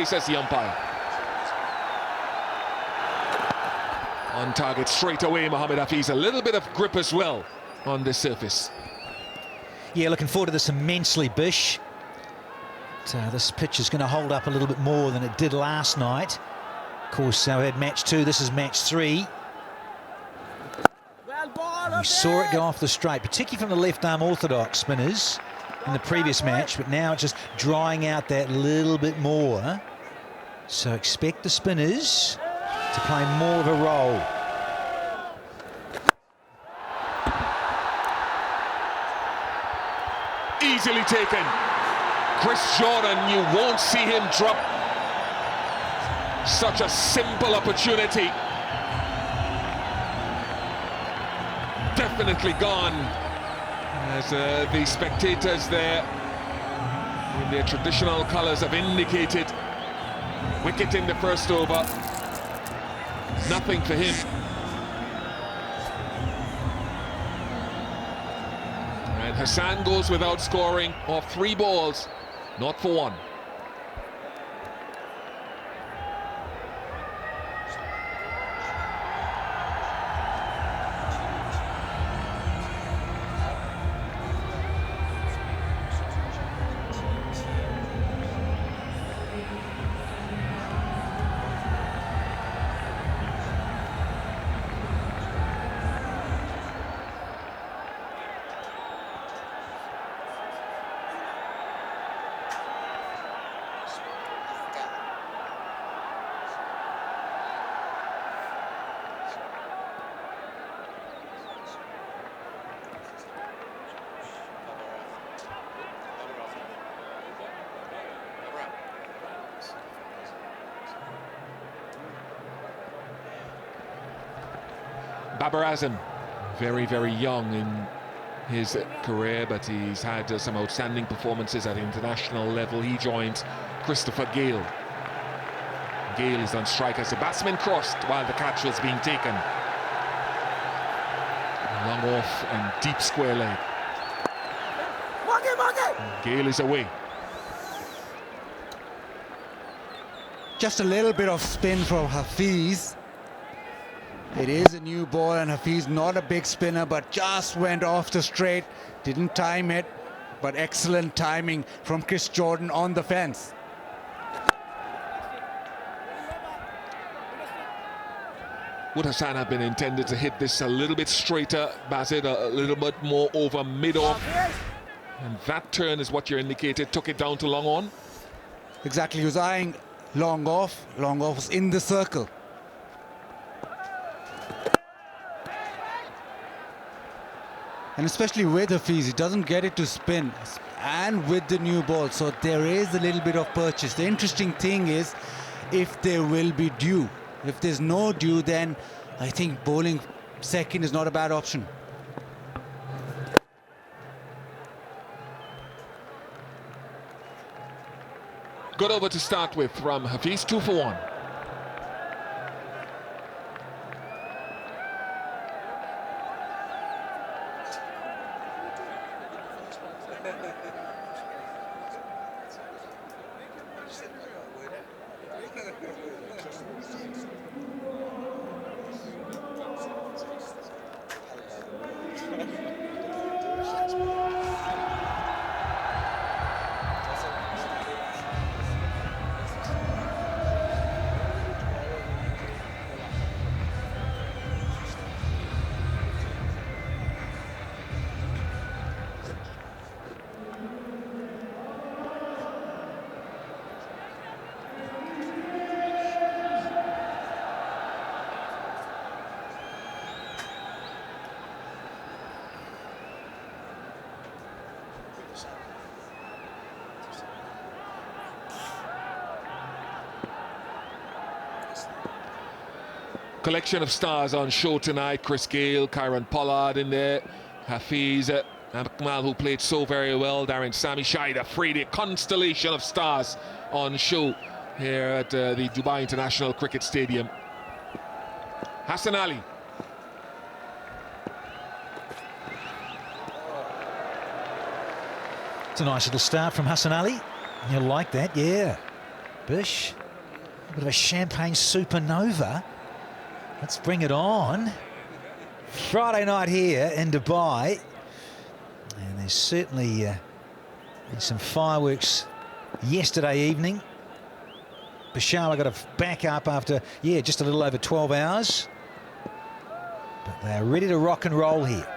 Says the umpire. On target straight away, Mohamed Hafiz. A little bit of grip as well on this surface. Yeah, looking forward to this immensely, Bish. But, this pitch is going to hold up a little bit more than it did last night. Of course, we had match 2, this is match 3. We saw it go off the straight, particularly from the left-arm orthodox spinners in the previous match, but now it's just drying out that little bit more. So expect the spinners to play more of a role. Easily taken. Chris Jordan, you won't see him drop such a simple opportunity. Definitely gone. As the spectators there in their traditional colours have indicated. Wicket in the first over. Nothing for him. And Hassan goes without scoring off 3 balls, not for 1. Babar Azam, very, very young in his career, but he's had some outstanding performances at international level. He joins Christopher Gale. Gale is on strike as the batsman crossed while the catch was being taken. Long off and deep square leg. Gale is away. Just a little bit of spin from Hafiz. It is a new ball and Hafiz not a big spinner, but just went off the straight, didn't time it, but excellent timing from Chris Jordan on the fence. Would Hassan have been intended to hit this a little bit straighter, Basit, a little bit more over mid-off? And that turn is what you indicated, took it down to long on? Exactly, he was eyeing long off was in the circle. And especially with Hafiz, he doesn't get it to spin, and with the new ball, so there is a little bit of purchase. The interesting thing is if there will be dew. If there's no dew, then I think bowling second is not a bad option. Good over to start with from Hafiz, 2 for 1. Collection of stars on show tonight. Chris Gale, Kyron Pollard in there, Hafiz, Akmal, who played so very well, Darren Sami, Shahid Afridi, a constellation of stars on show here at the Dubai International Cricket Stadium. Hassan Ali. It's a nice little start from Hassan Ali. You'll like that, yeah. Bish, a bit of a champagne supernova. Let's bring it on. Friday night here in Dubai. And there's certainly been some fireworks yesterday evening. Peshawar got a back up after, just a little over 12 hours. But they're ready to rock and roll here.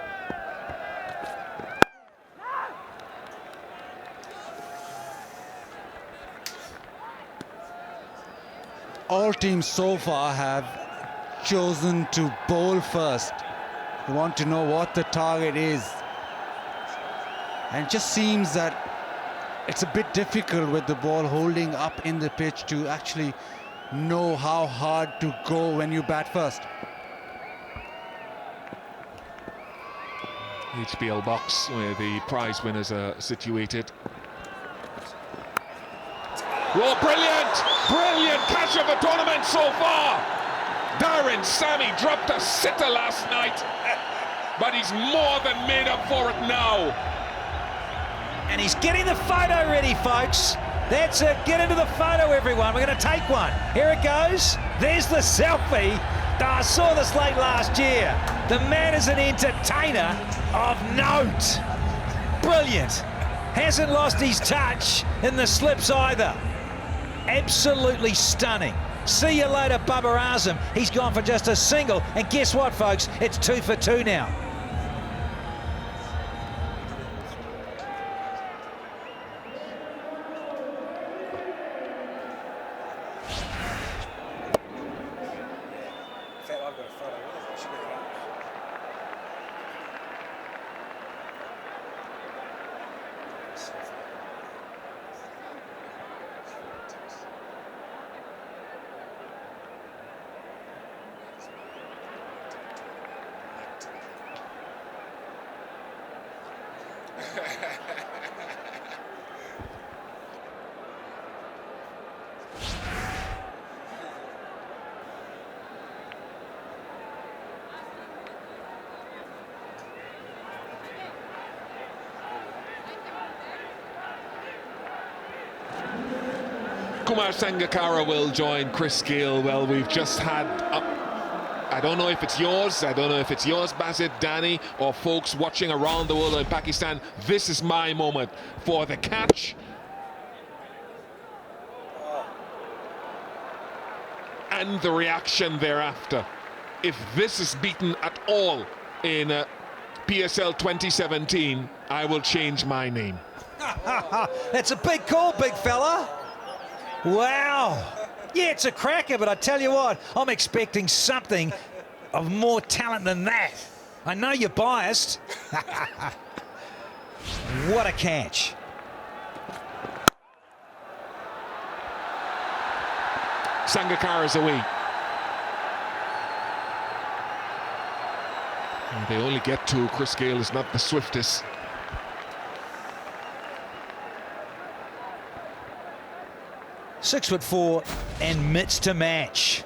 All teams so far have chosen to bowl first. They want to know what the target is. And it just seems that it's a bit difficult with the ball holding up in the pitch to actually know how hard to go when you bat first. HBL box where the prize winners are situated. Oh, brilliant! Brilliant catch of the tournament so far! Darren Sammy dropped a sitter last night, but he's more than made up for it now. And he's getting the photo ready, folks. That's it. Get into the photo, everyone. We're going to take one. Here it goes. There's the selfie. I saw this late last year. The man is an entertainer of note. Brilliant. Hasn't lost his touch in the slips either. Absolutely stunning. See you later, Bubba Azam. He's gone for just a single. And guess what, folks? It's 2 for 2 now. Kumar Sangakkara will join Chris Gayle. Well, we've just had I don't know if it's yours, Basit, Danny, or folks watching around the world in Pakistan. This is my moment for the catch. And the reaction thereafter. If this is beaten at all in PSL 2017, I will change my name. That's a big call, big fella. Wow. Yeah, it's a cracker, but I tell you what, I'm expecting something of more talent than that. I know you're biased. What a catch. Sangakkara's away. And they only get to Chris Gayle is not the swiftest. .6'4" and mitts to match.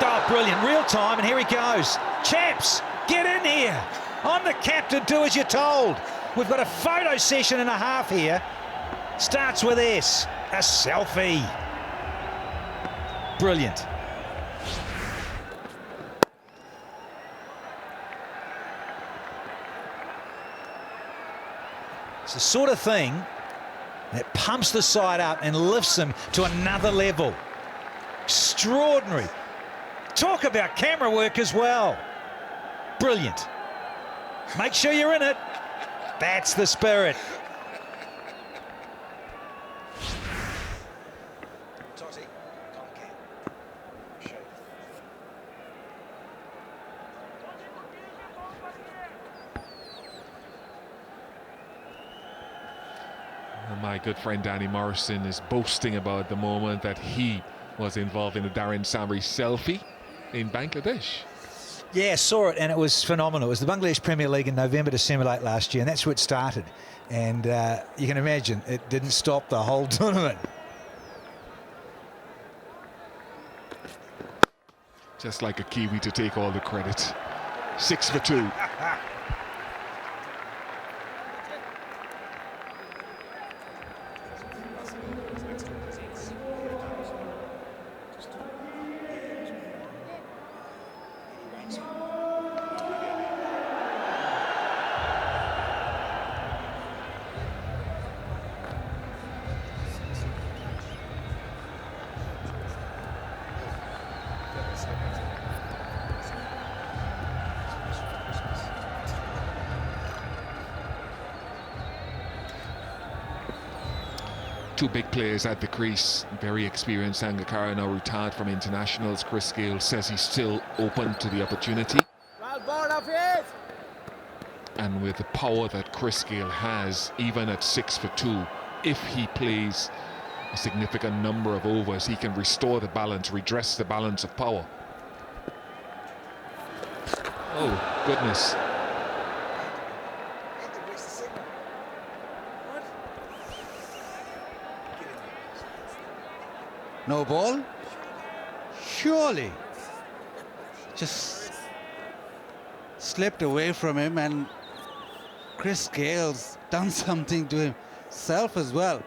Oh, brilliant. Real time, and here he goes. Chaps, get in here. I'm the captain, do as you're told. We've got a photo session and a half here. Starts with S, a selfie. Brilliant. It's the sort of thing that pumps the side up and lifts them to another level. Extraordinary. Talk about camera work as well. Brilliant. Make sure you're in it. That's the spirit. My good friend Danny Morrison is boasting about the moment that he was involved in a Darren Sammy selfie in Bangladesh. Yeah, saw it, and it was phenomenal. It was the Bangladesh Premier League in November, December late last year, and that's where it started. And you can imagine it didn't stop the whole tournament. Just like a Kiwi to take all the credit. 6 for 2. Two big players at the crease. Very experienced Sangakkara, now retired from internationals. Chris Gayle says he's still open to the opportunity. And with the power that Chris Gayle has, even at 6 for 2, if he plays a significant number of overs, he can restore the balance, redress the balance of power. Oh, goodness. No ball? Surely. Just slipped away from him, and Chris Gayle's done something to himself as well.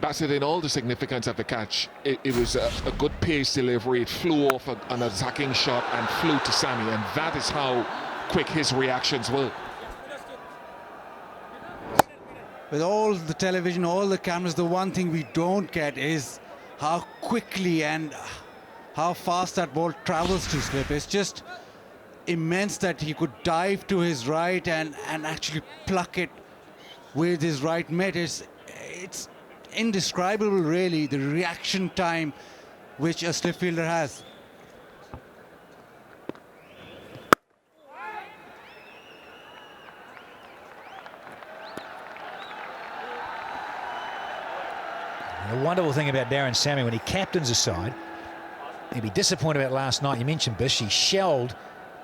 Bassett, in all the significance of the catch, it was a good pace delivery. It flew off an attacking shot and flew to Sammy, and that is how quick his reactions were. With all the television, all the cameras, the one thing we don't get is how quickly and how fast that ball travels to slip. It's just immense that he could dive to his right and actually pluck it with his right mitt. It's indescribable, really, the reaction time which a slip fielder has. The wonderful thing about Darren Sammy, when he captains a side, he'd be disappointed about last night. You mentioned Bish, he shelled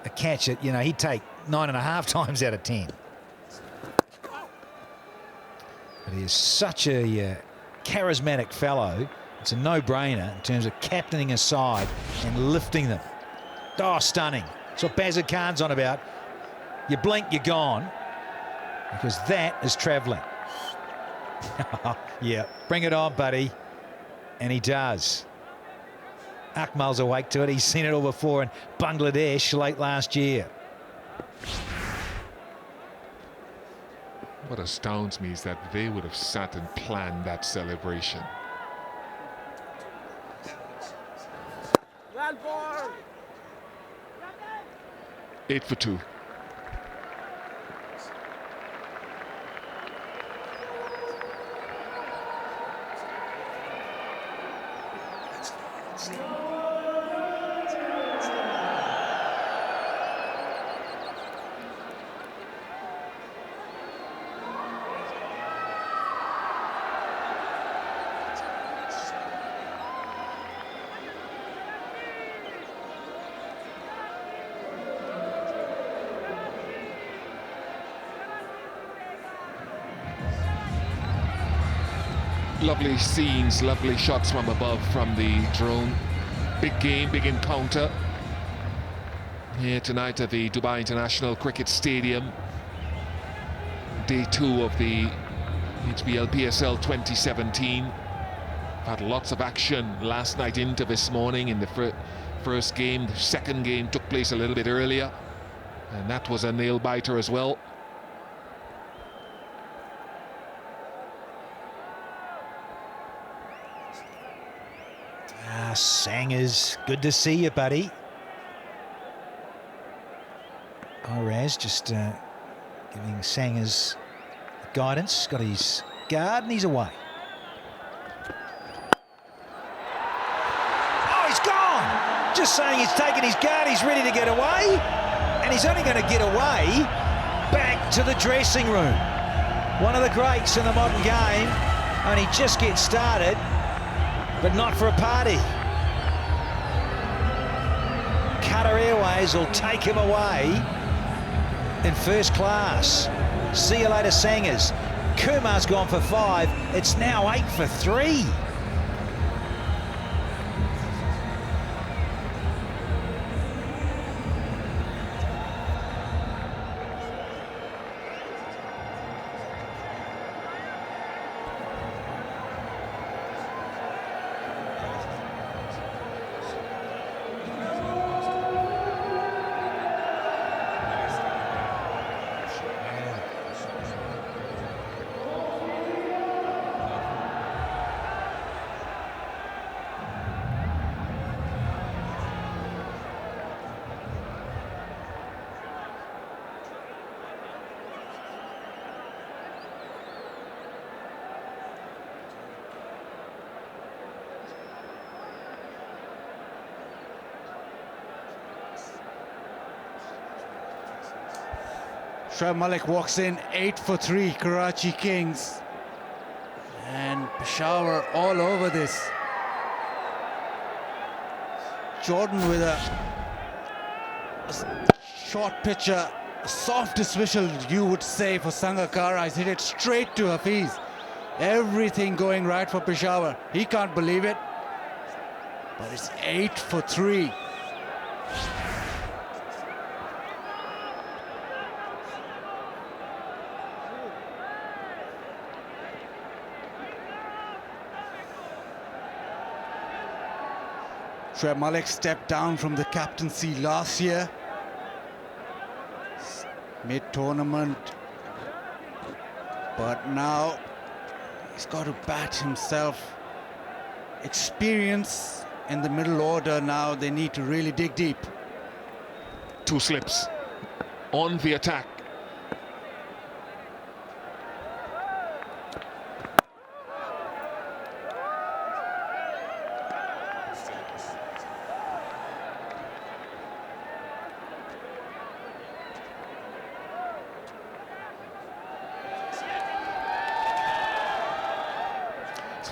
a catch that, he'd take 9.5 times out of 10. But he is such a charismatic fellow. It's a no-brainer in terms of captaining a side and lifting them. Oh, stunning. That's what Bazir Khan's on about. You blink, you're gone. Because that is travelling. Yeah, bring it on, buddy. And he does. Akmal's awake to it. He's seen it all before in Bangladesh late last year. What astounds me is that they would have sat and planned that celebration. Well, ball. 8 for 2. Lovely scenes, lovely shots from above from the drone. Big game, big encounter here tonight at the Dubai International Cricket Stadium. Day 2 of the HBL PSL 2017. Had lots of action last night into this morning in the first game. The second game took place a little bit earlier, and that was a nail-biter as well. Sangers, good to see you, buddy. Raz just giving Sangers guidance. Got his guard and he's away. Oh, he's gone! Just saying, he's taken his guard, he's ready to get away. And he's only going to get away back to the dressing room. One of the greats in the modern game. Only just gets started, but not for a party. Qatar Airways will take him away in first class. See you later, Sangers. Kumar's gone for 5. It's now 8 for 3. Shoaib Malik walks in 8 for 3, Karachi Kings. And Peshawar all over this. Jordan with a short pitcher, softest whistle you would say for Sangakkara. He's hit it straight to Hafiz. Everything going right for Peshawar. He can't believe it. But it's 8 for 3. Shoaib Malik stepped down from the captaincy last year. Mid-tournament. But now he's got to bat himself. Experience in the middle order now. They need to really dig deep. 2 slips on the attack.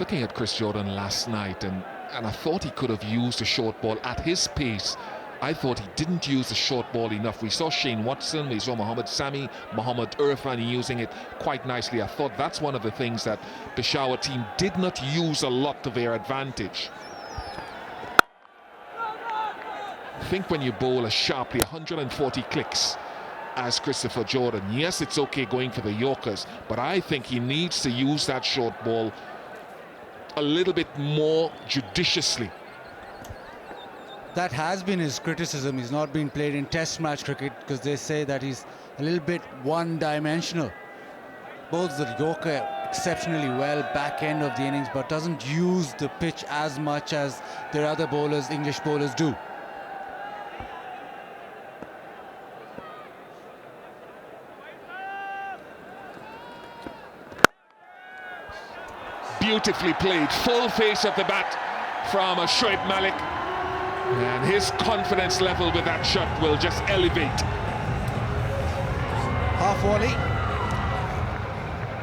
Looking at Chris Jordan last night, and I thought he could have used a short ball at his pace. I thought he didn't use the short ball enough. We saw Shane Watson, we saw Mohammad Sami, Mohammad Irfan using it quite nicely. I thought that's one of the things that Peshawar team did not use a lot to their advantage. I think when you bowl as sharply 140 clicks as Christopher Jordan, yes, it's okay going for the Yorkers, but I think he needs to use that short ball a little bit more judiciously. That has been his criticism. He's not been played in test match cricket because they say that he's a little bit one-dimensional. Bowls the Yorker exceptionally well back end of the innings, but doesn't use the pitch as much as their other bowlers, English bowlers, do. Beautifully played, full face of the bat from Shoaib Malik, and his confidence level with that shot will just elevate. Half volley,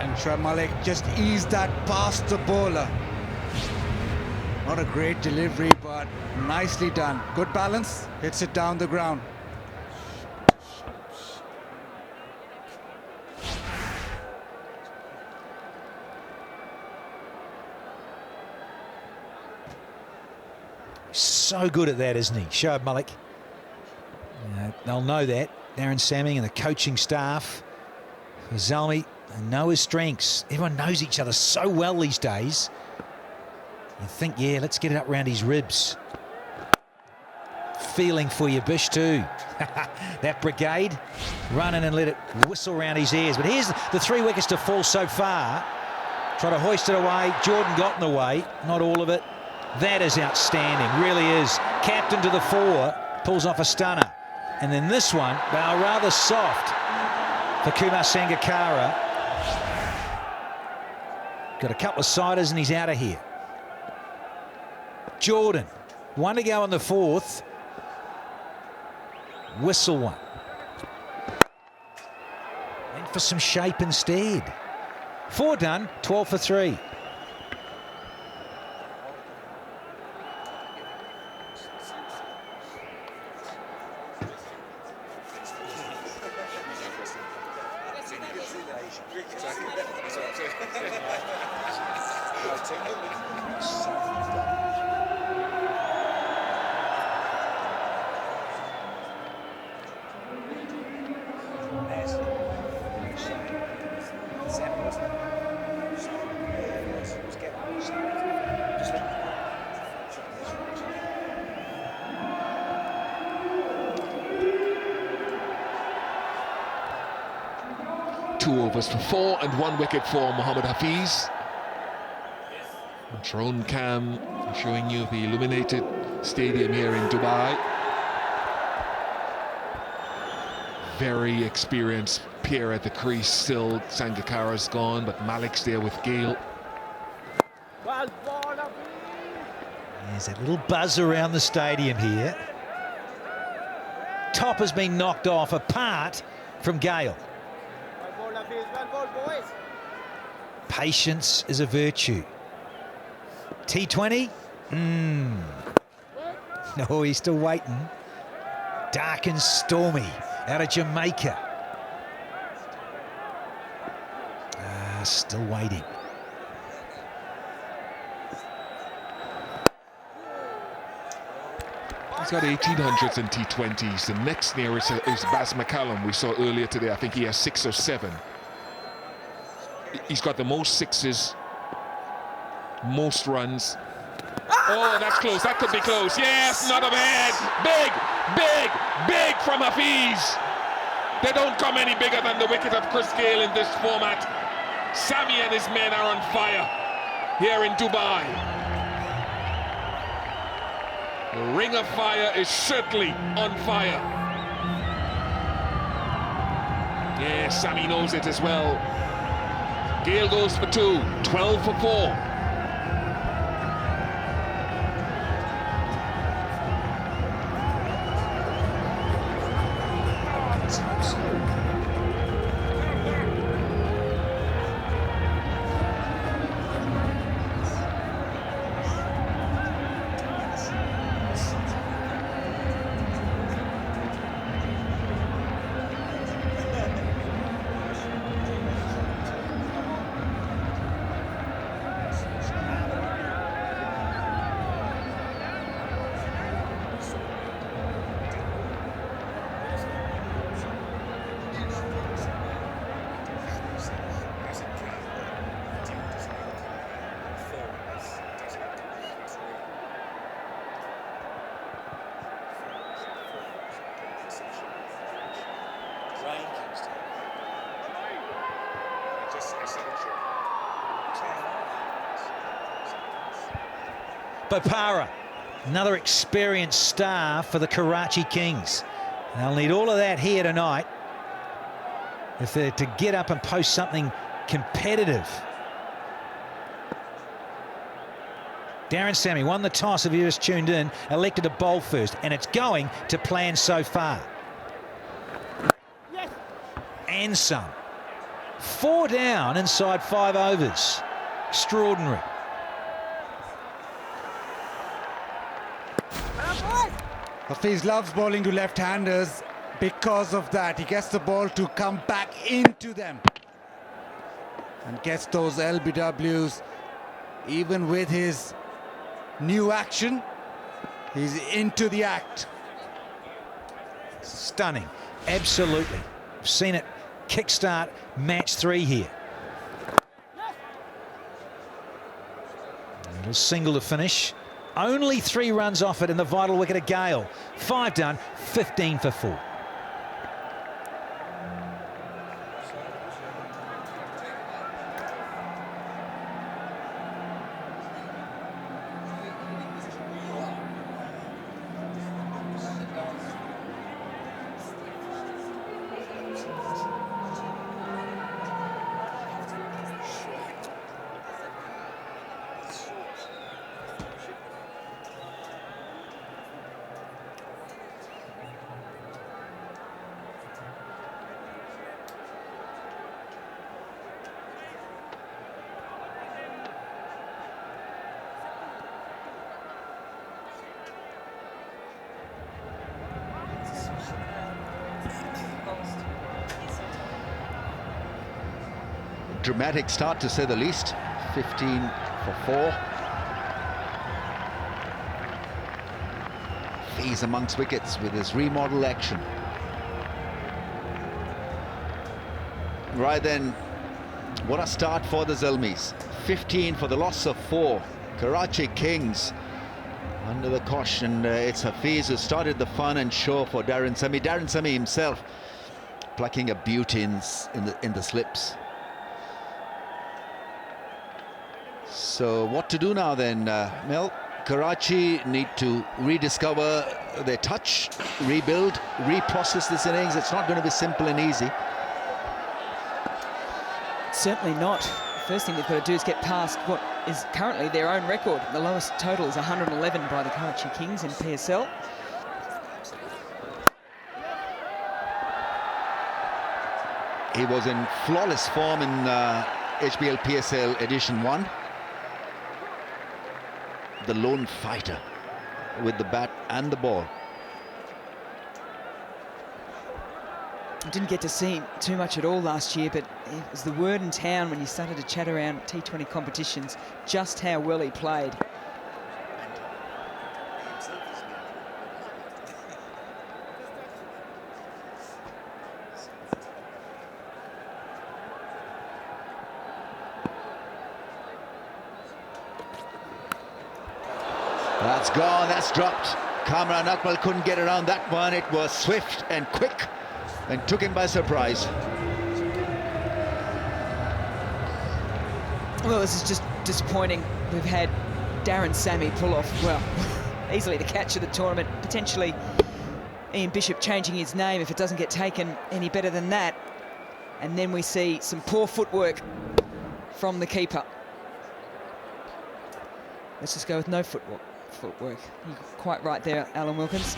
and Shoaib Malik just eased that past the bowler. Not a great delivery, but nicely done. Good balance, hits it down the ground. So good at that, isn't he, Shoaib Malik? They'll know that. Darren Samming and the coaching staff. Zalmi, they know his strengths. Everyone knows each other so well these days. You think, yeah, let's get it up round his ribs. Feeling for you, Bish, too. That brigade, run in and let it whistle round his ears. But here's the 3 wickets to fall so far. Try to hoist it away. Jordan got in the way. Not all of it. That is outstanding, really is. Captain to the 4, pulls off a stunner. And then this one, well, rather soft for Kumar Sangakkara. Got a couple of siders and he's out of here. Jordan, 1 to go on the 4th. Whistle one. Went for some shape instead. 4 done, 12 for 3. Two overs for 4 and 1 wicket for Mohammad Hafiz. Drone cam showing you the illuminated stadium here in Dubai. Very experienced pair at the crease still. Sangakkara's gone, but Malik's there with Gale. There's a little buzz around the stadium here. Top has been knocked off apart from Gale. Patience is a virtue. T20? No, he's still waiting. Dark and stormy out of Jamaica. Still waiting. He's got 1800s and T20s. The next nearest is Baz McCallum, we saw earlier today. I think he has 6 or 7. He's got the most sixes, most runs. Oh, that's close. That could be close. Yes, not a bad. Big, big, big from Hafiz. They don't come any bigger than the wicket of Chris Gayle in this format. Sami and his men are on fire here in Dubai. The ring of fire is certainly on fire. Yeah, Sami knows it as well. Gayle goes for 2, 12 for 4. Bopara, another experienced star for the Karachi Kings. They'll need all of that here tonight if they're to get up and post something competitive. Darren Sammy won the toss, if you just tuned in, elected to bowl first, and it's going to plan so far. Yes. And some. 4 down inside 5 overs. Extraordinary. Hafiz loves bowling to left-handers because of that. He gets the ball to come back into them and gets those LBWs. Even with his new action, he's into the act. Stunning, absolutely. I've seen it kickstart match 3 here. A little single to finish. Only 3 runs off it in the vital wicket of Gayle. 5 done, 15 for 4. Dramatic start, to say the least. 15 for 4. He's amongst wickets with his remodel action. Right then, what a start for the Zalmis. 15 for the loss of 4. Karachi Kings under the caution. It's Hafiz who started the fun and show for Darren Sami. Darren Sami himself plucking a beauty in the slips. So what to do now then, Mel? Karachi need to rediscover their touch, rebuild, reprocess this innings. It's not going to be simple and easy. Certainly not. First thing they've got to do is get past what is currently their own record. The lowest total is 111 by the Karachi Kings in PSL. He was in flawless form in HBL PSL Edition 1. The lone fighter with the bat and the ball. I didn't get to see him too much at all last year, but it was the word in town when you started to chat around T20 competitions just how well he played. That's gone, that's dropped. Kamran Akmal couldn't get around that one. It was swift and quick and took him by surprise. Well, this is just disappointing. We've had Darren Sammy pull off, well, easily the catch of the tournament. Potentially Ian Bishop changing his name if it doesn't get taken any better than that. And then we see some poor footwork from the keeper. Let's just go with no footwork. You're quite right there, Alan Wilkins.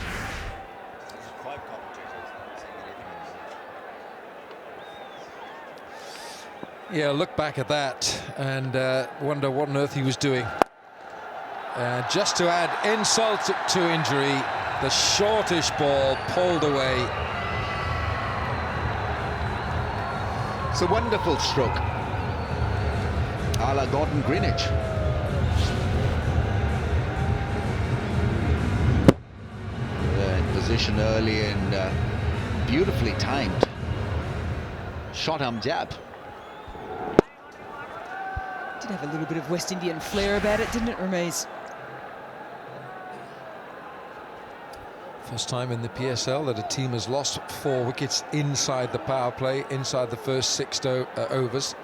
Yeah, look back at that and wonder what on earth he was doing. Just to add insult to injury, the shortish ball pulled away. It's a wonderful stroke, a la Gordon Greenwich. Position early and beautifully timed. Short arm jab. Did have a little bit of West Indian flair about it, didn't it, Ramiz? First time in the PSL that a team has lost 4 wickets inside the power play, inside the first 6 overs.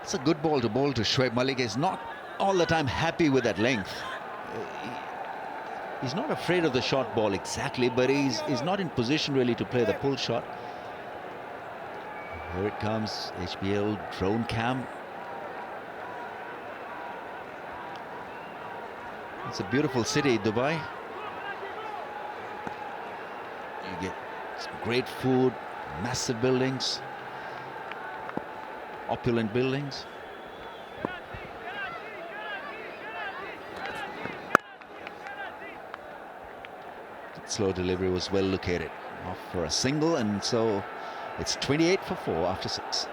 It's a good ball to bowl to Shoaib Malik. Is not all the time happy with that length. He's not afraid of the short ball exactly, but he's not in position really to play the pull shot. Here it comes, HBL drone cam. It's a beautiful city, Dubai. You get some great food, massive buildings, opulent buildings. Slow delivery was well located. Off for a single, and so it's 28 for 4 after 6.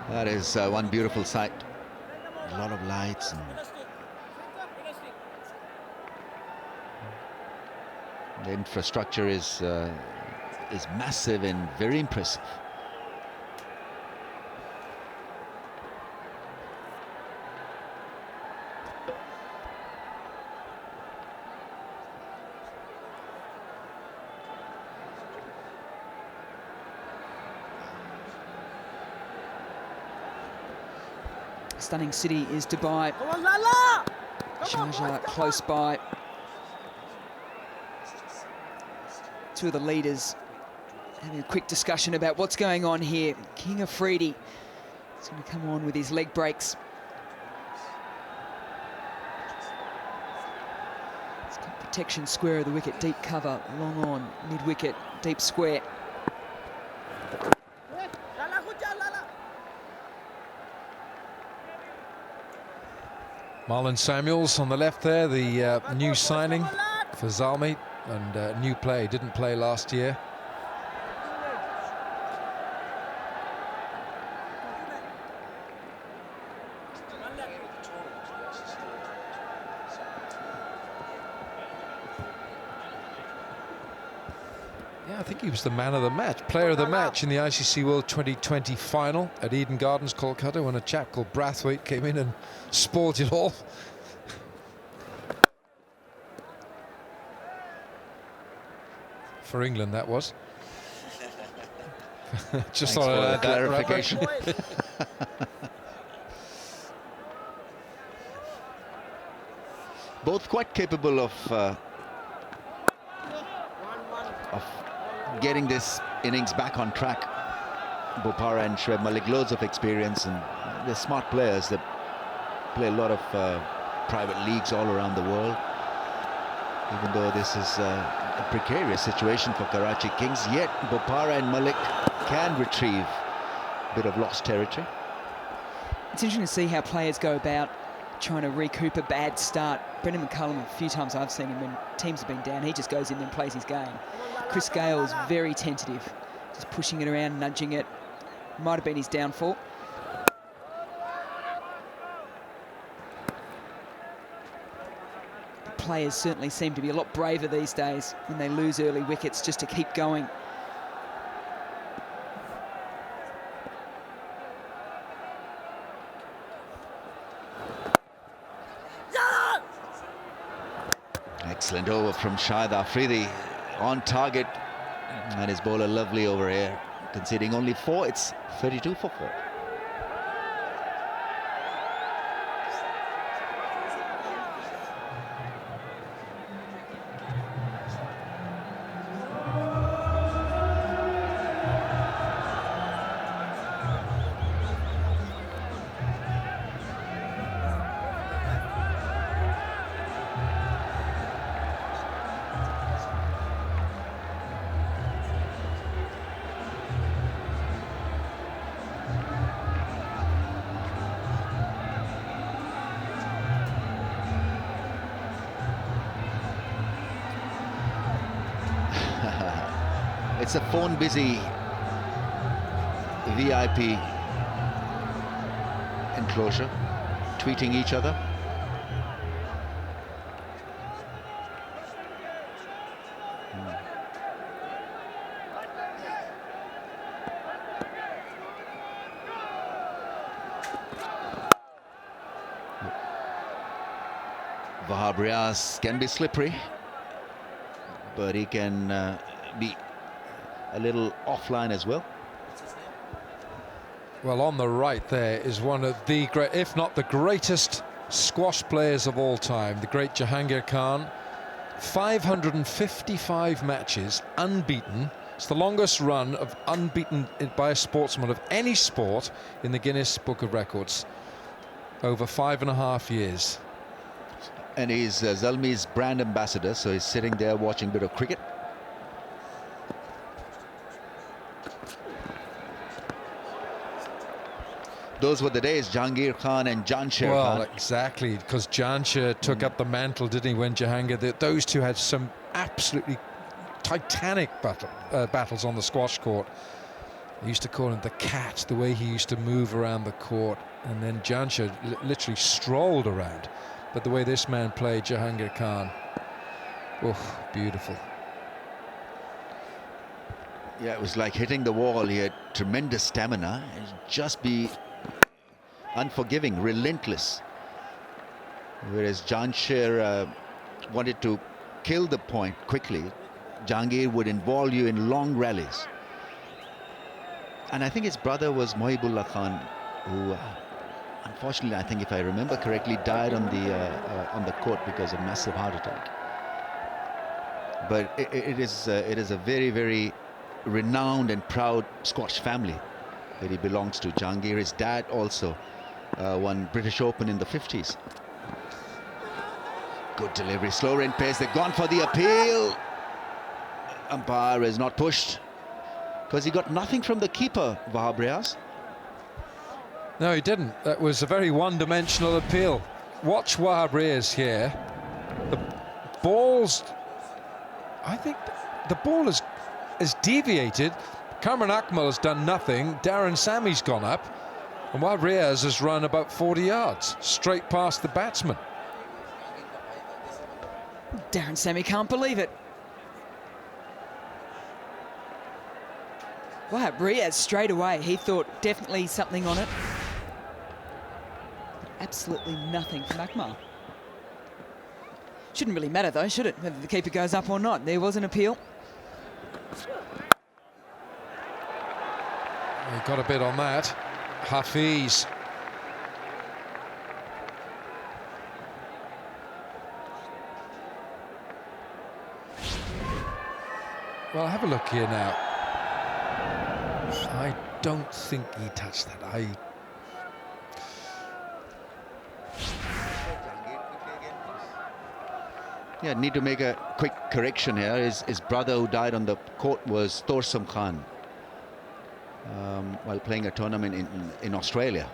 That is one beautiful sight. A lot of lights. And the infrastructure is massive and very impressive. Stunning city is Dubai. Sharjah close by. Two of the leaders having a quick discussion about what's going on here. King Afridi is going to come on with his leg breaks. Protection square of the wicket, deep cover, long on, mid-wicket, deep square. Marlon Samuels on the left there, the new signing for Zalmi, and new play, didn't play last year. Yeah, I think he was the man of the match, player of the match in the ICC World 2020 final at Eden Gardens, Kolkata, when a chap called Brathwaite came in and spoiled it all. For England, that was. Just thought I'd add that clarification. Both quite capable of getting this innings back on track. Bopara and Shoaib Malik, loads of experience, and they're smart players that play a lot of private leagues all around the world. Even though this is a precarious situation for Karachi Kings, yet Bopara and Malik can retrieve a bit of lost territory. It's interesting to see how players go about trying to recoup a bad start. Brendan McCullum, a few times I've seen him when teams have been down, he just goes in and plays his game. Chris Gale is very tentative, just pushing it around, nudging it. Might have been his downfall. The players certainly seem to be a lot braver these days when they lose early wickets, just to keep going. Excellent over from Shahid Afridi, on target, and his bowler lovely over here, conceding only 4. It's 32 for 4. It's a phone-busy VIP enclosure, tweeting each other. Wahab Riaz can be slippery, but he can be a little offline as well. Well, on the right there is one of the great, if not the greatest squash players of all time, the great Jahangir Khan. 555 matches unbeaten. It's the longest run of unbeaten by a sportsman of any sport in the Guinness Book of Records. Over 5.5 years. And he's Zalmi's brand ambassador, so he's sitting there watching a bit of cricket. Those were the days, Jahangir Khan and Jansher Khan. Well, exactly, because Jansher took up the mantle, didn't he, when Jahangir... Those two had some absolutely titanic battles on the squash court. I used to call him the cat, the way he used to move around the court. And then Jansher literally strolled around. But the way this man played, Jahangir Khan, oh, beautiful. Yeah, it was like hitting the wall. He had tremendous stamina and just be unforgiving, relentless. Whereas Jansher wanted to kill the point quickly. Jahangir would involve you in long rallies. And I think his brother was Mohibullah Khan, who unfortunately, I think if I remember correctly, died on the court because of massive heart attack. But it is a very, very renowned and proud Scotch family that he belongs to. Jahangir, his dad also won British Open in the 50s. Good delivery, slower in pace. They've gone for the appeal. Umpire is not pushed because he got nothing from the keeper, Wahab Riaz. No, he didn't. That was a very one-dimensional appeal. Watch Wahab Riaz here. The ball's... I think the ball is deviated. Kamran Akmal has done nothing. Darren Sammy's gone up. And Wahab Riaz has run about 40 yards, straight past the batsman. Darren Sammy can't believe it. Wow, Riaz straight away, he thought definitely something on it. Absolutely nothing from Akmal. Shouldn't really matter though, should it? Whether the keeper goes up or not. There was an appeal. He got a bit on that. Hafiz. Well, have a look here now. I don't think he touched that. Yeah, need to make a quick correction here. His brother who died on the court was Torsam Khan while playing a tournament in Australia.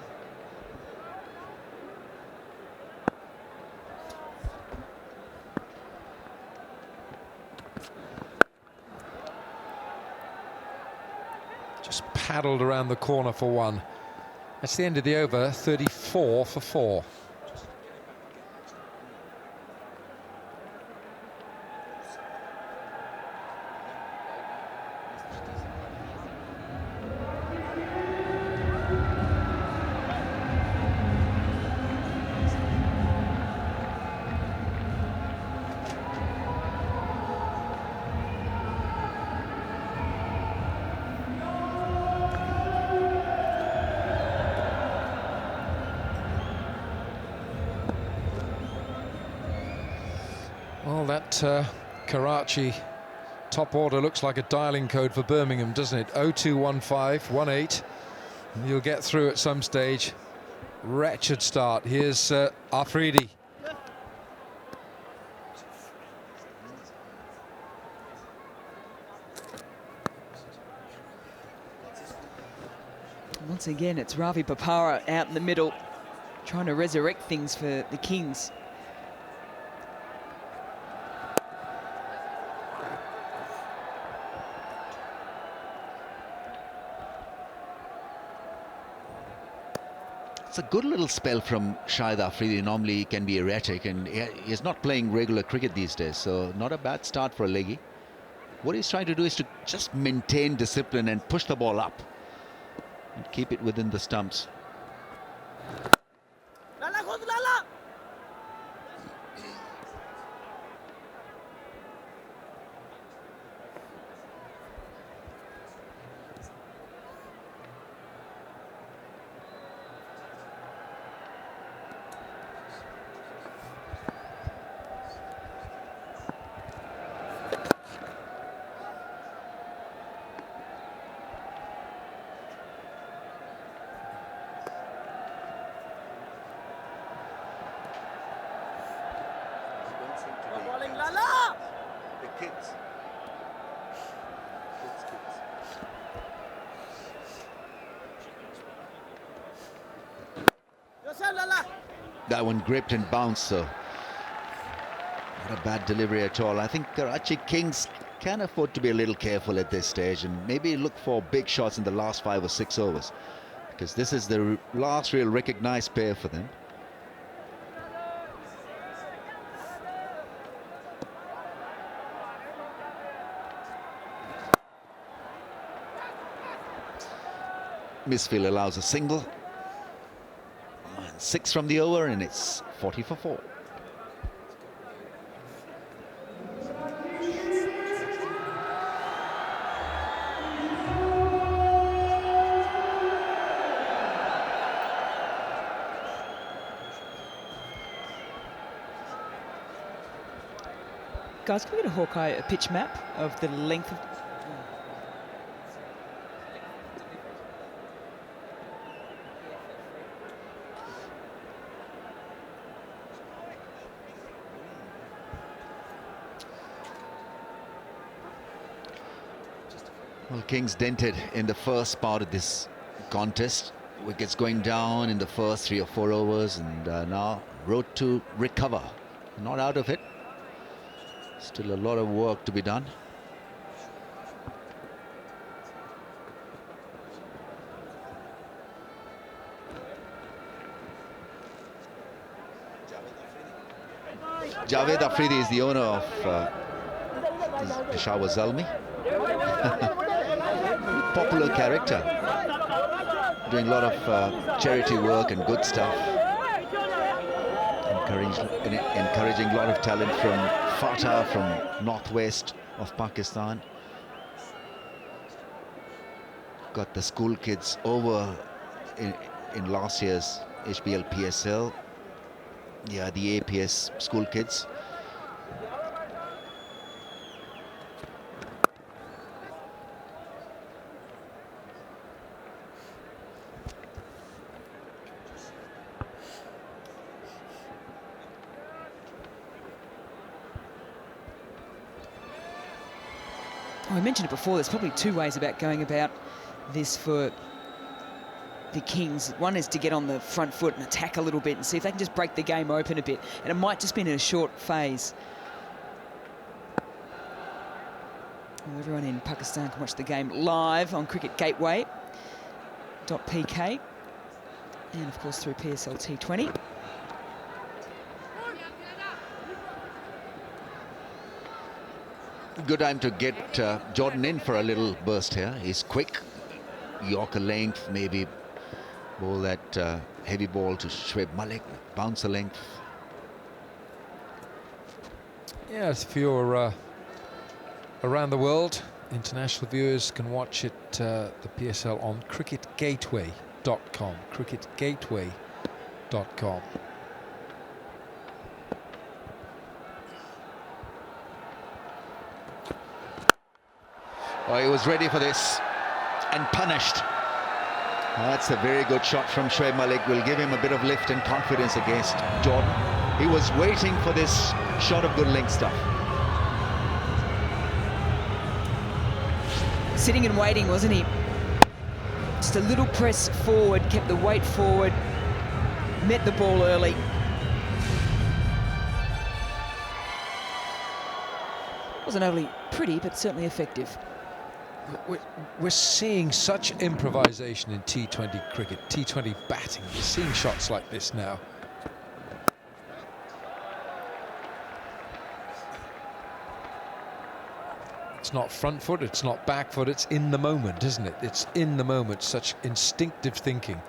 Just paddled around the corner for one. That's the end of the over, 34 for 4. Well, that Karachi top order looks like a dialing code for Birmingham, doesn't it? 021518. You'll get through at some stage. Wretched start. Here's Afridi. Once again, it's Ravi Papara out in the middle, trying to resurrect things for the Kings. It's a good little spell from Shahid Afridi. Normally he can be erratic, and he's not playing regular cricket these days, so not a bad start for a leggy. What he's trying to do is to just maintain discipline and push the ball up and keep it within the stumps. That one gripped and bounced, so not a bad delivery at all. I think Karachi Kings can afford to be a little careful at this stage and maybe look for big shots in the last 5 or 6 overs, because this is the last real recognised pair for them. Misfield allows a single. 6 from the over, and it's 40 for 4. Guys, can we get a Hawkeye a pitch map of the length of... Well, Kings dented in the first part of this contest. Wickets going down in the first 3 or 4 overs, and now road to recover. Not out of it. Still a lot of work to be done. Javed Afridi is the owner of Peshawar Zalmi. Popular character, doing a lot of charity work and good stuff, encouraging a lot of talent from Fatah, from northwest of Pakistan. Got the school kids over in last year's HBL PSL. Yeah, the APS school kids. Oh, I mentioned it before, there's probably 2 ways about going about this for the Kings. One is to get on the front foot and attack a little bit and see if they can just break the game open a bit. And it might just be in a short phase. Well, everyone in Pakistan can watch the game live on Cricket Gateway.pk and, of course, through PSL T20. Good time to get Jordan in for a little burst here. He's quick, Yorker length, maybe bowl that heavy ball to Shoaib Malik, bouncer length. Yes, if you're around the world, international viewers can watch it, the PSL on cricketgateway.com, cricketgateway.com. Oh, he was ready for this and punished. That's a very good shot from Shoaib Malik. Will give him a bit of lift and confidence against Jordan. He was waiting for this shot of good length stuff. Sitting and waiting, wasn't he? Just a little press forward, kept the weight forward, met the ball early. Wasn't overly pretty, but certainly effective. We're seeing such improvisation in T20 cricket, T20 batting. We're seeing shots like this now. It's not front foot, it's not back foot, it's in the moment, isn't it? It's in the moment, such instinctive thinking.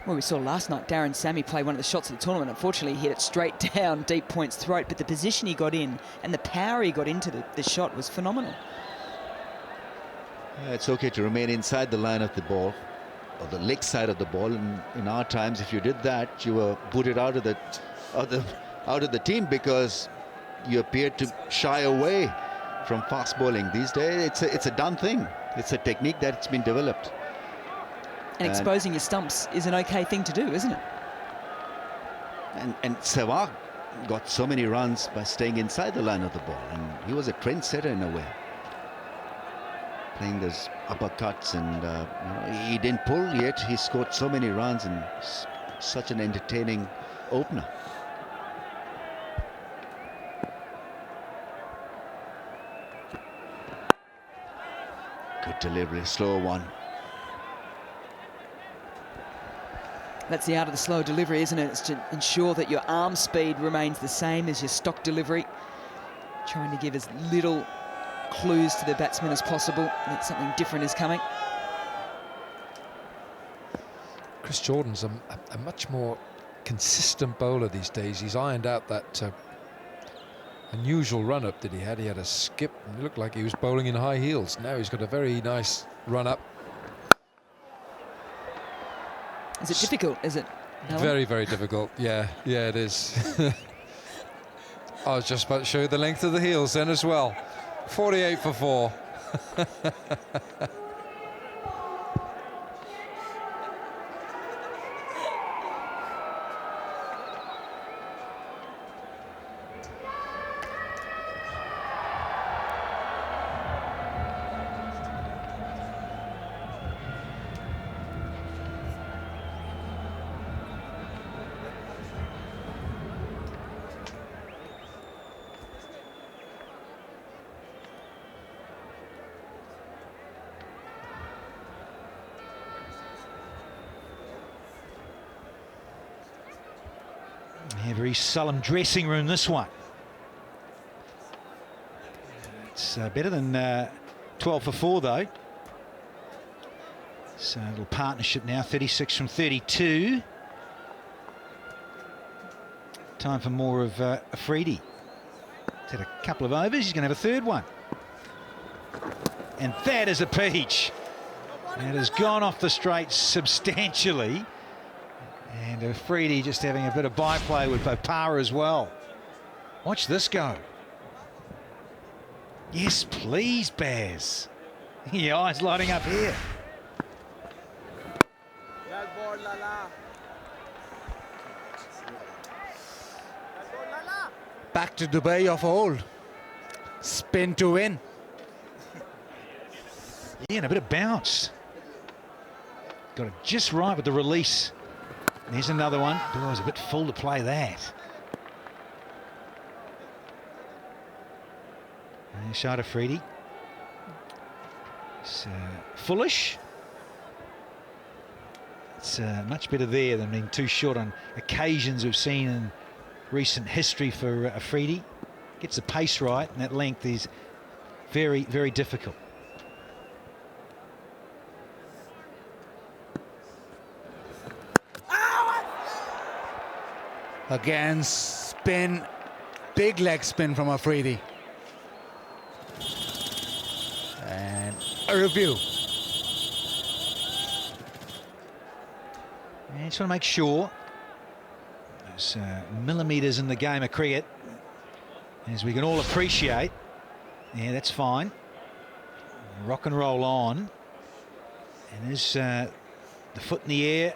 Well, we saw last night Darren Sammy play one of the shots of the tournament. Unfortunately, he hit it straight down deep point's throat, but the position he got in and the power he got into the shot was phenomenal. Yeah, it's okay to remain inside the line of the ball, or the leg side of the ball. And in our times, if you did that, you were booted out of the team because you appeared to shy away from fast bowling. These days, it's a done thing. It's a technique that's been developed. And exposing your stumps is an okay thing to do, isn't it? And Sehwag got so many runs by staying inside the line of the ball, and he was a trendsetter in a way, playing those uppercuts, and he didn't pull yet. He scored so many runs and such an entertaining opener. Good delivery, slow one. That's the art of the slow delivery, isn't it? It's to ensure that your arm speed remains the same as your stock delivery. Trying to give as little clues to the batsman as possible that something different is coming. Chris Jordan's a much more consistent bowler these days. He's ironed out that unusual run-up that he had. He had a skip and it looked like he was bowling in high heels. Now he's got a very nice run-up. Is it difficult, is it, Alan? Very, very difficult. Yeah, it is. I was just about to show you the length of the heels then as well. 48 for 4. Yeah, very solemn dressing room, this one. It's better than 12 for 4, though. So a little partnership now, 36 from 32. Time for more of Afridi. He's had a couple of overs, he's going to have a third one. And that is a peach. And it has gone off the straight substantially. And Afridi just having a bit of byplay with Bopara as well. Watch this go. Yes, please, Baz. Your eyes lighting up here. Back to Dubai of old. Spin to win. Yeah, and a bit of bounce. Got it just right with the release. There's another one. Oh, it was a bit full to play that. Shot Afridi. It's foolish. It's much better there than being too short on occasions we've seen in recent history for Afridi. Gets the pace right, and that length is very, very difficult. Again, spin, big leg spin from Afridi. And a review. And just want to make sure there's millimetres in the game of cricket, as we can all appreciate. Yeah, that's fine. Rock and roll on. And there's the foot in the air.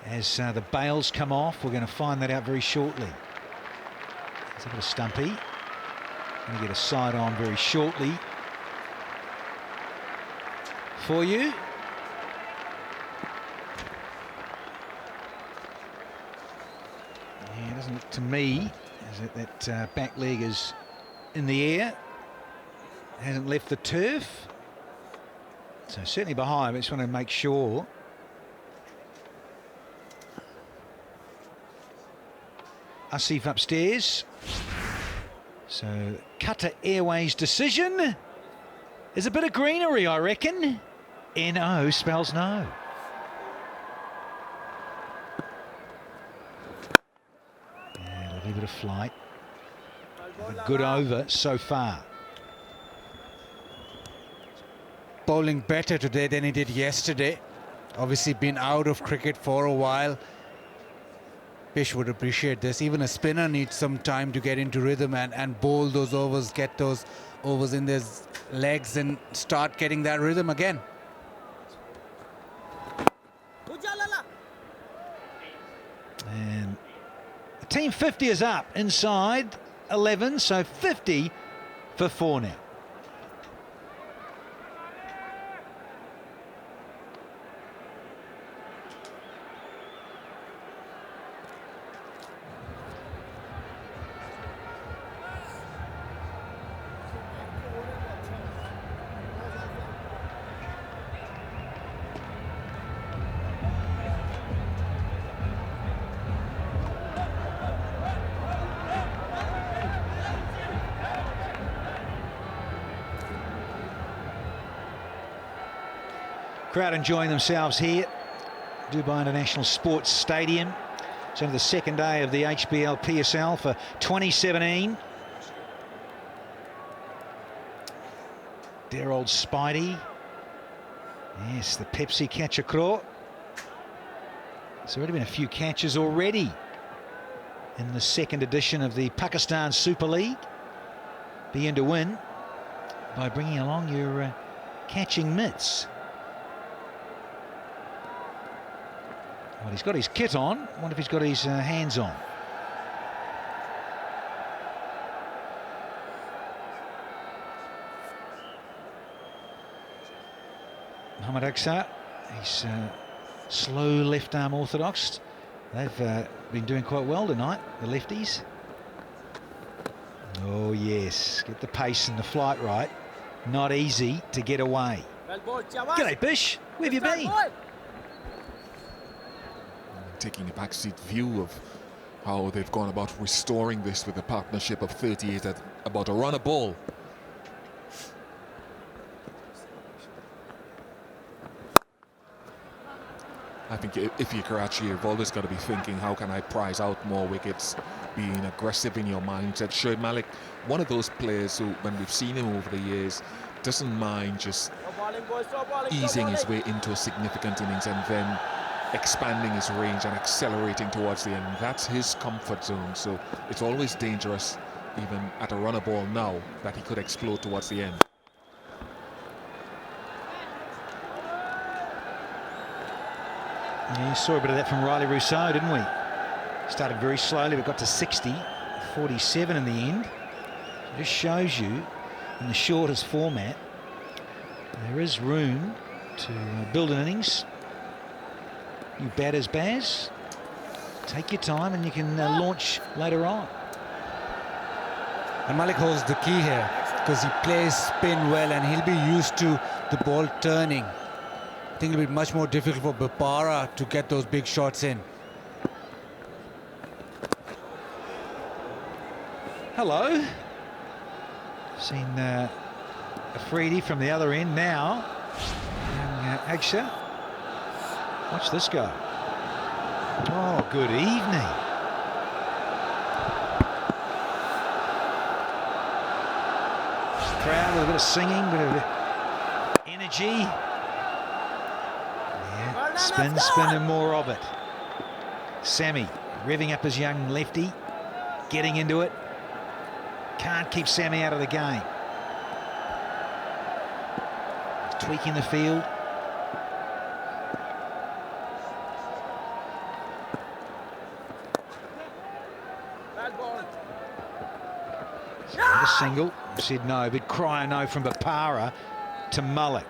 As the bails come off, we're going to find that out very shortly. There's a bit of stumpy. Going to get a side on very shortly for you. Yeah, it doesn't look to me as that back leg is in the air. Hasn't left the turf. So certainly behind, but I just want to make sure. Asif upstairs. So Qatar Airways decision. There's a bit of greenery, I reckon. NO spells no. Yeah, a little bit of flight. A good over so far. Bowling better today than he did yesterday. Obviously been out of cricket for a while. Bish would appreciate this. Even a spinner needs some time to get into rhythm and bowl those overs, get those overs in their legs and start getting that rhythm again. And the team 50 is up inside 11, so 50 for 4 now. Crowd enjoying themselves here. Dubai International Sports Stadium. It's only the second day of the HBL PSL for 2017. Dear old Spidey. Yes, the Pepsi catcher claw. There's already been a few catches already in the second edition of the Pakistan Super League. Begin to win by bringing along your catching mitts. Well, he's got his kit on. I wonder if he's got his hands on. Mohammad Aksar, he's slow left arm orthodox. They've been doing quite well tonight, the lefties. Oh yes, get the pace and the flight right. Not easy to get away. G'day Bish, where have you been? Taking a backseat view of how they've gone about restoring this with a partnership of 38 at about a run a ball. I think if you're Karachi, you've always got to be thinking, how can I prize out more wickets, being aggressive in your mindset. Shoaib Malik, one of those players who, when we've seen him over the years, doesn't mind just easing his way into a significant innings and then expanding his range and accelerating towards the end. That's his comfort zone, so it's always dangerous, even at a runner ball now, that he could explode towards the end. Yeah, you saw a bit of that from Riley Rousseau, didn't we? Started very slowly, but got to 60, 47 in the end. It just shows you, in the shortest format, there is room to build an innings. You batters, Baz, take your time and you can launch later on. And Malik holds the key here because he plays spin well and he'll be used to the ball turning. I think it'll be much more difficult for Bopara to get those big shots in. Hello. Seen Afridi from the other end now. And Agsha. Watch this go. Oh, good evening. Crowd with a bit of singing, bit of energy. Yeah, spin and more of it. Sammy revving up his young lefty, getting into it. Can't keep Sammy out of the game. He's tweaking the field. A single, said no, but cry a no from Bopara to Malik.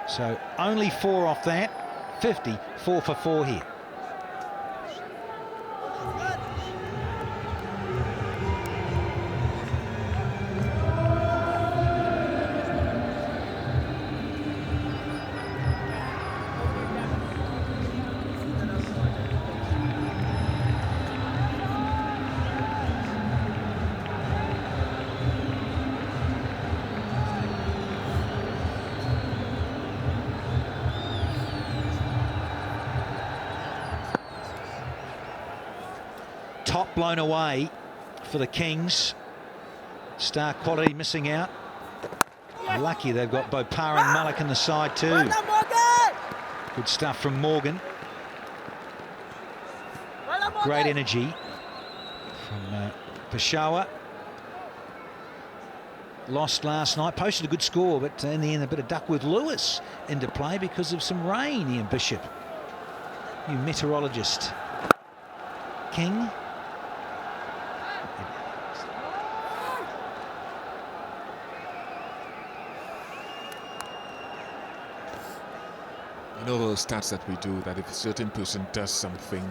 So only 4 off that, 50, 4 for 4 here. Top blown away for the Kings. Star quality missing out. Lucky they've got Bopara and Malik in the side too. Good stuff from Morgan. Great energy from Peshawar. Lost last night, posted a good score, but in the end a bit of Duckworth-Lewis into play because of some rain. Ian Bishop, new meteorologist. King. You know those stats that we do, that if a certain person does something,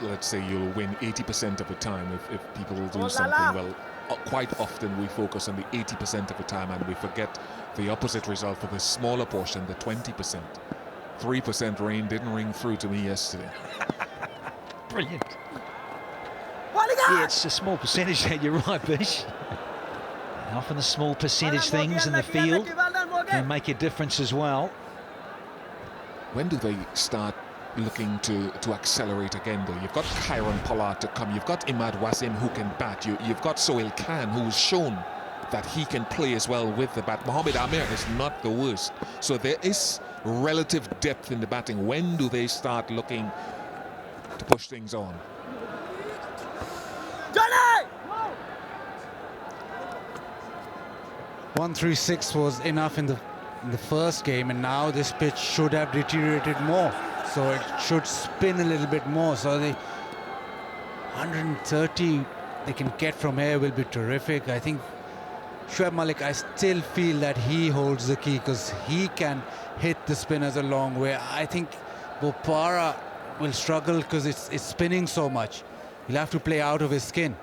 let's say you'll win 80% of the time if people will do something. Well, quite often we focus on the 80% of the time and we forget the opposite result for the smaller portion, the 20%. 3% rain didn't ring through to me yesterday. Brilliant. Yeah, it's a small percentage. You're right, Bish. Often the small percentage things in the field can make a difference as well. When do they start looking to accelerate again, though? You've got Kharon Pollard to come. You've got Imad Wasim who can bat. You've got Sohail Khan who's shown that he can play as well with the bat. Mohamed Amir is not the worst. So there is relative depth in the batting. When do they start looking to push things on? 136 was enough in the first game, and now this pitch should have deteriorated more, so it should spin a little bit more. So the 130 they can get from here will be terrific. I think Shoaib Malik, I still feel that he holds the key because he can hit the spinners a long way. I think Bopara will struggle because it's spinning so much. He'll have to play out of his skin.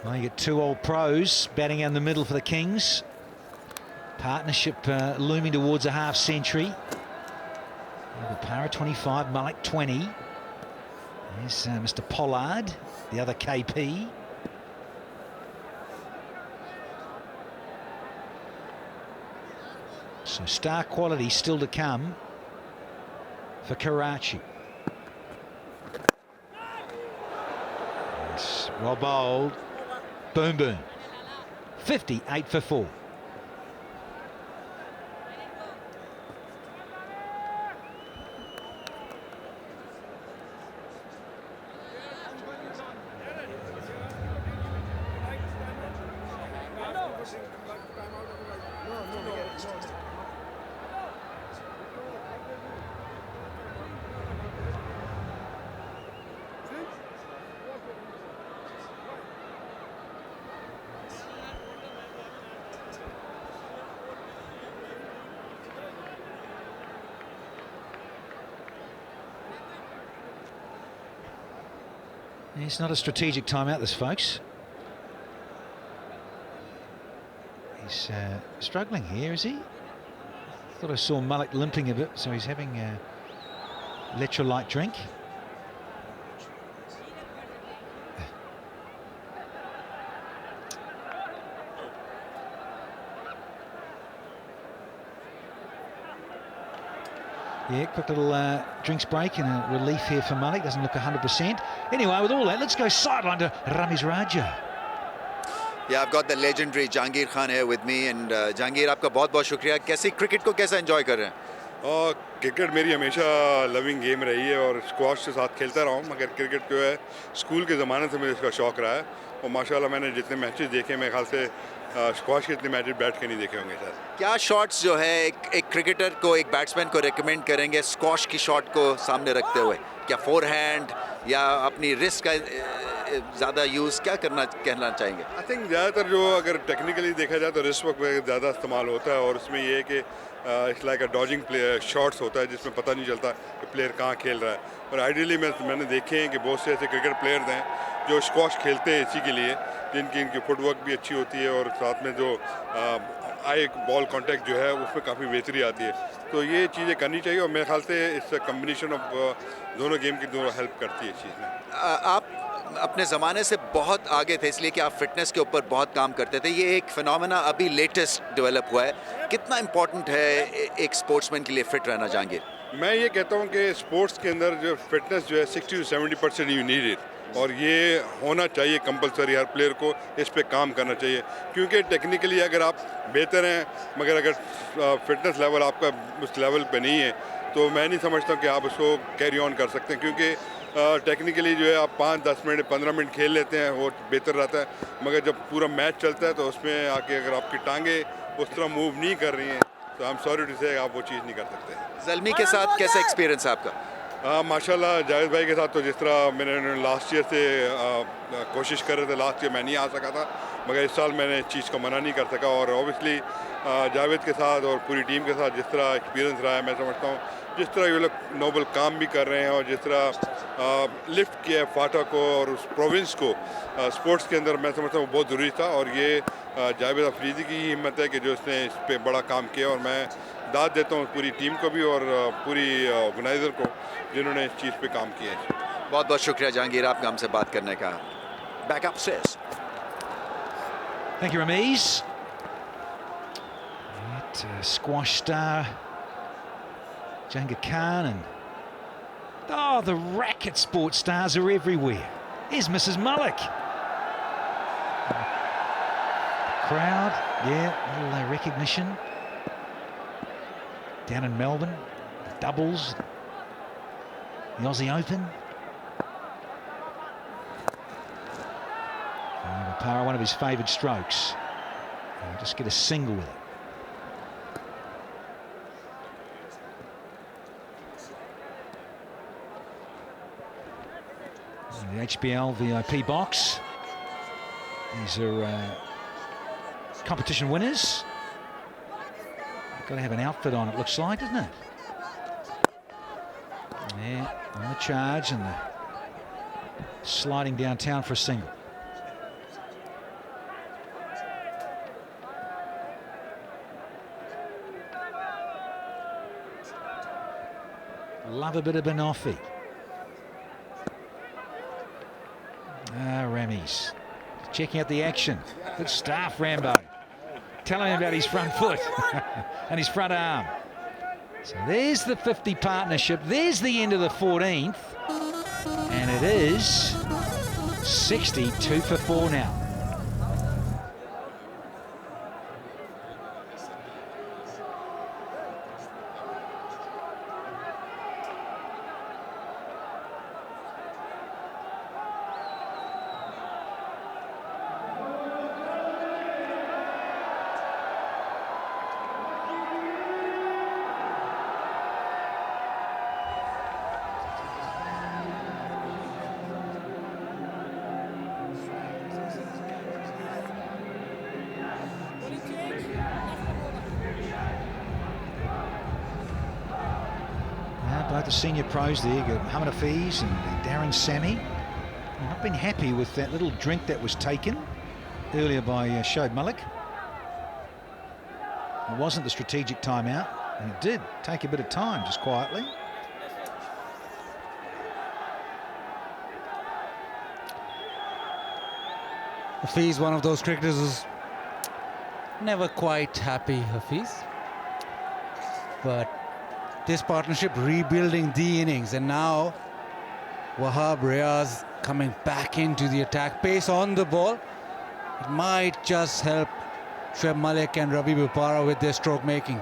Well, you get 2 old pros batting in the middle for the Kings. Partnership looming towards a half century. Para 25, Malik 20. There's Mr. Pollard, the other KP. So star quality still to come for Karachi. Yes, well bowled. Boom, boom. 58 for 4. It's not a strategic timeout, this, folks. He's struggling here, is he? Thought I saw Malik limping a bit, so he's having a electrolyte drink. Yeah, quick little drinks break and a relief here for Malik. Doesn't look 100%. Anyway, with all that, let's go sideline to Ramiz Raja. Yeah, I've got the legendary Jahangir Khan here with me, and Jahangir, आपका बहुत-बहुत शुक्रिया. कैसी cricket को कैसा enjoy कर रहे हैं? Cricket मेरी हमेशा लविंग गेम रही है और स्क्वाश के साथ खेलता रहा हूँ, मगर क्रिकेट जो है स्कूल के ज़माने से मुझे इसका शौक़ रहा है और माशाल्लाह मैंने जितने मैचेस देखे मेरे ख्याल से स्क्वाश के इतने मैचेस बैठ के नहीं देखे होंगे सर. क्या शॉट्स जो है एक क्रिकेटर को, एक बैट्समैन को रेकमेंड करेंगे स्क्वाश की शॉट को सामने रखते हुए? क्या फोरहैंड या अपनी रिस्ट का ज़्यादा यूज़ क्या कहना चाहेंगे? आई थिंक ज़्यादातर जो अगर टेक्निकली देखा जाए तो रिस्ट वर्क में ज़्यादा इस्तेमाल होता है और उसमें ये है कि it's like a dodging player shots होता है जिसमें पता नहीं चलता कि प्लेयर कहाँ खेल रहा है. और आइडियली मैंने देखे हैं कि बहुत से ऐसे क्रिकेट प्लेयर्स हैं जो स्क्वाश खेलते हैं इसी के लिए, इनकी फुटवर्क भी अच्छी होती है और साथ में जो आई बॉल कांटेक्ट जो है उसमें काफ़ी बेहतरी आती है. तो ये चीज़ें करनी चाहिए और मेरे ख्याल से इस कम्बिनेशन ऑफ दोनों गेम की दोनों हेल्प करती है इस चीज़ में. आप अपने ज़माने से बहुत आगे थे इसलिए कि आप फिटनेस के ऊपर बहुत काम करते थे. ये एक फिनोमेना अभी लेटेस्ट डेवलप हुआ है. कितना इम्पोर्टेंट है एक स्पोर्ट्समैन के लिए फिट रहना? जहांगीर, मैं ये कहता हूँ कि स्पोर्ट्स के अंदर जो फिटनेस जो है 60 to 70% यू नीड इट और ये होना चाहिए कंपलसरी. हर प्लेयर को इस पे काम करना चाहिए क्योंकि टेक्निकली अगर आप बेहतर हैं मगर अगर फिटनेस लेवल आपका उस लेवल पे नहीं है तो मैं नहीं समझता कि आप उसको कैरी ऑन कर सकते हैं क्योंकि टेक्निकली जो है आप 5-10 मिनट 15 मिनट खेल लेते हैं वो बेहतर रहता है. मगर जब पूरा मैच चलता है तो उसमें आके अगर आपकी टांगे उस तरह मूव नहीं कर रही हैं तो आई एम सॉरी टू से आप वो चीज़ नहीं कर सकते. ज़ल्मी के साथ कैसा एक्सपीरियंस है आपका? माशाल्लाह जावेद भाई के साथ तो जिस तरह मैंने लास्ट ईयर से कोशिश कर रहे थे. लास्ट ईयर मैं नहीं आ सका था मगर इस साल मैंने इस चीज़ को मना नहीं कर सका और ऑब्वियसली जावेद के साथ और पूरी टीम के साथ जिस तरह एक्सपीरियंस रहा है मैं समझता हूँ जिस तरह ये लोग नोबल काम भी कर रहे हैं और जिस तरह लिफ्ट किया है फाटा को और उस प्रोविंस को स्पोर्ट्स के अंदर मैं समझता हूँ बहुत ज़रूरी था. और ये जावेद अफरीदी की ही हिम्मत है कि जो इसने इस पर बड़ा काम किया और मैं दाद देता हूँ पूरी टीम को भी और पूरी ऑर्गेनाइज़र को जिन्होंने इस चीज़ पे काम किया है. बहुत बहुत शुक्रिया जहांगीर आपका हमसे बात करने का. Back upstairs. Thank you, Ramiz. Squash star Jahangir Khan and the racket sports stars are everywhere. Here's Mrs. Malik. Crowd, yeah, a little recognition. Down in Melbourne, doubles, the Aussie Open. Para, one of his favoured strokes. Just get a single with it. The HBL VIP box. These are competition winners. Got to have an outfit on, it looks like, doesn't it? Yeah, on the charge and the sliding downtown for a single. Love a bit of Banoffee. Ramis checking out the action. Good stuff, Rambo. Telling him about his front foot and his front arm. So there's the 50 partnership. There's the end of the 14th. And it is 62 for 4 now. Both the senior pros there, you got Mohamed Hafiz and Darren Sammy. I've not been happy with that little drink that was taken earlier by Shoaib Malik. It wasn't the strategic timeout, and it did take a bit of time, just quietly. Hafiz, one of those cricketers who's never quite happy, Hafiz. But this partnership rebuilding the innings, and now Wahab Riaz coming back into the attack. Pace on the ball. It might just help Shoaib Malik and Ravi Bopara with their stroke making.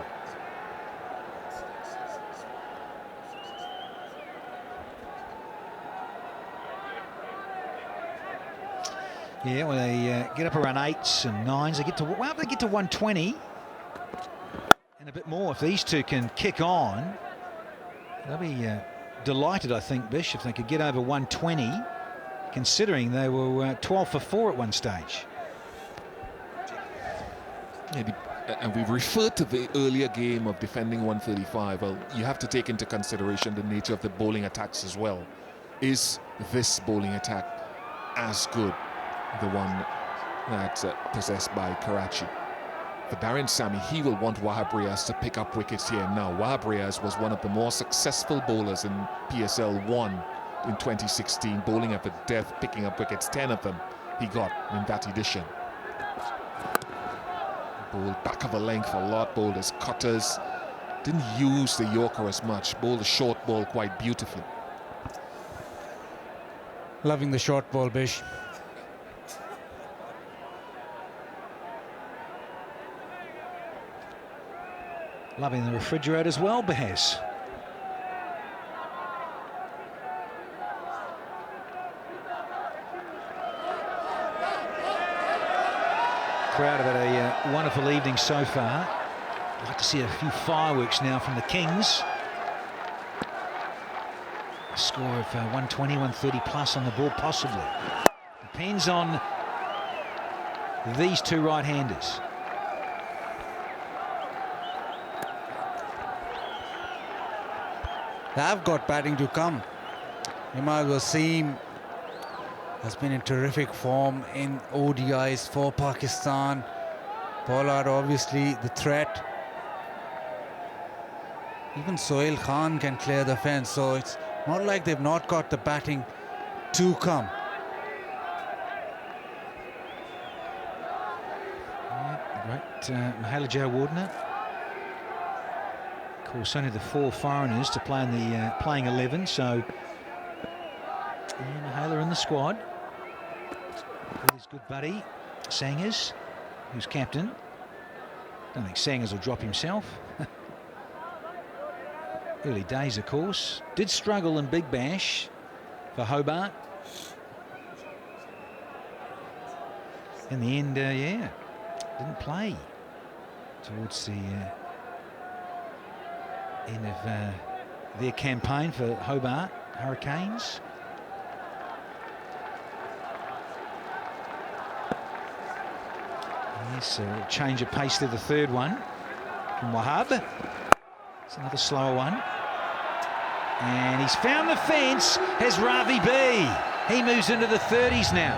Yeah, well, they get up around 8s and 9s. They get to, well, they get to 120 and a bit more. If these two can kick on, they'll be delighted, I think, Bish, if they could get over 120, considering they were 12 for 4 at one stage. And we've referred to the earlier game of defending 135. Well, you have to take into consideration the nature of the bowling attacks as well. Is this bowling attack as good, the one that's possessed by Karachi? For Darren Sammy, he will want Wahab Riaz to pick up wickets here now. Wahab Riaz was one of the more successful bowlers in PSL 1 in 2016, bowling at the death, picking up wickets. 10 of them he got in that edition. Bowled back of a length a lot, bowled as cutters. Didn't use the Yorker as much, bowled the short ball quite beautifully. Loving the short ball, Bish. Loving the refrigerator as well, Behes. Crowd have had a wonderful evening so far. I'd like to see a few fireworks now from the Kings. A score of 120, 130 plus on the board, possibly. Depends on these two right-handers. They've got batting to come. Imad Wasim has been in terrific form in ODIs for Pakistan. Pollard, obviously, the threat. Even Sohail Khan can clear the fence, so it's not like they've not got the batting to come. Right, Mahela Jayawardene. Of course, only the 4 foreigners to play in the playing 11, so Mahela in the squad with his good buddy Sangers, who's captain. Don't think Sangers will drop himself. Early days, of course. Did struggle in Big Bash for Hobart. In the end, yeah, didn't play towards the end of their campaign for Hobart Hurricanes. Yes, a change of pace to the third one from Wahab. It's another slower one. And he's found the fence, has Ravi B. He moves into the 30s now.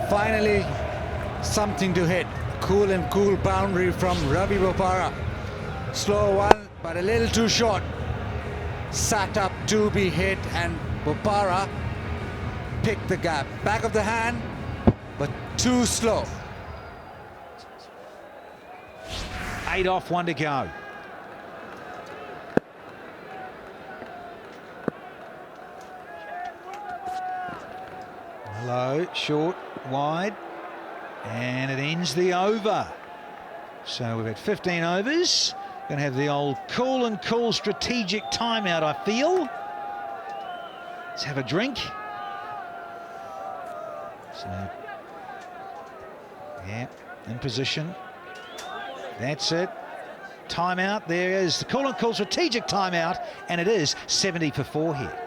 Finally, something to hit. Cool and cool boundary from Ravi Bopara. Slow one, but a little too short. Sat up to be hit, and Bopara picked the gap. Back of the hand, but too slow. 8 off, 1 to go. Low, short, wide, and it ends the over. So we've had 15 overs. Going to have the old cool strategic timeout, I feel. Let's have a drink. So, yeah, in position. That's it. Timeout. There is the cool strategic timeout, and it is 70 for 4 here.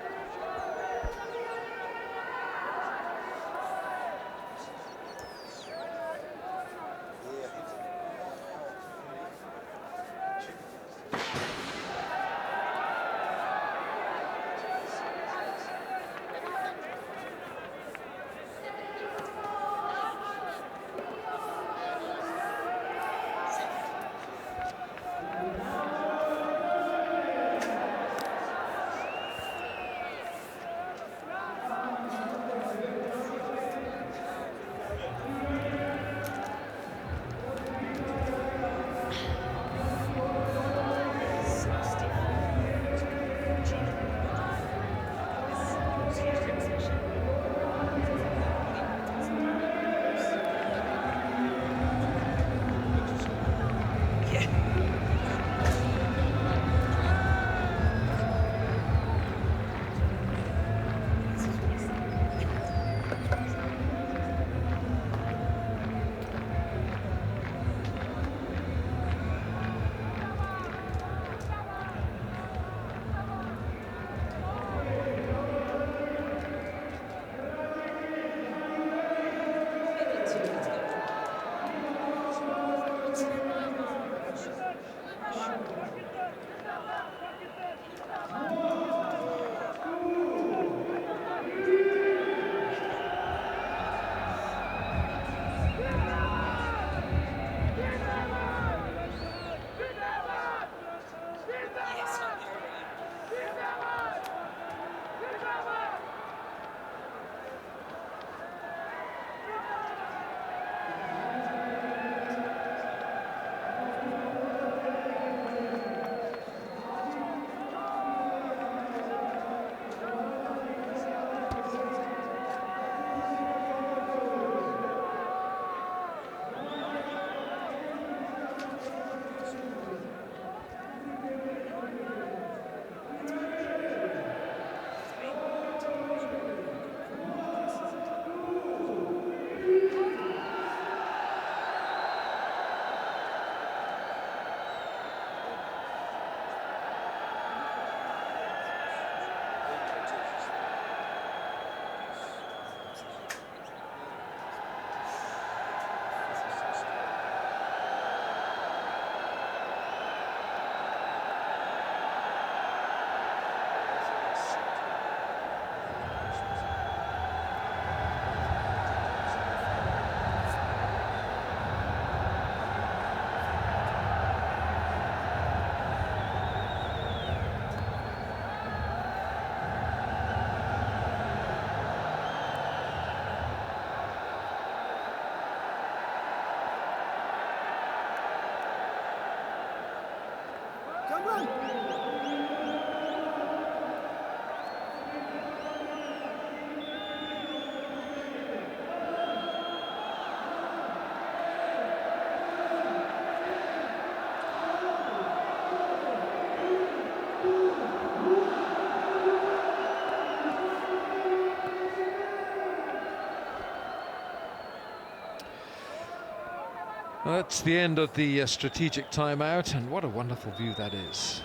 Well, that's the end of the strategic timeout, and what a wonderful view that is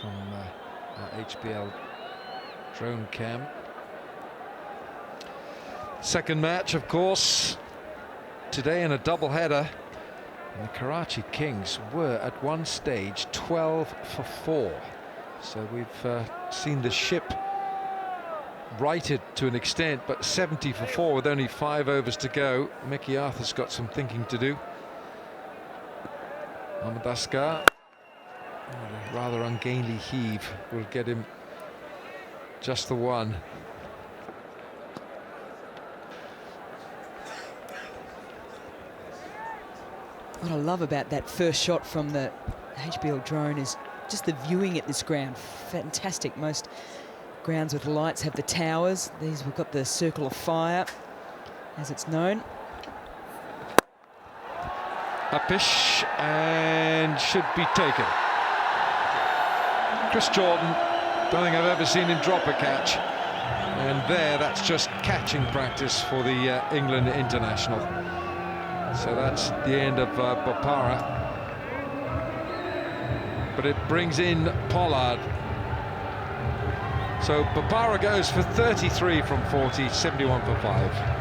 from our HBL drone cam. Second match, of course, today in a double-header. And the Karachi Kings were at one stage 12 for 4. So we've seen the ship righted to an extent, but 70 for 4 with only 5 overs to go. Mickey Arthur's got some thinking to do. Ahmed Askar A rather ungainly heave will get him just the one. What I love about that first shot from the HBL drone is just the viewing at this ground. Fantastic. Most grounds with lights have the towers. These, we've got the circle of fire, as it's known. Uppish, and should be taken. Chris Jordan, don't think I've ever seen him drop a catch. And there, that's just catching practice for the England international. So that's the end of Bopara. But it brings in Pollard. So Bopara goes for 33 from 40, 71 for 5.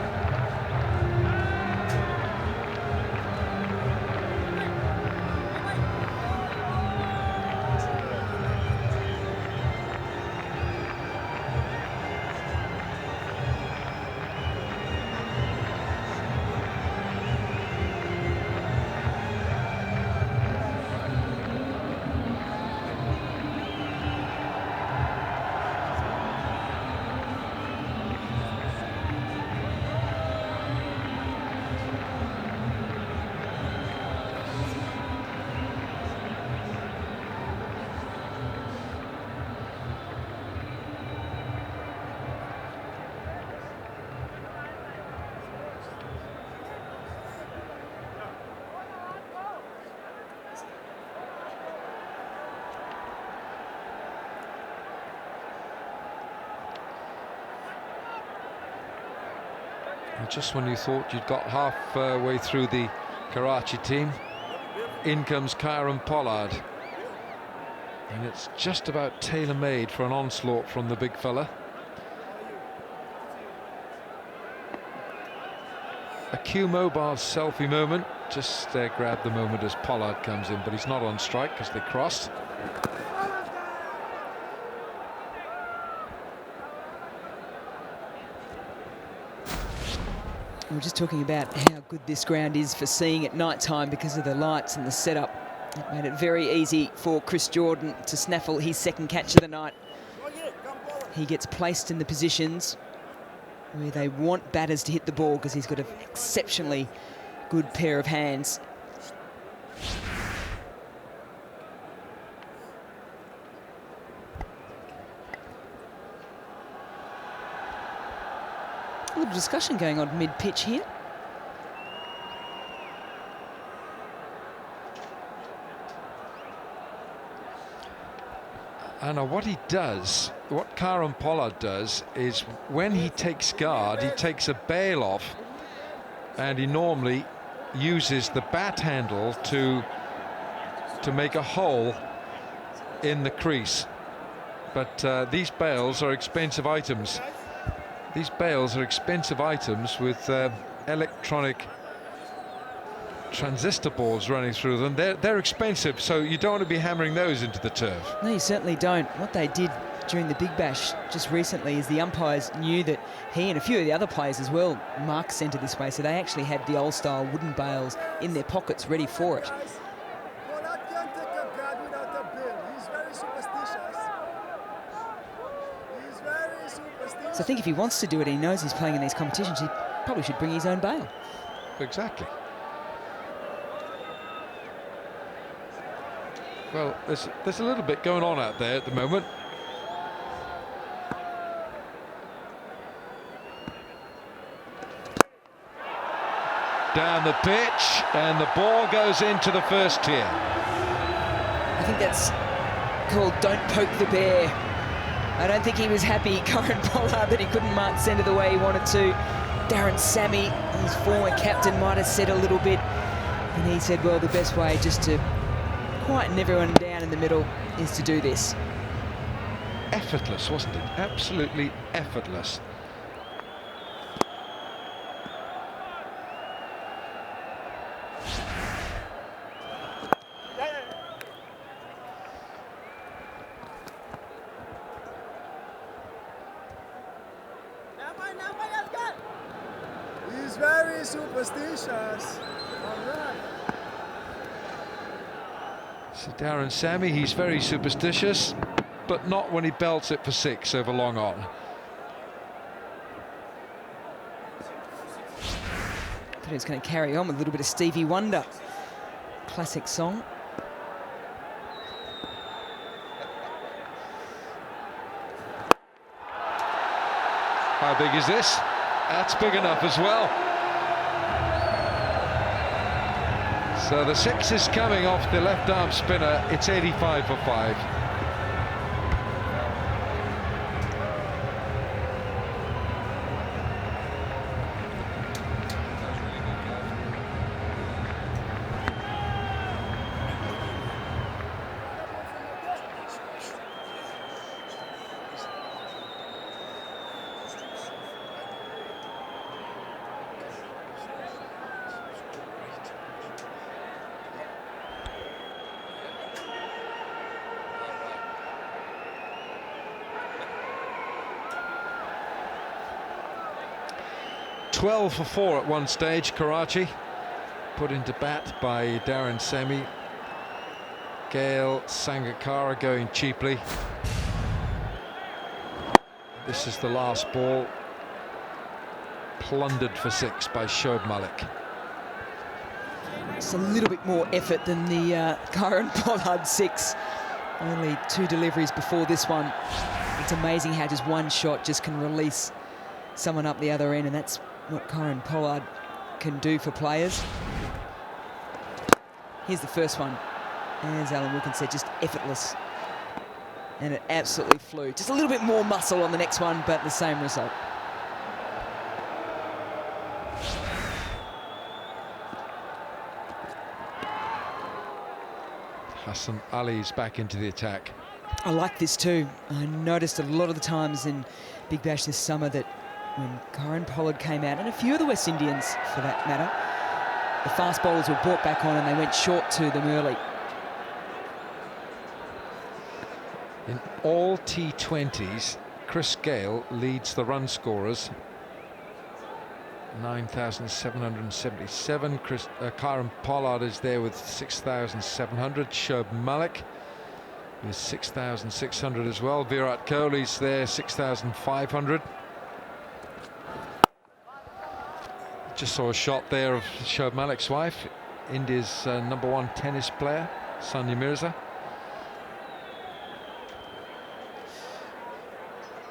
Just when you thought you'd got halfway through the Karachi team, in comes Kieran Pollard. And it's just about tailor-made for an onslaught from the big fella. A Q Mobile selfie moment. Just grab the moment as Pollard comes in, but he's not on strike because they crossed. We're just talking about how good this ground is for seeing at night time because of the lights and the setup. It made it very easy for Chris Jordan to snaffle his second catch of the night. He gets placed in the positions where they want batters to hit the ball because he's got an exceptionally good pair of hands. A little discussion going on mid-pitch here. Anna, what he does, what Kieran Pollard does, is when he takes guard, he takes a bail off, and he normally uses the bat handle to make a hole in the crease. But these bails are expensive items. These bails are expensive items with electronic transistor boards running through them. They're expensive, so you don't want to be hammering those into the turf. No, you certainly don't. What they did during the Big Bash just recently is the umpires knew that he and a few of the other players as well mark centre this way, so they actually had the old-style wooden bails in their pockets ready for it. So I think if he wants to do it, he knows he's playing in these competitions, he probably should bring his own bail. Exactly. Well, there's a little bit going on out there at the moment. Down the pitch, and the ball goes into the first tier. I think that's called don't poke the bear. I don't think he was happy, Kieran Pollard, that he couldn't mark centre the way he wanted to. Darren Sammy, his former captain, might have said a little bit. And he said, well, the best way just to quieten everyone down in the middle is to do this. Effortless, wasn't it? Absolutely effortless. He's very superstitious. All right. So Darren Sammy, he's very superstitious, but not when he belts it for 6 over long on. But he's going to carry on with a little bit of Stevie Wonder. Classic song. How big is this? That's big enough as well. So the 6 is coming off the left arm spinner. It's 85 for 5. Twelve for 4 at one stage, Karachi. Put into bat by Darren Sammy. Gail Sangakkara going cheaply. This is the last ball. Plundered for 6 by Shoaib Malik. It's a little bit more effort than the Karen Pollard 6. Only 2 deliveries before this one. It's amazing how just one shot just can release someone up the other end, and that's what Karen Pollard can do for players. Here's the first one. As Alan Wilkins said, just effortless. And it absolutely flew. Just a little bit more muscle on the next one, but the same result. Hassan Ali's back into the attack. I like this too. I noticed a lot of the times in Big Bash this summer that when Karen Pollard came out, and a few of the West Indians for that matter, the fast bowlers were brought back on and they went short to them early. In all T20s, Chris Gayle leads the run scorers. 9,777. Karen Pollard is there with 6,700. Shoaib Malik is 6,600 as well. Virat Kohli's there, 6,500. Just saw a shot there of Shoaib Malik's wife, India's #1 tennis player, Sania Mirza.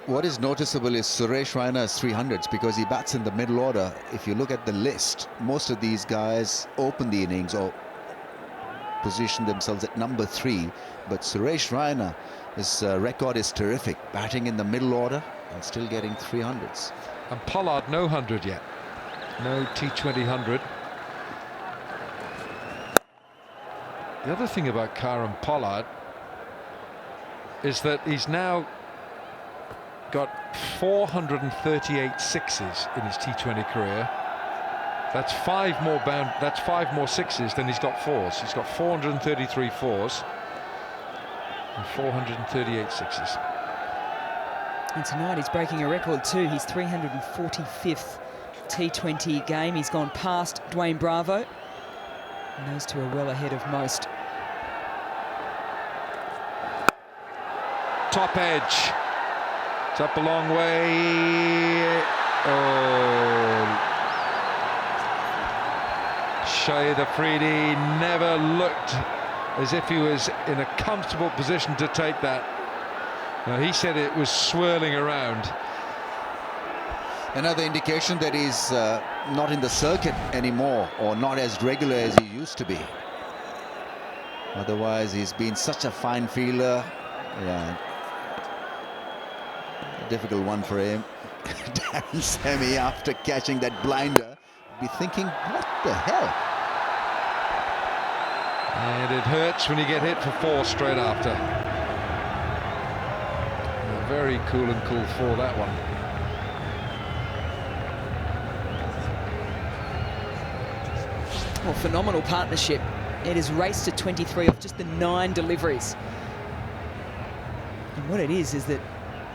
What is noticeable is Suresh Raina's 300s because he bats in the middle order. If you look at the list, most of these guys open the innings or position themselves at number 3. But Suresh Raina, his record is terrific, batting in the middle order and still getting 300s. And Pollard no 100 yet. No T20 100. The other thing about Karen Pollard is that he's now got 438 sixes in his T20 career. That's 5 more sixes than he's got 4s. He's got 433 4s and 438 sixes. And tonight he's breaking a record too. He's 345th T20 game. He's gone past Dwayne Bravo. And those two are well ahead of most. Top edge. It's up a long way. Oh. Shahid Afridi never looked as if he was in a comfortable position to take that. Now, he said it was swirling around. Another indication that he's not in the circuit anymore, or not as regular as he used to be. Otherwise, he's been such a fine fielder. Yeah, a difficult one for him. Darren Sammy, after catching that blinder, be thinking, what the hell? And it hurts when you get hit for 4 straight after. A very cool and cool 4, that one. Well, phenomenal partnership. It is raced to 23 off just the 9 deliveries. And what it is that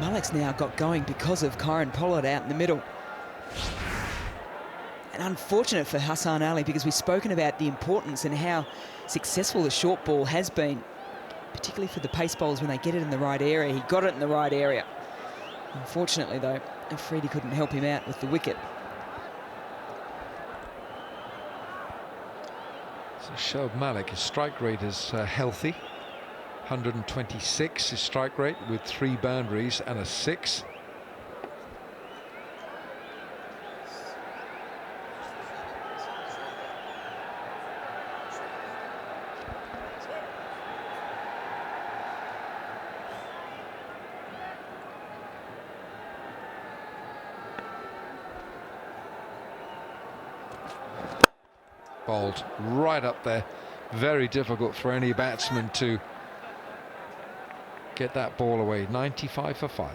Malik's now got going because of Karen Pollard out in the middle. And And unfortunate for Hassan Ali, because we've spoken about the importance and how successful the short ball has been, particularly for the pace bowlers when they get it in the right area. He got it in the right area. Unfortunately, though, Afridi couldn't help him out with the wicket. So Shoaib Malik, his strike rate is healthy. 126 his strike rate with 3 boundaries and a 6. Bowled right up there. Very difficult for any batsman to get that ball away. 95 for 5.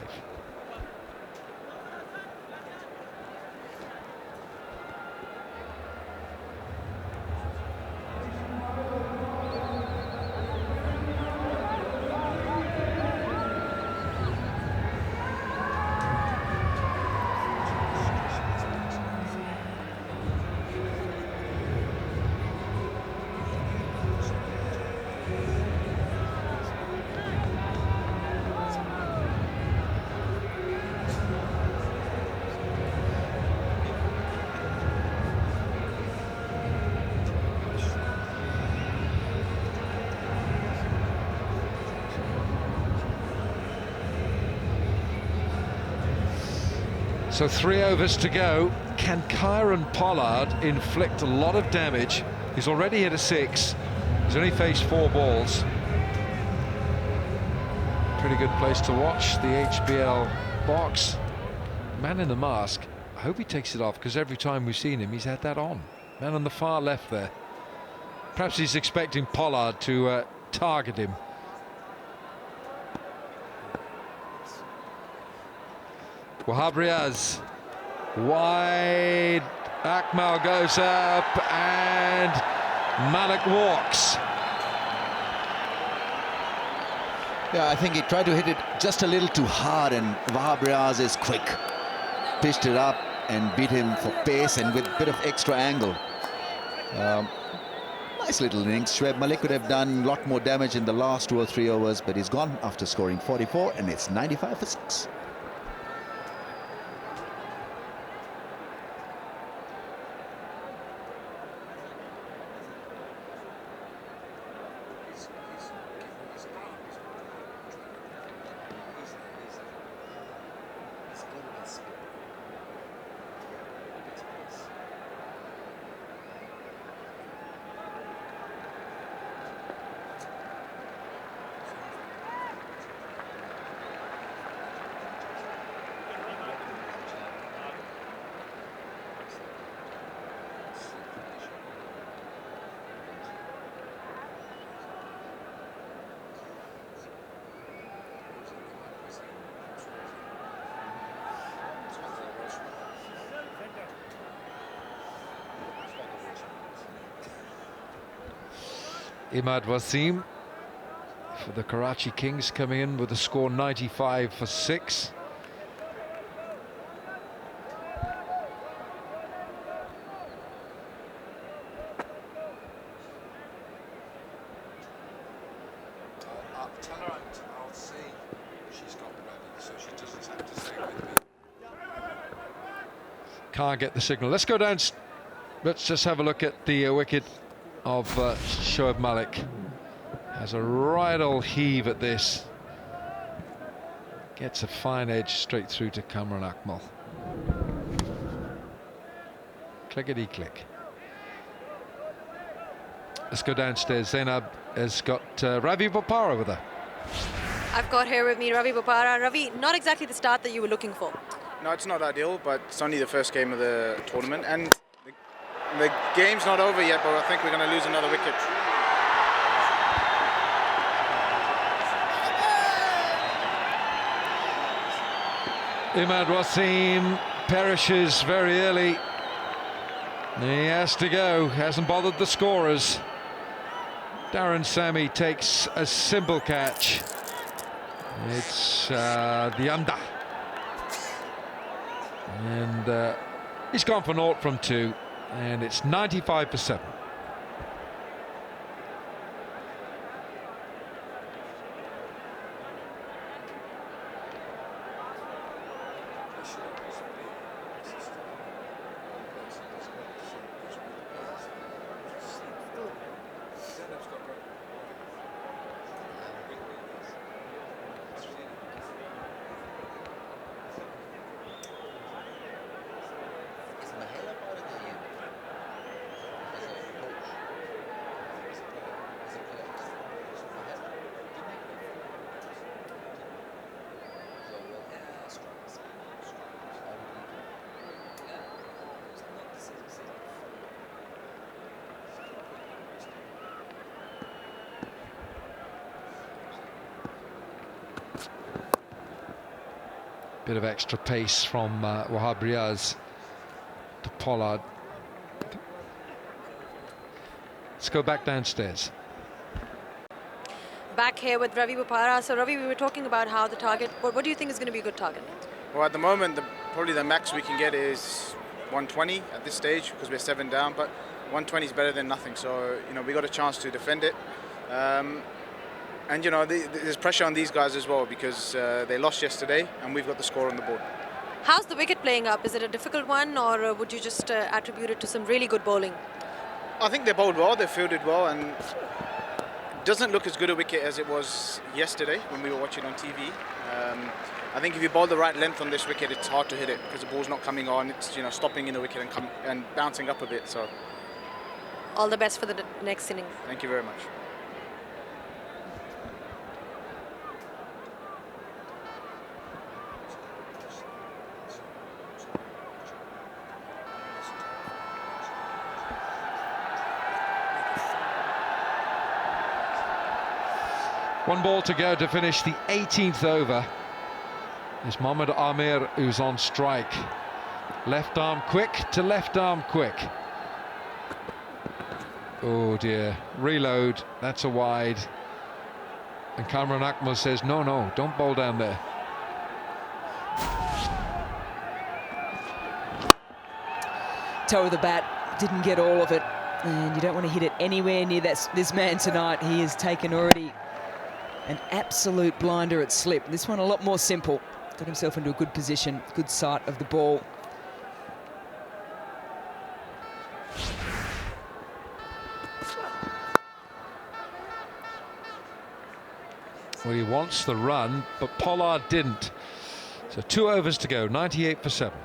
So 3 overs to go. Can Kieron Pollard inflict a lot of damage? He's already hit a 6. He's only faced 4 balls. Pretty good place to watch the HBL box. Man in the mask. I hope he takes it off, because every time we've seen him, he's had that on. Man on the far left there. Perhaps he's expecting Pollard to target him. Wahab Riaz, wide, Akmal goes up and Malik walks. Yeah, I think he tried to hit it just a little too hard, and Wahab Riaz is quick. Pitched it up and beat him for pace and with a bit of extra angle. Nice little innings. Shoaib Malik could have done a lot more damage in the last 2 or 3 overs, but he's gone after scoring 44, and it's 95 for 6. Imad Wasim for the Karachi Kings coming in with a score 95 for 6. Tell her I'll see she's got ready, so she doesn't have to stay with me. Can't get the signal. Let's go down. Let's just have a look at the wicket of Shoaib Malik. Has a right old heave at this. Gets a fine edge straight through to Kamran Akmal. Clickety click. Let's go downstairs. Zainab has got Ravi Bopara with her. I've got here with me Ravi Bopara. Ravi, not exactly the start that you were looking for. No, it's not ideal, but it's only the first game of the tournament, and the game's not over yet, but I think we're going to lose another wicket. Imad Wasim perishes very early. He has to go, hasn't bothered the scorers. Darren Sammy takes a simple catch. It's the under. And he's gone for naught from 2. and it's 95 for 7. Bit of extra pace from Wahab Riaz to Pollard. Let's go back downstairs. Back here with Ravi Bopara. So Ravi, we were talking about how the target, what do you think is going to be a good target? Well, at the moment, probably the max we can get is 120 at this stage because we're 7 down, but 120 is better than nothing. So, you know, we got a chance to defend it. And, you know, there's pressure on these guys as well because they lost yesterday and we've got the score on the board. How's the wicket playing up? Is it a difficult one, or would you just attribute it to some really good bowling? I think they bowled well, they fielded well, and doesn't look as good a wicket as it was yesterday when we were watching on TV. I think if you bowl the right length on this wicket, it's hard to hit it because the ball's not coming on. It's, you know, stopping in the wicket and bouncing up a bit. So, all the best for the next inning. Thank you very much. One ball to go to finish the 18th over. It's Mohammad Amir who's on strike. Left arm quick to left arm quick. Oh dear, reload, that's a wide. And Kamran Akmal says, no, don't bowl down there. Toe of the bat, didn't get all of it. And you don't want to hit it anywhere near this man tonight. He has taken already an absolute blinder at slip. This one a lot more simple. Got himself into a good position, good sight of the ball. Well, he wants the run, but Pollard didn't. So 2 overs to go, 98 for 7.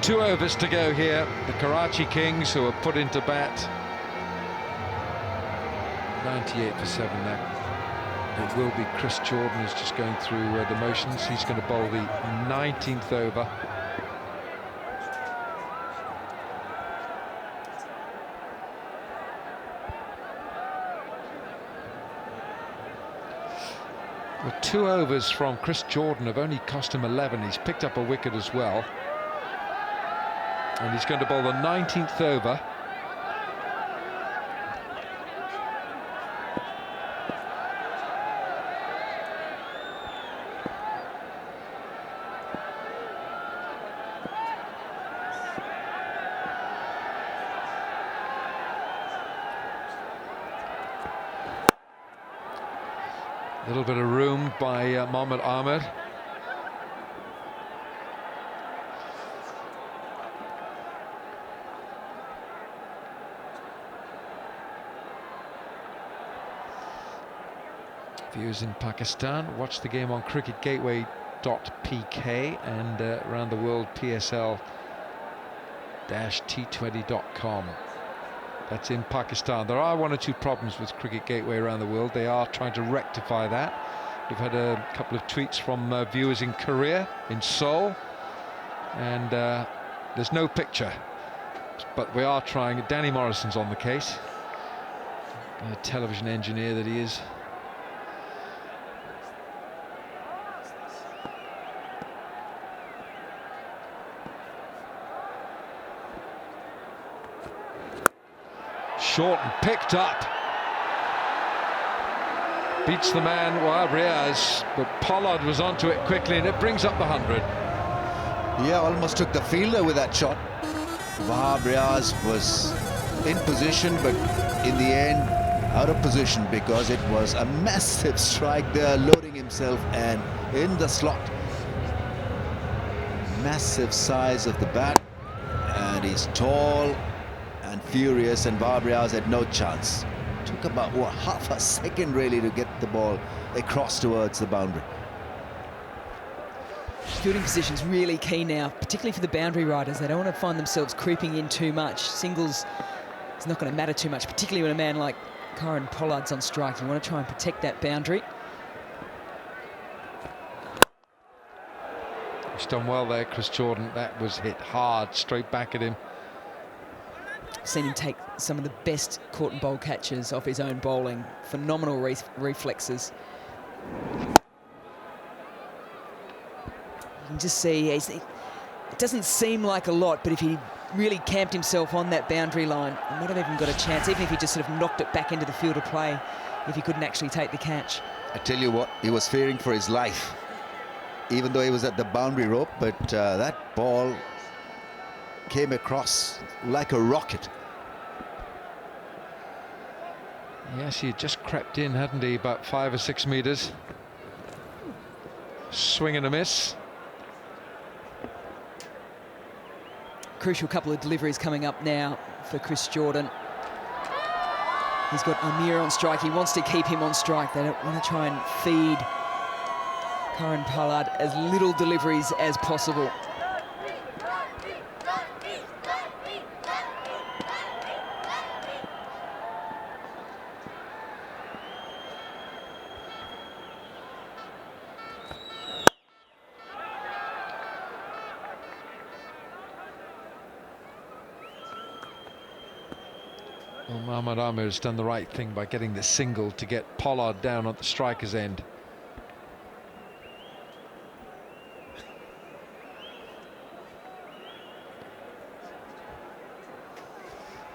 Two overs to go here. The Karachi Kings, who are put into bat. 98 for 7 now. It will be Chris Jordan who's just going through the motions. He's going to bowl the 19th over. Well, 2 overs from Chris Jordan have only cost him 11. He's picked up a wicket as well. And he's going to bowl the 19th over. A little bit of room by Mohammad Ahmed. Viewers in Pakistan, watch the game on cricketgateway.pk and around the world PSL-T20.com. That's in Pakistan. There are 1 or 2 problems with Cricket Gateway around the world. They are trying to rectify that. We've had a couple of tweets from viewers in Korea, in Seoul, and there's no picture, but we are trying. Danny Morrison's on the case, a television engineer that he is. Short and picked up. Beats the man, Riaz, but Pollard was onto it quickly, and it brings up the 100. Yeah, almost took the fielder with that shot. Riaz was in position, but in the end, out of position, because it was a massive strike there, loading himself and in the slot. Massive size of the bat, and he's tall and furious, and Riaz had no chance. Took about half a second really to get the ball across towards the boundary. Fielding position's really key now, particularly for the boundary riders. They don't want to find themselves creeping in too much. Singles is not going to matter too much, particularly when a man like Karen Pollard's on strike. You want to try and protect that boundary. He's done well there, Chris Jordan. That was hit hard, straight back at him. Seen him take some of the best caught and bowl catches off his own bowling. Phenomenal reflexes. You can just see it doesn't seem like a lot, but if he really camped himself on that boundary line, he might have even got a chance, even if he just sort of knocked it back into the field of play, if he couldn't actually take the catch. I tell you what, he was fearing for his life, even though he was at the boundary rope, but that ball came across like a rocket. Yes, he had just crept in, hadn't he, about 5 or 6 metres. Swing and a miss. Crucial couple of deliveries coming up now for Chris Jordan. He's got Amir on strike. He wants to keep him on strike. They don't want to try and feed Karen Pollard as little deliveries as possible. Well, Mohammad Amir has done the right thing by getting the single to get Pollard down at the striker's end.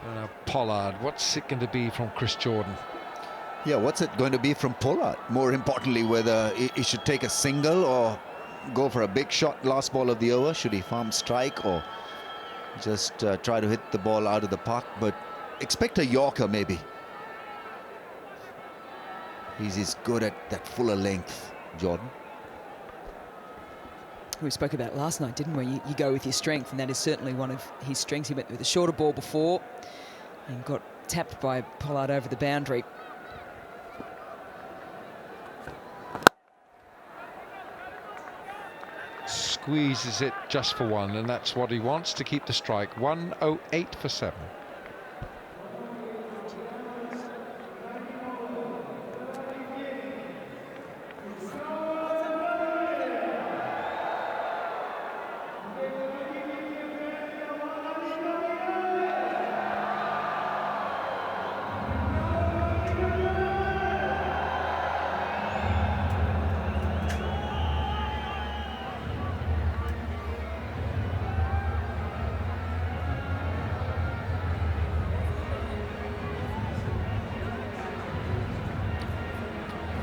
Now Pollard, what's it going to be from Chris Jordan? Yeah, what's it going to be from Pollard? More importantly, whether he should take a single or go for a big shot last ball of the over. Should he farm strike or just try to hit the ball out of the park? But expect a Yorker maybe. He's good at that fuller length, Jordan. We spoke about last night, didn't we? You go with your strength, and that is certainly one of his strengths. He went with a shorter ball before and got tapped by Pollard over the boundary. Squeezes it just for one, and that's what he wants, to keep the strike. 108 for 7.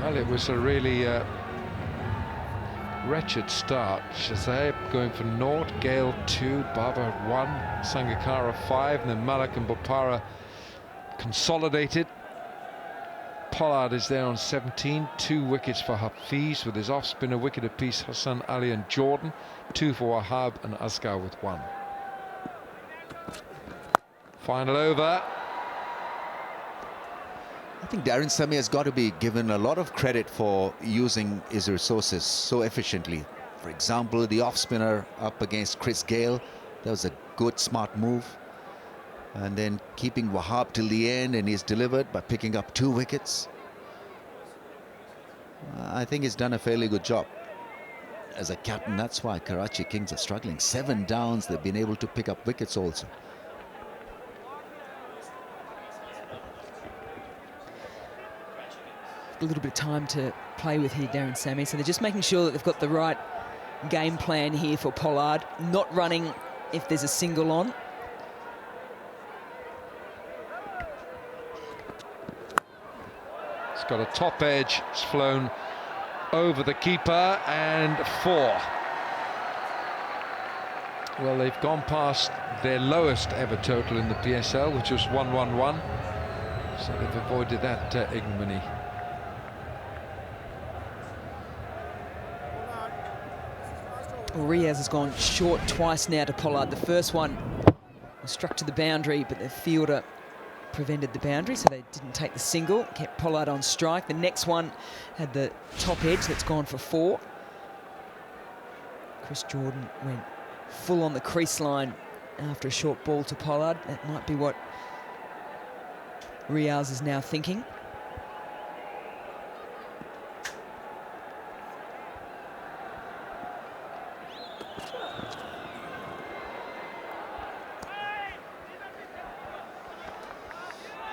Well, it was a really wretched start. Shazib going for 0, Gale 2, Baba 1, Sangakkara 5, and then Malik and Bopara consolidated. Pollard is there on 17, 2 wickets for Hafiz with his off-spinner wicket apiece, Hassan Ali and Jordan, 2 for Wahab and Asghar with 1. Final over. I think Darren Sami has got to be given a lot of credit for using his resources so efficiently. For example, the off-spinner up against Chris Gale, that was a good, smart move. and then keeping Wahab till the end, and he's delivered by picking up 2 wickets. I think he's done a fairly good job as a captain. That's why Karachi Kings are struggling. 7 downs, they've been able to pick up wickets also. A little bit of time to play with here, Darren Sammy. So they're just making sure that they've got the right game plan here for Pollard. Not running if there's a single on. It's got a top edge. It's flown over the keeper, and 4. Well, they've gone past their lowest ever total in the PSL, which was 111. So they've avoided that ignominy. Well, Riaz has gone short twice now to Pollard. The first one was struck to the boundary, but the fielder prevented the boundary, so they didn't take the single, kept Pollard on strike. The next one had the top edge that's gone for 4. Chris Jordan went full on the crease line after a short ball to Pollard. That might be what Riaz is now thinking.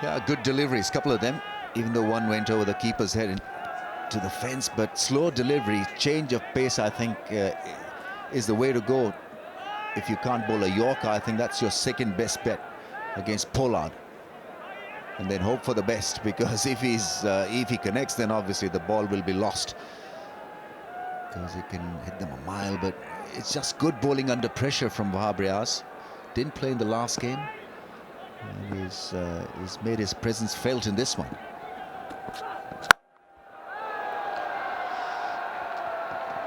Yeah, good deliveries, couple of them, even though one went over the keeper's head to the fence. But slow delivery, change of pace, I think, is the way to go. If you can't bowl a Yorker, I think that's your second best bet against Pollard. And then hope for the best, because if he connects, then obviously the ball will be lost, because he can hit them a mile. But it's just good bowling under pressure from Wahab Riaz. Didn't play in the last game. And he's made his presence felt in this one.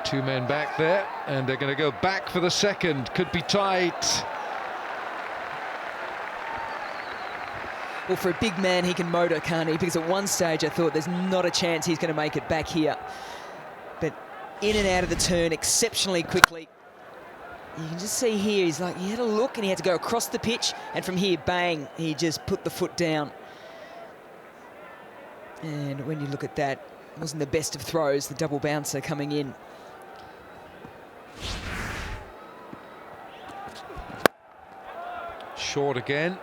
Two men back there, and they're going to go back for the second. Could be tight. Well, for a big man, he can motor, can't he? Because at one stage I thought there's not a chance he's going to make it back here. But in and out of the turn exceptionally quickly. You can just see here, he's like, he had a look and he had to go across the pitch, and from here, bang, he just put the foot down. And when you look at that, it wasn't the best of throws, the double bouncer coming in. Short again.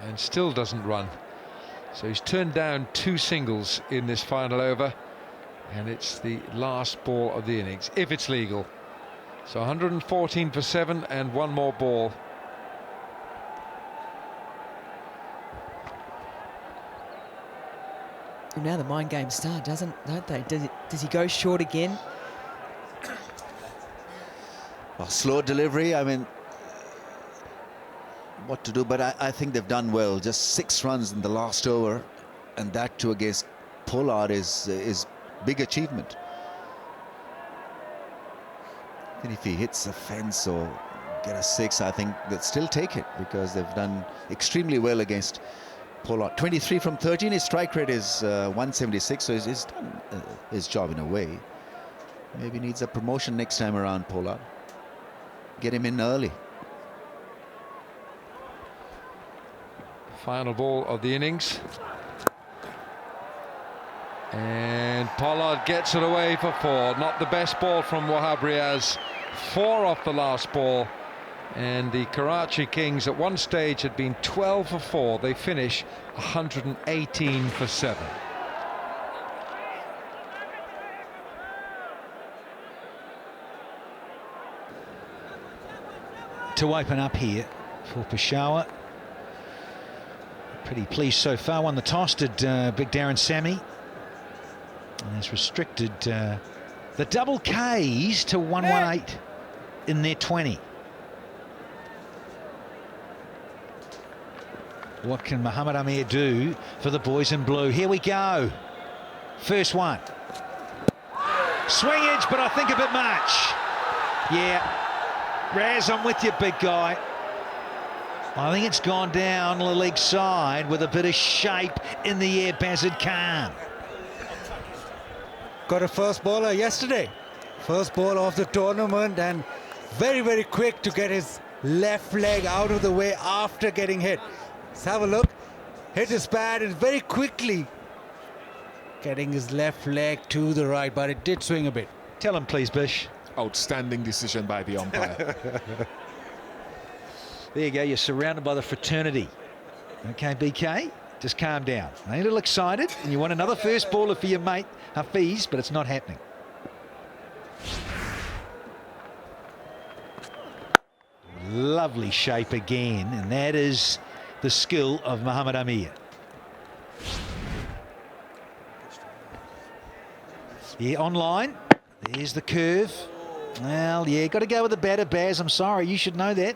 And still doesn't run. So he's turned down 2 singles in this final over. And it's the last ball of the innings, if it's legal. So 114 for 7 and 1 more ball. And now the mind games start, don't they? Does he go short again? Well, slow delivery, I mean, what to do, but I think they've done well. Just 6 runs in the last over, and that too against Pollard is big achievement. And if he hits a fence or get a 6, I think they'll still take it, because they've done extremely well against Pollard. 23 from 13, his strike rate is 176, so he's done his job in a way. Maybe needs a promotion next time around, Pollard. Get him in early. Final ball of the innings. And Pollard gets it away for 4. Not the best ball from Wahab Riaz. 4 off the last ball. And the Karachi Kings at one stage had been 12 for 4. They finish 118 for 7. To open up here for Peshawar. Pretty pleased so far. Won the toss, did big Darren Sammy. And has restricted the double Ks to 118 in their 20. What can Mohammad Amir do for the boys in blue? Here we go. First one. Swing edge, but I think a bit much. Yeah. Raz, I'm with you, big guy. I think it's gone down the leg side with a bit of shape in the air, Bazard Khan. Got a first bowler yesterday. First ball of the tournament, and Very, very quick to get his left leg out of the way after getting hit. Let's have a look. Hit his pad and very quickly getting his left leg to the right, but it did swing a bit. Tell him, please, Bish. Outstanding decision by the umpire. There you go, you're surrounded by the fraternity. Okay, BK, just calm down. A little excited, and you want another first baller for your mate, Hafiz, but it's not happening. Lovely shape again, and that is the skill of Mohamed Amir. Yeah, online. There's the curve. Well, yeah, got to go with the batter, Baz. I'm sorry, you should know that.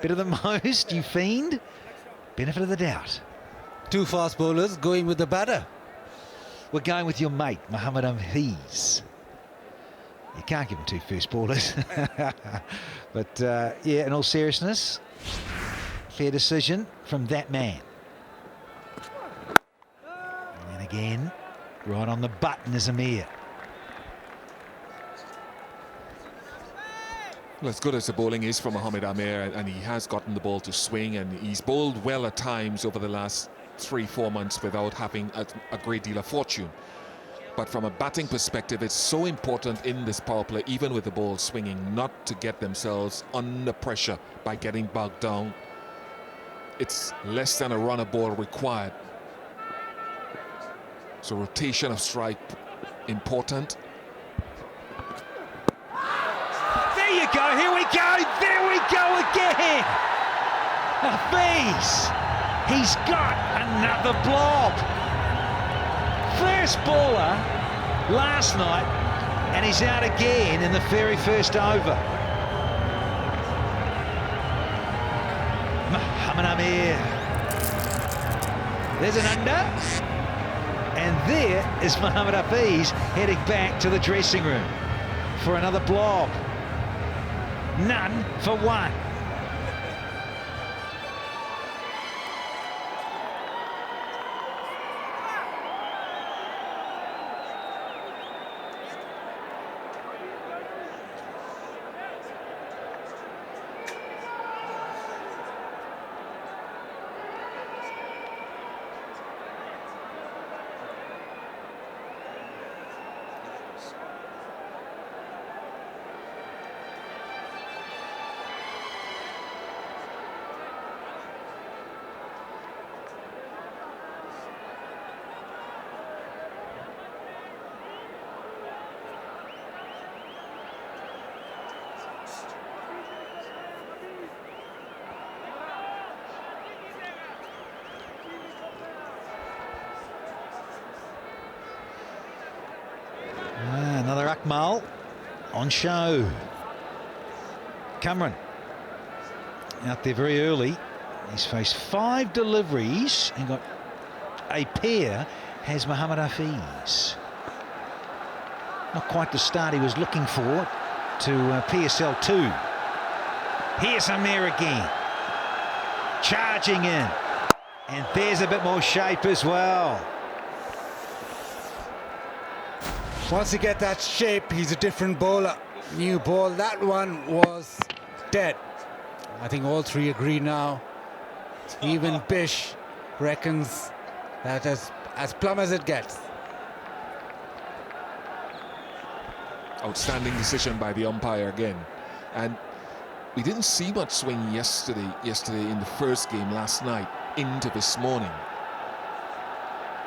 Better than most, you fiend. Benefit of the doubt. Two fast bowlers going with the batter. We're going with your mate, Mohamed Hafiz. You can't give him two first ballers. But, yeah, in all seriousness, fair decision from that man. And again, right on the button is Amir. Well, as good as the bowling is from Mohamed Amir, and he has gotten the ball to swing, and he's bowled well at times over the last 3-4 months without having a great deal of fortune. But from a batting perspective, it's so important in this power play, even with the ball swinging, not to get themselves under pressure by getting bogged down. It's less than a run a ball required. So rotation of strike important. There you go, here we go, there we go again. Hafiz, he's got another blob. First baller last night, and he's out again in the very first over. Mohamed Amir. There's an under, and there is Mohamed Hafiz heading back to the dressing room for another blob. None for one. Another Akmal on show. Cameron out there very early. He's faced 5 deliveries and got a pair. Has Mohamed Hafiz. Not quite the start he was looking for to PSL 2. Here's Amir again. Charging in. And there's a bit more shape as well. Once you get that shape, he's a different bowler. New ball, that one was dead. I think all three agree now. Even Bish reckons that as plumb as it gets. Outstanding decision by the umpire again. And we didn't see much swing yesterday in the first game last night into this morning.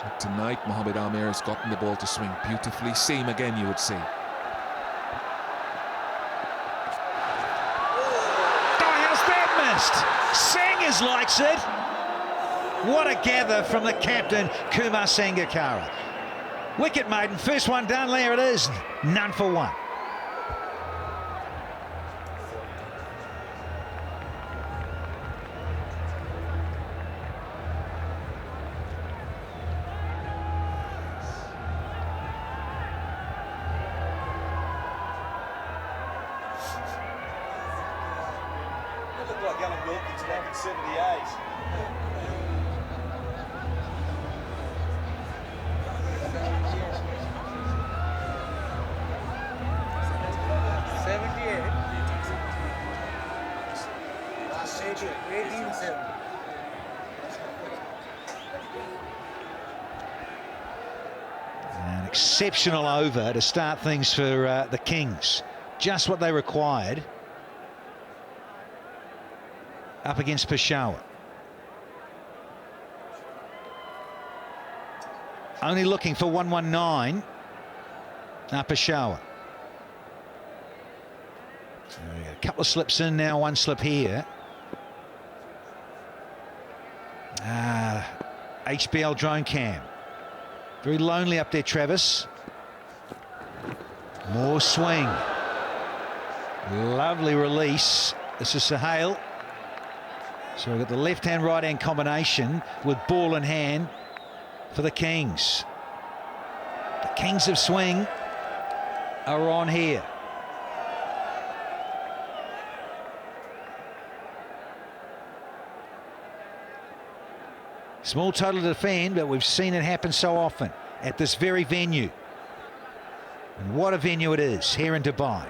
But tonight, Mohamed Amir has gotten the ball to swing beautifully. Same again, you would say. Oh, how's that missed? Sangers likes it. What a gather from the captain, Kumar Sangakkara. Wicket maiden, first one done, there it is. None for one. Like Alan Wilkins back in '78. An exceptional over to start things for the Kings. Just what they required up against Peshawar. Only looking for 119. Peshawar. So we got a couple of slips in now, one slip here. HBL drone cam. Very lonely up there, Travis. More swing. Lovely release. This is Sahel. So we've got the left-hand, right-hand combination with ball in hand for the Kings. The Kings of swing are on here. Small total to defend, but we've seen it happen so often at this very venue. And what a venue it is here in Dubai.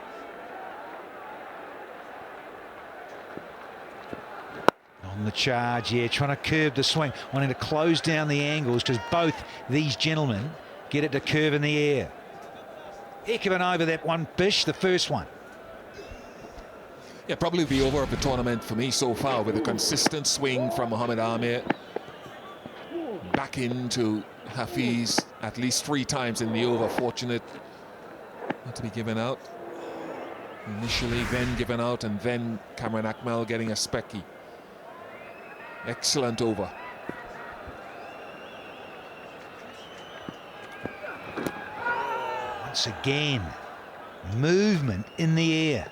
On the charge, yeah, trying to curve the swing, wanting to close down the angles because both these gentlemen get it to curve in the air. Heck of an over that one, Bish, the first one. Yeah, probably the over of the tournament for me so far, with a consistent swing from Mohamed Amir. Back into Hafiz at least 3 times in the over. Fortunate not to be given out initially, then given out, and then Cameron Akmal getting a specky. Excellent over. Once again, movement in the air.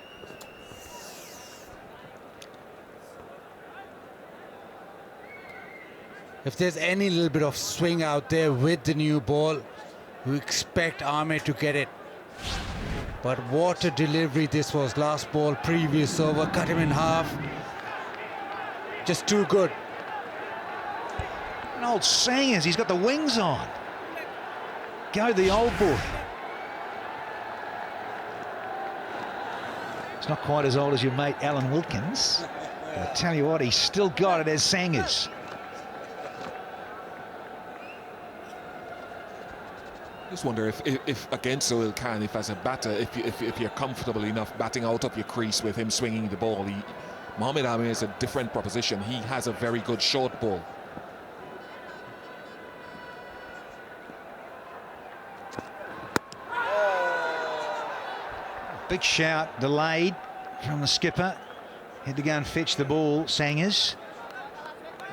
If there's any little bit of swing out there with the new ball, we expect Ahmed to get it. But what a delivery this was. Last ball, previous over, cut him in half. Just too good. An old Sangers, he's got the wings on. Go the old boy. It's not quite as old as your mate Alan Wilkins. But I tell you what, he's still got it as Sangers. Just wonder if against Sohail Khan, if as a batter, if you're comfortable enough batting out of your crease with him swinging the ball. Mohamed Amir is a different proposition. He has a very good short ball. Big shout, delayed from the skipper. Had to go and fetch the ball, Sangers.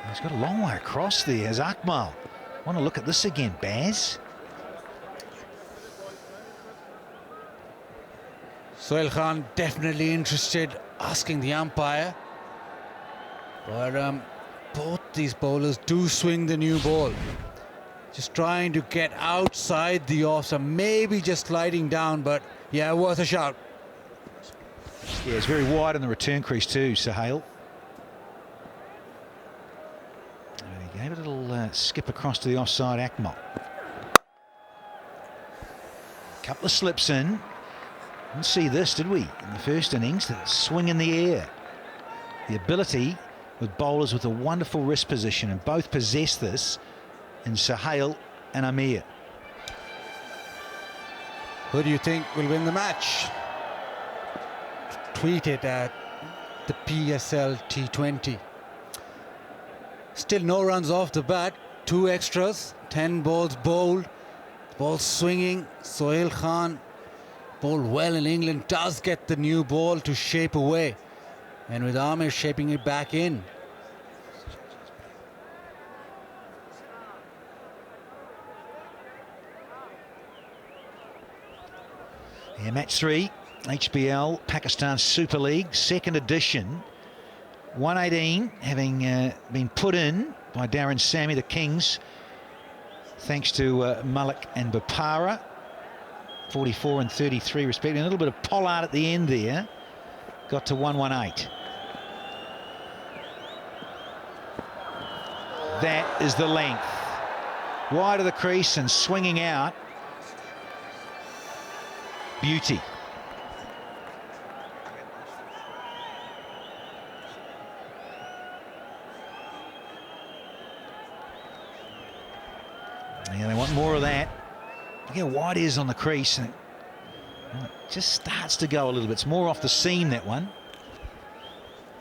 He's got a long way across there as Akmal. Want to look at this again, Baz? Sohail Khan definitely interested, asking the umpire. But both these bowlers do swing the new ball. Just trying to get outside the off, so maybe just sliding down, but yeah, worth a shout. Yeah, it's very wide in the return crease too, Sahel. He gave it a little skip across to the offside Akmal. Couple of slips in. Didn't see this, did we, in the first innings? The swing in the air. The ability with bowlers with a wonderful wrist position, and both possess this in Sahel and Amir. Who do you think will win the match? Tweet it at the PSL T20. Still no runs off the bat, 2 extras, 10 balls bowled, ball swinging. Sohail Khan bowled well in England, does get the new ball to shape away, and with Amir shaping it back in. Yeah, match 3, HBL Pakistan Super League, 2nd edition. 118 having been put in by Darren Sammy, the Kings, thanks to Malik and Bapara. 44 and 33 respectively. A little bit of Pollard at the end there. Got to 118. That is the length. Wide of the crease and swinging out. Beauty. Yeah, they want more of that. Look how wide it is on the crease. And it just starts to go a little bit. It's more off the seam, that one.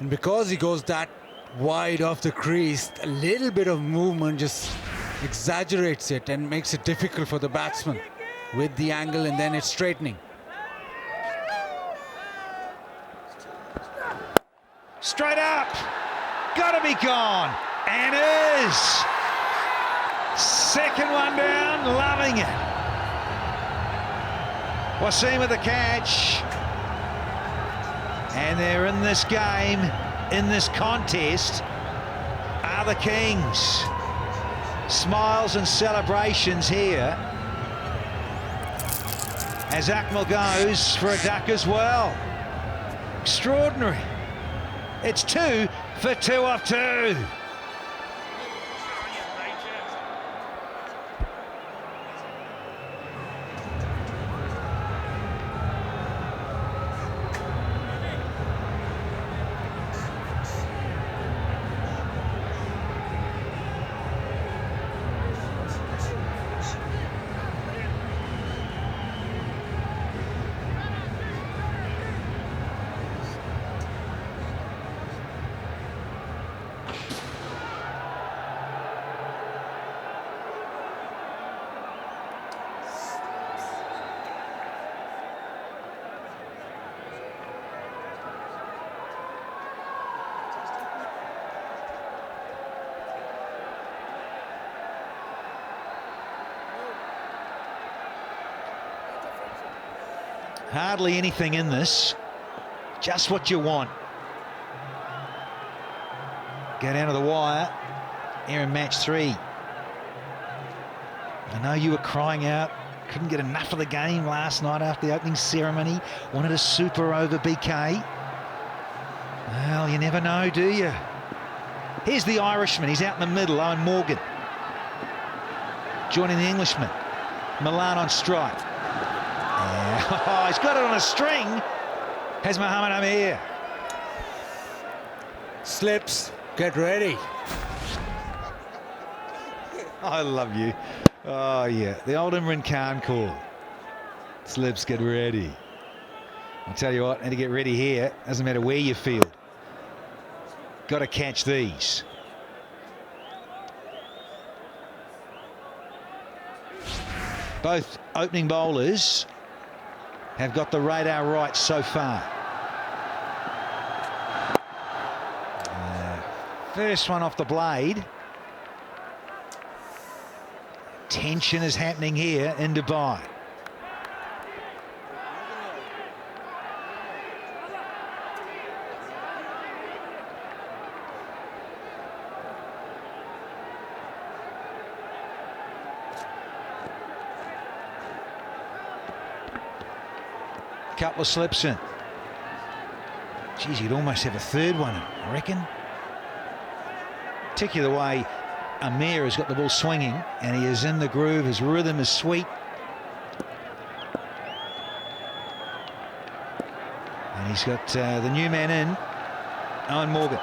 And because he goes that wide off the crease, a little bit of movement just exaggerates it and makes it difficult for the batsman with the angle, and then it's straightening. Straight up. Got to be gone. And is. Second one down. Loving it. Wasim with the catch. And they're in this game, in this contest, are the Kings. Smiles and celebrations here as Akmal goes for a duck as well. Extraordinary. It's 2 for 2 off 2. Hardly anything in this, just what you want. Go down to the wire, here in match 3. I know you were crying out, couldn't get enough of the game last night after the opening ceremony, wanted a super over BK. Well, you never know, do you? Here's the Irishman, he's out in the middle, Owen Morgan. Joining the Englishman, Milan on strike. Oh, he's got it on a string. Has Mohammed Amir. Slips, get ready. I love you. Oh, yeah, the old Imran Khan call. Slips, get ready. I'll tell you what, and to get ready here, doesn't matter where you field. Got to catch these. Both opening bowlers have got the radar right so far. First one off the blade. Tension is happening here in Dubai. Couple of slips in. Geez, you'd almost have a third one, I reckon. Particularly the way Amir has got the ball swinging, and he is in the groove. His rhythm is sweet. And he's got the new man in, Owen Morgan.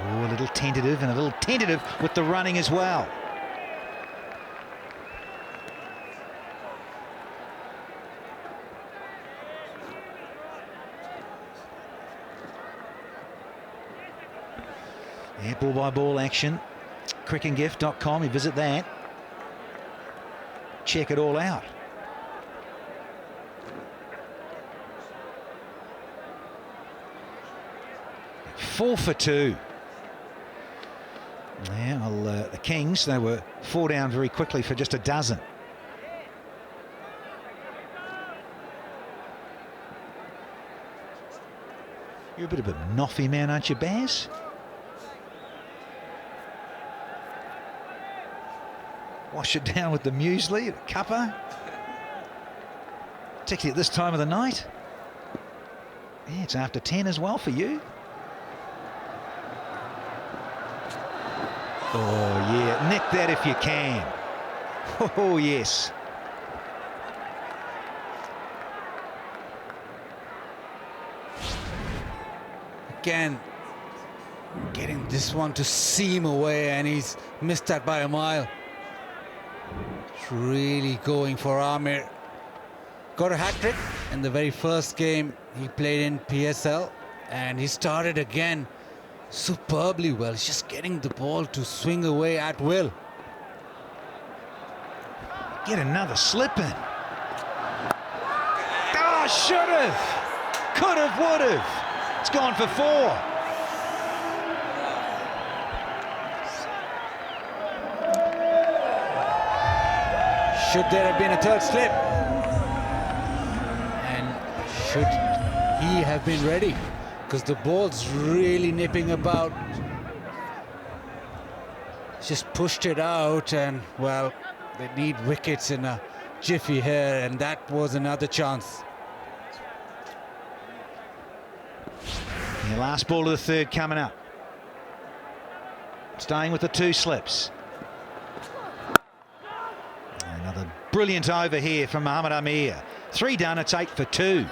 Oh, a little tentative, and a little tentative with the running as well. Yeah, ball by ball action. cricketgift.com, you visit that. Check it all out. Four for 2. Yeah, well, the Kings, they were 4 down very quickly for just a dozen. You're a bit of a noffy man, aren't you, Baz? Wash it down with the muesli, the cuppa. Particularly at this time of the night. Yeah, it's after 10 as well for you. Oh, yeah, nick that if you can. Oh, yes. Again, getting this one to seam away, and he's missed that by a mile. really going for Amir. Got a hat-trick in the very first game he played in PSL, and he started again superbly well. He's just getting the ball to swing away at will. Get another slip in. Oh, should have. Could have, would have. It's gone for 4. Should there have been a third slip? And should he have been ready? Because the ball's really nipping about. Just pushed it out, and well, they need wickets in a jiffy here, and that was another chance. The last ball of the third coming up. Staying with the 2 slips. Another brilliant over here from Mohammad Amir. 3 done, it's 8 for 2.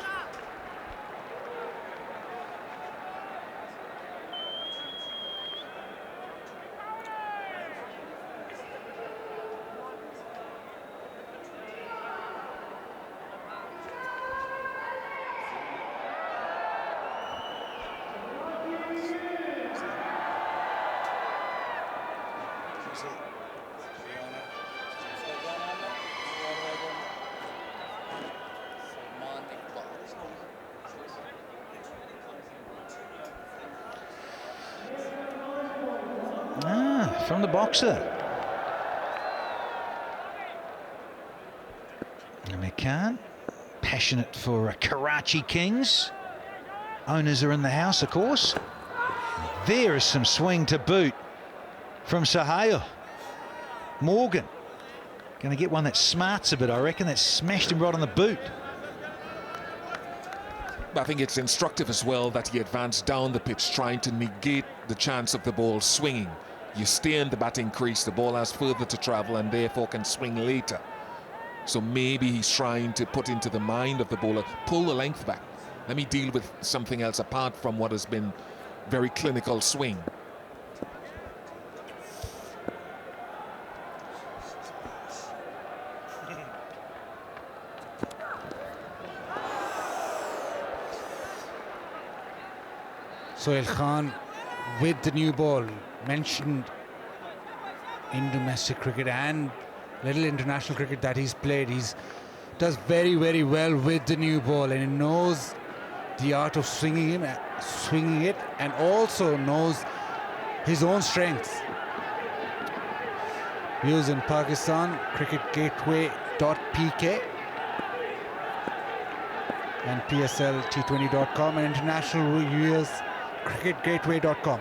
From the boxer. Amir Khan, passionate for Karachi Kings. Owners are in the house, of course. There is some swing to boot from Sohail. Morgan going to get one that smarts a bit, I reckon. That smashed him right on the boot. I think it's instructive as well that he advanced down the pitch, trying to negate the chance of the ball swinging. You stay in the batting crease, the ball has further to travel and therefore can swing later. So maybe he's trying to put into the mind of the bowler, pull the length back. Let me deal with something else apart from what has been very clinical swing. Sohail Khan with the new ball, mentioned in domestic cricket and little international cricket that he's played. He's does very, very well with the new ball, and he knows the art of swinging it, and also knows his own strengths. Views in Pakistan, cricketgateway.pk and PSL T20.com, and international viewers cricketgateway.com.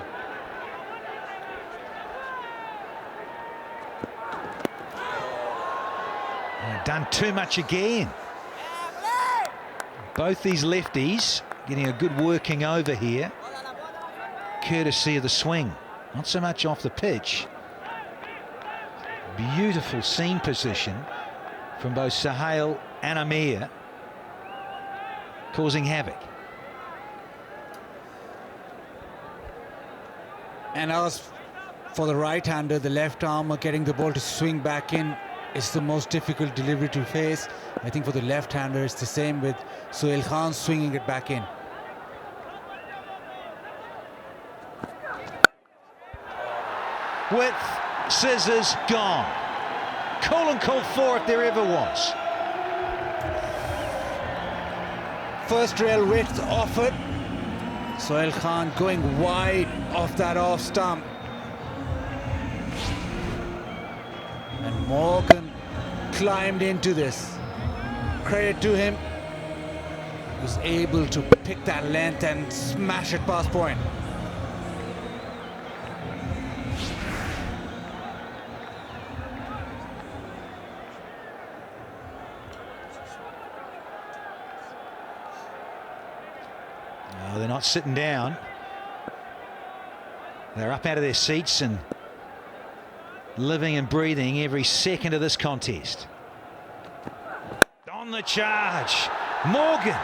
Done too much again. Both these lefties getting a good working over here, courtesy of the swing. Not so much off the pitch. Beautiful seam position from both Sohail and Amir, causing havoc. And as for the right-hander, the left arm getting the ball to swing back in is the most difficult delivery to face. I think for the left-hander it's the same, with Sohail Khan swinging it back in. Width, scissors, gone. Call and call for if there ever was. First rail width offered. Sohail Khan going wide off that off stump. And Morgan climbed into this. Credit to him. He was able to pick that length and smash it past point. No, they're not sitting down. They're up out of their seats and living and breathing every second of this contest. On the charge, Morgan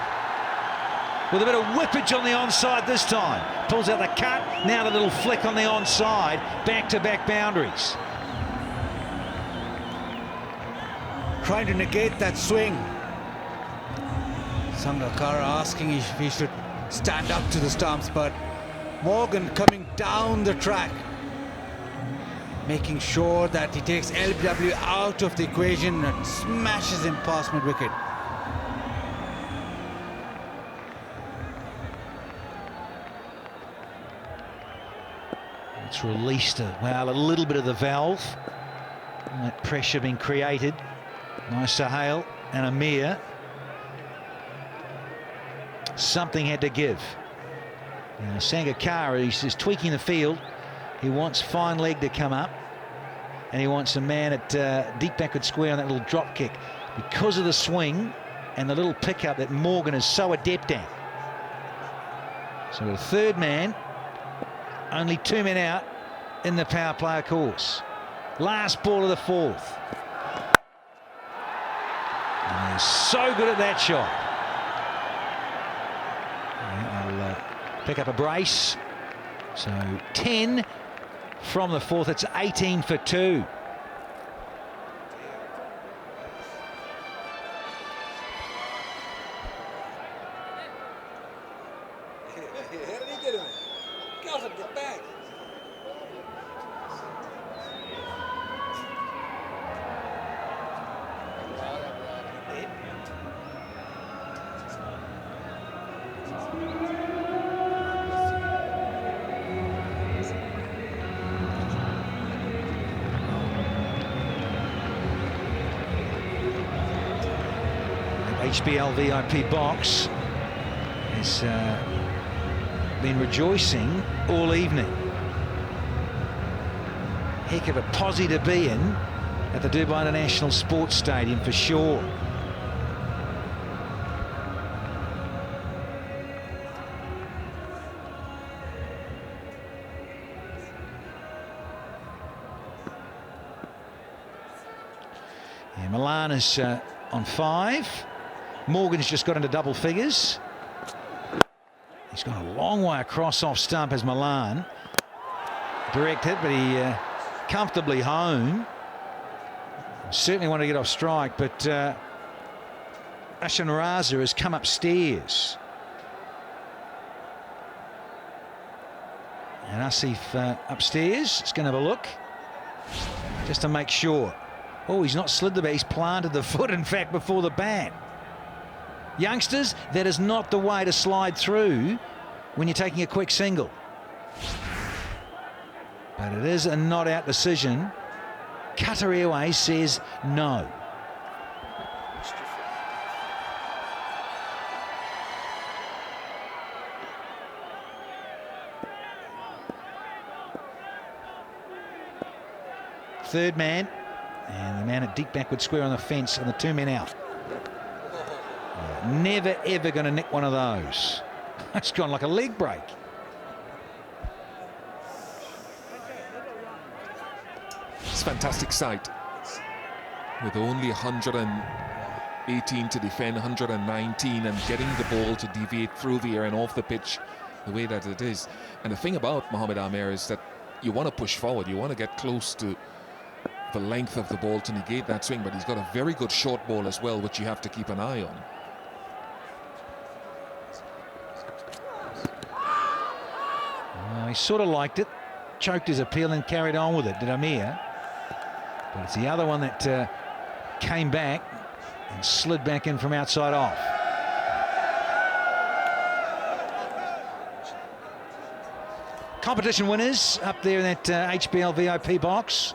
with a bit of whippage on the onside this time. Pulls out the cut, now the little flick on the onside, back-to-back boundaries. trying to negate that swing. Sangakkara asking if he should stand up to the stumps, but Morgan coming down the track, making sure that he takes LBW out of the equation and smashes him past mid-wicket. It's released a little bit of the valve. And that pressure being created. Nice Sahel and Amir. Something had to give. Now, Sangakkara, he's tweaking the field. He wants fine leg to come up. And he wants a man at deep backward square on that little drop kick. Because of the swing and the little pickup that Morgan is so adept at. So the third man, only 2 men out in the power play course. Last ball of the fourth. And he's so good at that shot. I'll pick up a brace. So 10 from the fourth. It's 18 for 2. How did he get in it? Got him, get back. HBL VIP box has been rejoicing all evening. Heck of a posse to be in at the Dubai International Sports Stadium for sure. Yeah, Milan is on 5. Morgan's just got into double figures. He's gone a long way across off stump as Milan. Direct hit, but he comfortably home. Certainly wanted to get off strike, but Ashan Raza has come upstairs. And Asif upstairs is going to have a look just to make sure. Oh, he's not slid the bat, he's planted the foot, in fact, before the bat. Youngsters, that is not the way to slide through when you're taking a quick single. But it is a not out decision. Qatar Airways says no. Third man, and the man at deep backward square on the fence, and the 2 men out. Never ever going to nick one of those. That's gone like a leg break. It's a fantastic sight. With only 118 to defend, 119, and getting the ball to deviate through the air and off the pitch the way that it is. And the thing about Mohamed Amir is that you want to push forward, you want to get close to the length of the ball to negate that swing, but he's got a very good short ball as well, which you have to keep an eye on. He sort of liked it, choked his appeal and carried on with it, did Amir. But it's the other one that came back and slid back in from outside off. Competition winners up there in that HBL VIP box.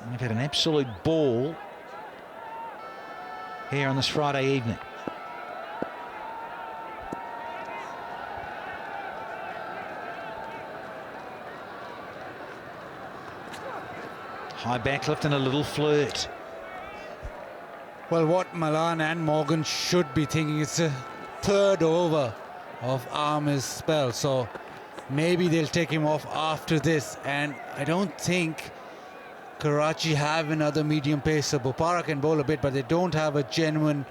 And we've had an absolute ball here on this Friday evening. High backlift and a little flirt. Well, what Milan and Morgan should be thinking, it's a 3rd over of Amir's spell, so maybe they'll take him off after this. And I don't think Karachi have another medium pacer. Bopara can bowl a bit, but they don't have a genuine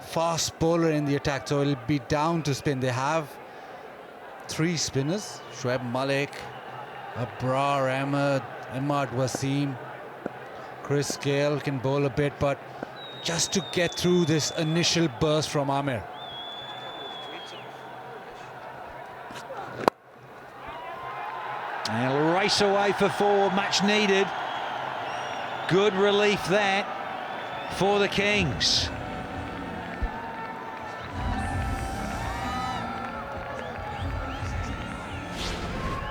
fast bowler in the attack, so it'll be down to spin. They have 3 spinners: Shoaib Malik, Abrar Ahmed, Ahmad Wasim. Chris Gale can bowl a bit, but just to get through this initial burst from Amir. And he'll race away for 4, much needed. Good relief that for the Kings.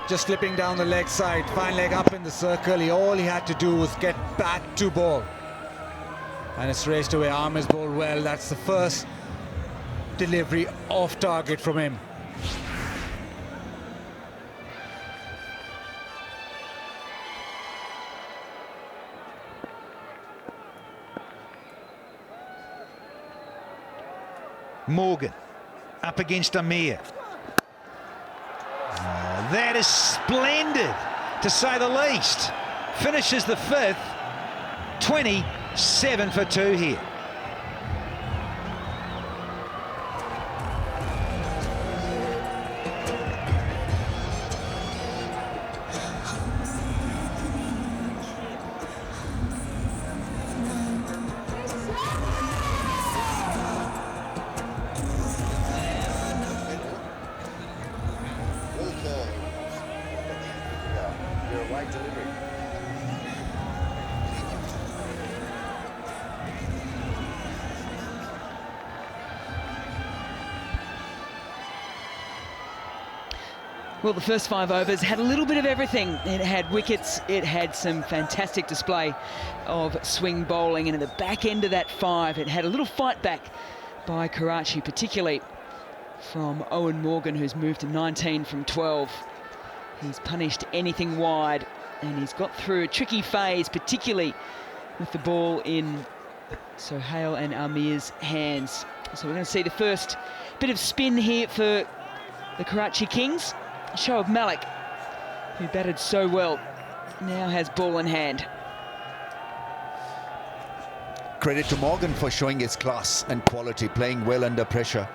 Just slipping down the leg side, fine leg up in the circle. All he had to do was get back to ball. And it's raced away. Amir's bowled well. That's the first delivery off target from him. Morgan up against Amir. That is splendid, to say the least. Finishes the 5th, 27 for 2 here. Well, the first 5 overs had a little bit of everything. It had wickets, it had some fantastic display of swing bowling, and at the back end of that 5, it had a little fight back by Karachi, particularly from Owen Morgan, who's moved to 19 from 12. He's punished anything wide, and he's got through a tricky phase, particularly with the ball in Sohail and Amir's hands. So we're going to see the first bit of spin here for the Karachi Kings. Shoaib Malik, who batted so well, now has ball in hand. Credit to Morgan for showing his class and quality, playing well under pressure.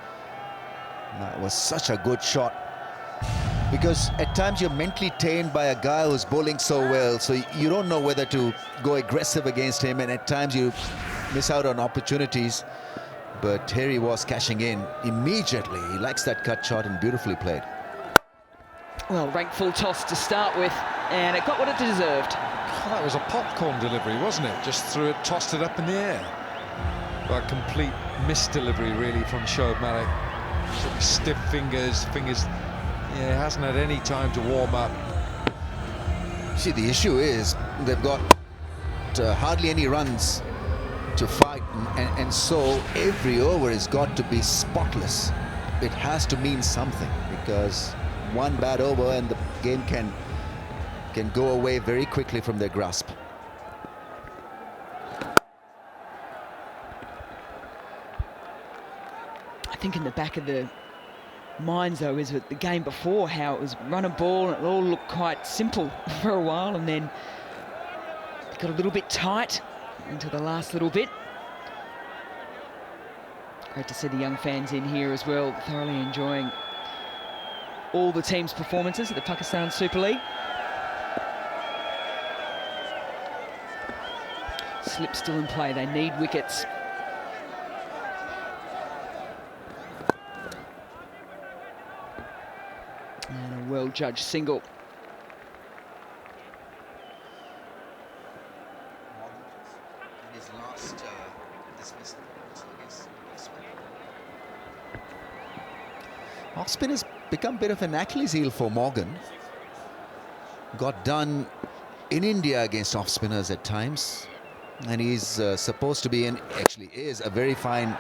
That was such a good shot, because at times you're mentally tamed by a guy who's bowling so well, so you don't know whether to go aggressive against him, and at times you miss out on opportunities. But here he was cashing in immediately. He likes that cut shot and beautifully played. Well, ranked full toss to start with, and it got what it deserved. Oh, that was a popcorn delivery, wasn't it? Just threw it, tossed it up in the air. Well, a complete misdelivery, really, from Shoaib Malik. Stiff fingers, yeah, hasn't had any time to warm up. See, the issue is they've got hardly any runs to fight, and so every over has got to be spotless. It has to mean something, because one bad over and the game can go away very quickly from their grasp. I think in the back of the minds, though, is the game before, how it was run a ball and it all looked quite simple for a while, and then it got a little bit tight into the last little bit. Great to see the young fans in here as well, thoroughly enjoying all the team's performances at the Pakistan Super League. Slip still in play, they need wickets. And a well-judged single. His last dismissal against off-spin has become a bit of an Achilles heel for Morgan. Got done in India against off-spinners at times, and he's supposed to be, and actually is, a very fine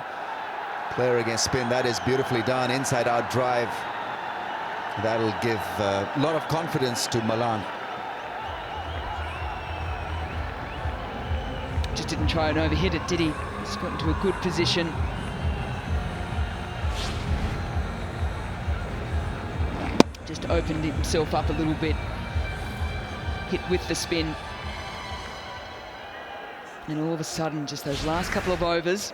player against spin. That is beautifully done, inside-out drive. That'll give a lot of confidence to Malan. Just didn't try and overhit it, did he? Just got into a good position. Just opened himself up a little bit. Hit with the spin. And all of a sudden, just those last couple of overs,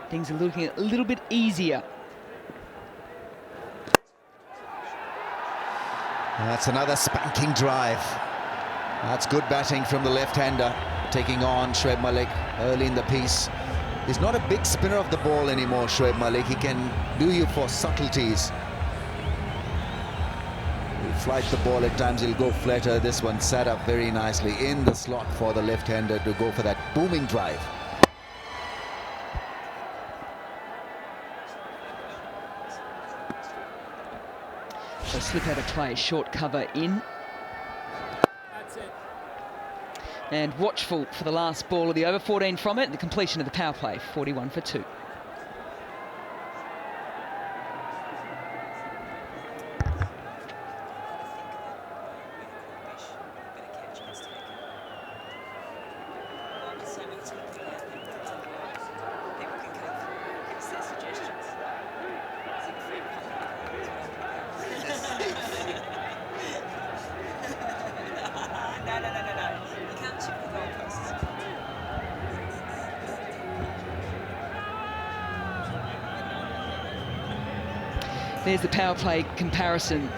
things are looking a little bit easier. That's another spanking drive. That's good batting from the left-hander, taking on Shoaib Malik early in the piece. He's not a big spinner of the ball anymore, Shoaib Malik. He can do you for subtleties. He'll flight the ball at times, he'll go flatter. This one sat up very nicely in the slot for the left-hander to go for that booming drive. So slip out of play, short cover in. And watchful for the last ball of the over, 14 from it, and the completion of the power play, 41 for 2. There's the power play comparison.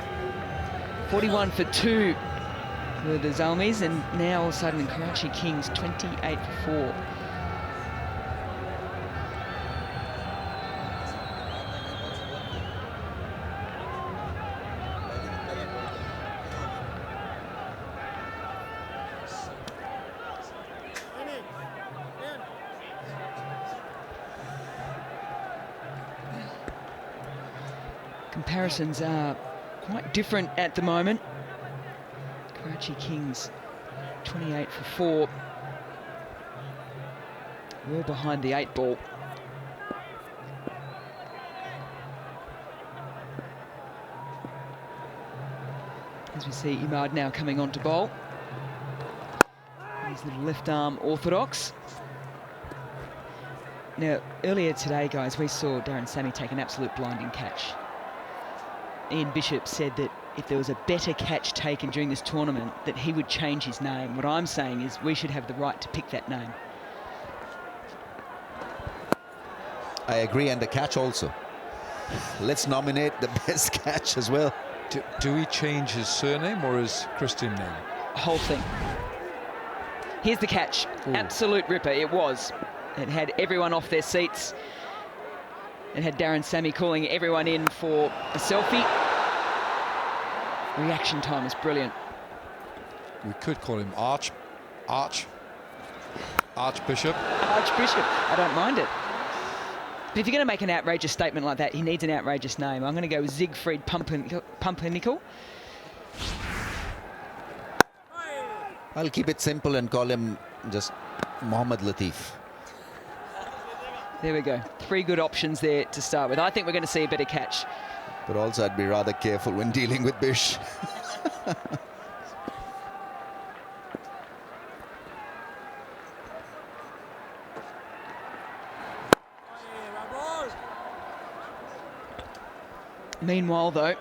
41 for 2 for the Zalmis, and now all of a sudden Karachi Kings 28 for 4. Comparisons are quite different at the moment. Karachi Kings 28 for 4. Well behind the 8 ball. As we see Imad now coming on to bowl. His little left arm orthodox. Now, earlier today, guys, we saw Darren Sammy take an absolute blinding catch. Ian Bishop said that if there was a better catch taken during this tournament, that he would change his name. What I'm saying is we should have the right to pick that name. I agree, and the catch also. Let's nominate the best catch as well. Do we change his surname or his Christian name? Whole thing. Here's the catch. Ooh. Absolute ripper, it was. It had everyone off their seats. It had Darren Sammy calling everyone in for a selfie. Reaction time is brilliant. We could call him Archbishop. Archbishop, I don't mind it. But if you're going to make an outrageous statement like that, he needs an outrageous name. I'm going to go with Siegfried Pumpernickel. I'll keep it simple and call him just Mohammed Latif. There we go. 3 good options there to start with. I think we're going to see a better catch. But also I'd be rather careful when dealing with Bish. Meanwhile, though,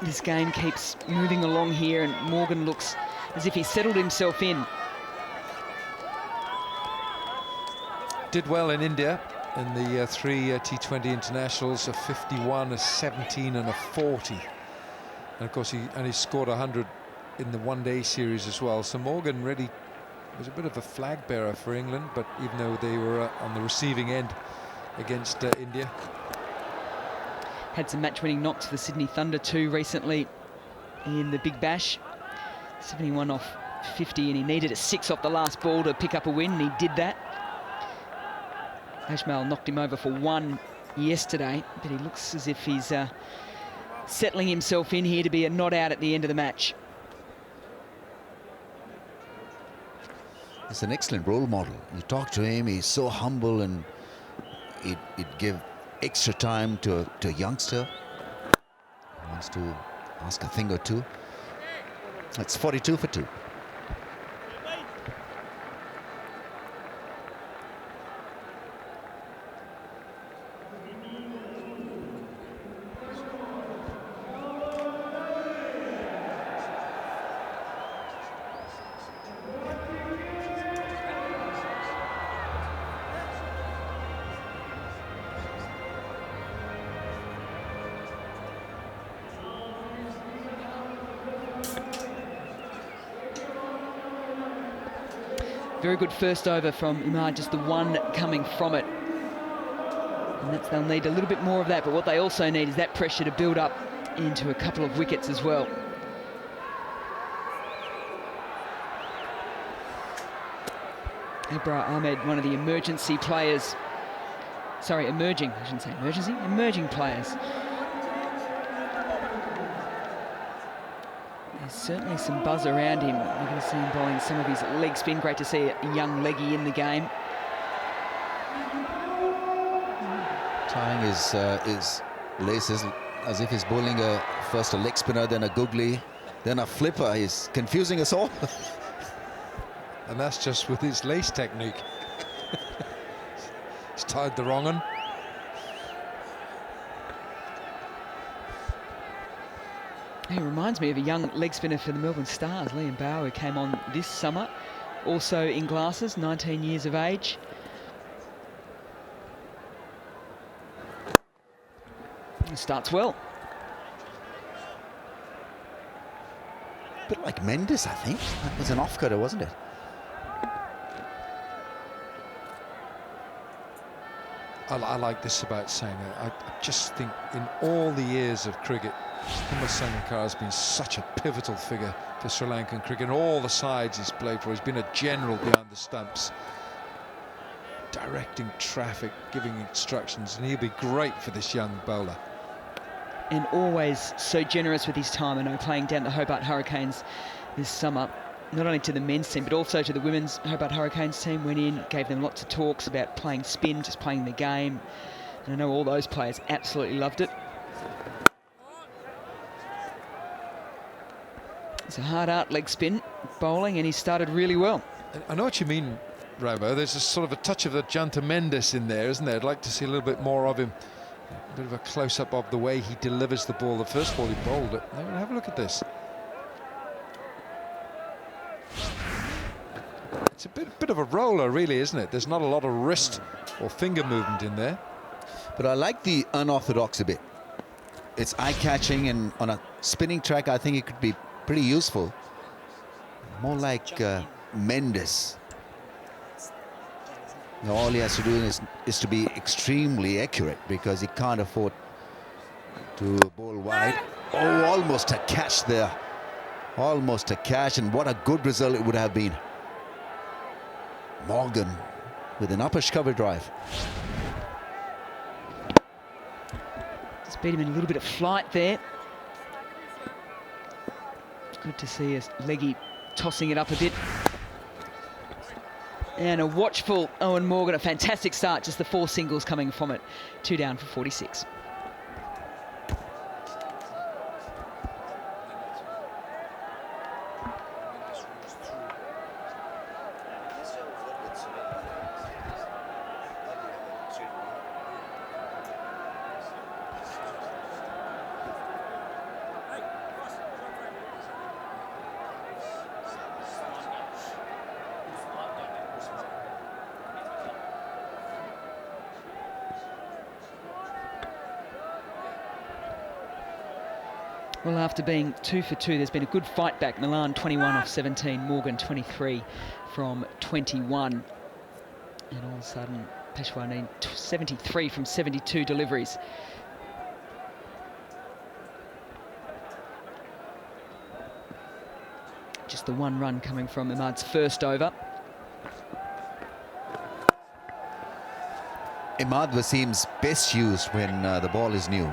this game keeps moving along here, and Morgan looks as if he settled himself in. Did well in India in the 3 T20 internationals, a 51, a 17 and a 40. And of course he scored 100 in the one-day series as well. So Morgan really was a bit of a flag bearer for England, but even though they were on the receiving end against India. Had some match-winning knocks for the Sydney Thunder too recently in the Big Bash. 71 off 50, and he needed a 6 off the last ball to pick up a win, and he did that. Ashmal knocked him over for 1 yesterday, but he looks as if he's settling himself in here to be a not out at the end of the match. He's an excellent role model. You talk to him, he's so humble, and he'd give extra time to a youngster who wants to ask a thing or two. That's 42 for 2. Very good first over from Imad, just the one coming from it. And they'll need a little bit more of that, but what they also need is that pressure to build up into a couple of wickets as well. Ibra Ahmed, one of the emergency players. Sorry, emerging, I shouldn't say emergency, emerging players. There's certainly some buzz around him. We're going to see him bowling some of his leg spin. Great to see a young leggy in the game. Tying his laces as if he's bowling first a leg spinner, then a googly, then a flipper. He's confusing us all. And that's just with his lace technique. He's tied the wrong one. He reminds me of a young leg spinner for the Melbourne Stars, Liam Bauer, who came on this summer, also in glasses, 19 years of age. He starts well. A bit like Mendes, I think. That was an off-cutter, wasn't it? I like this about Sangha. I just think in all the years of cricket, Kumar Sangakkar has been such a pivotal figure for Sri Lankan cricket. All the sides he's played for, he's been a general behind the stumps, directing traffic, giving instructions, and he'll be great for this young bowler. And always so generous with his time. I know playing down the Hobart Hurricanes this summer, not only to the men's team, but also to the women's Hobart Hurricanes team, went in, gave them lots of talks about playing spin, just playing the game. And I know all those players absolutely loved it. It's a hard art leg spin bowling, and he started really well. I know what you mean, Rabo. There's a sort of a touch of the Janta Mendes in there, isn't there? I'd like to see a little bit more of him. A bit of a close-up of the way he delivers the ball. The first ball he bowled it. Have a look at this. It's a bit of a roller, really, isn't it? There's not a lot of wrist or finger movement in there. But I like the unorthodox a bit. It's eye-catching, and on a spinning track, I think it could be pretty useful. More like Mendes. Now, all he has to do is to be extremely accurate, because he can't afford to bowl wide. Oh, almost a catch there. Almost a catch, and what a good result it would have been. Morgan with an upper cover drive. Just beat him in a little bit of flight there. Good to see us leggy tossing it up a bit. And a watchful Owen Morgan, a fantastic start, just the 4 singles coming from it. 2 down for 46. Well, after being 2 for 2, there's been a good fight back. Milan 21 off 17, Morgan 23 from 21. And all of a sudden, Peshawar need 73 from 72 deliveries. Just the 1 run coming from Imad's first over. Imad seems best used when the ball is new,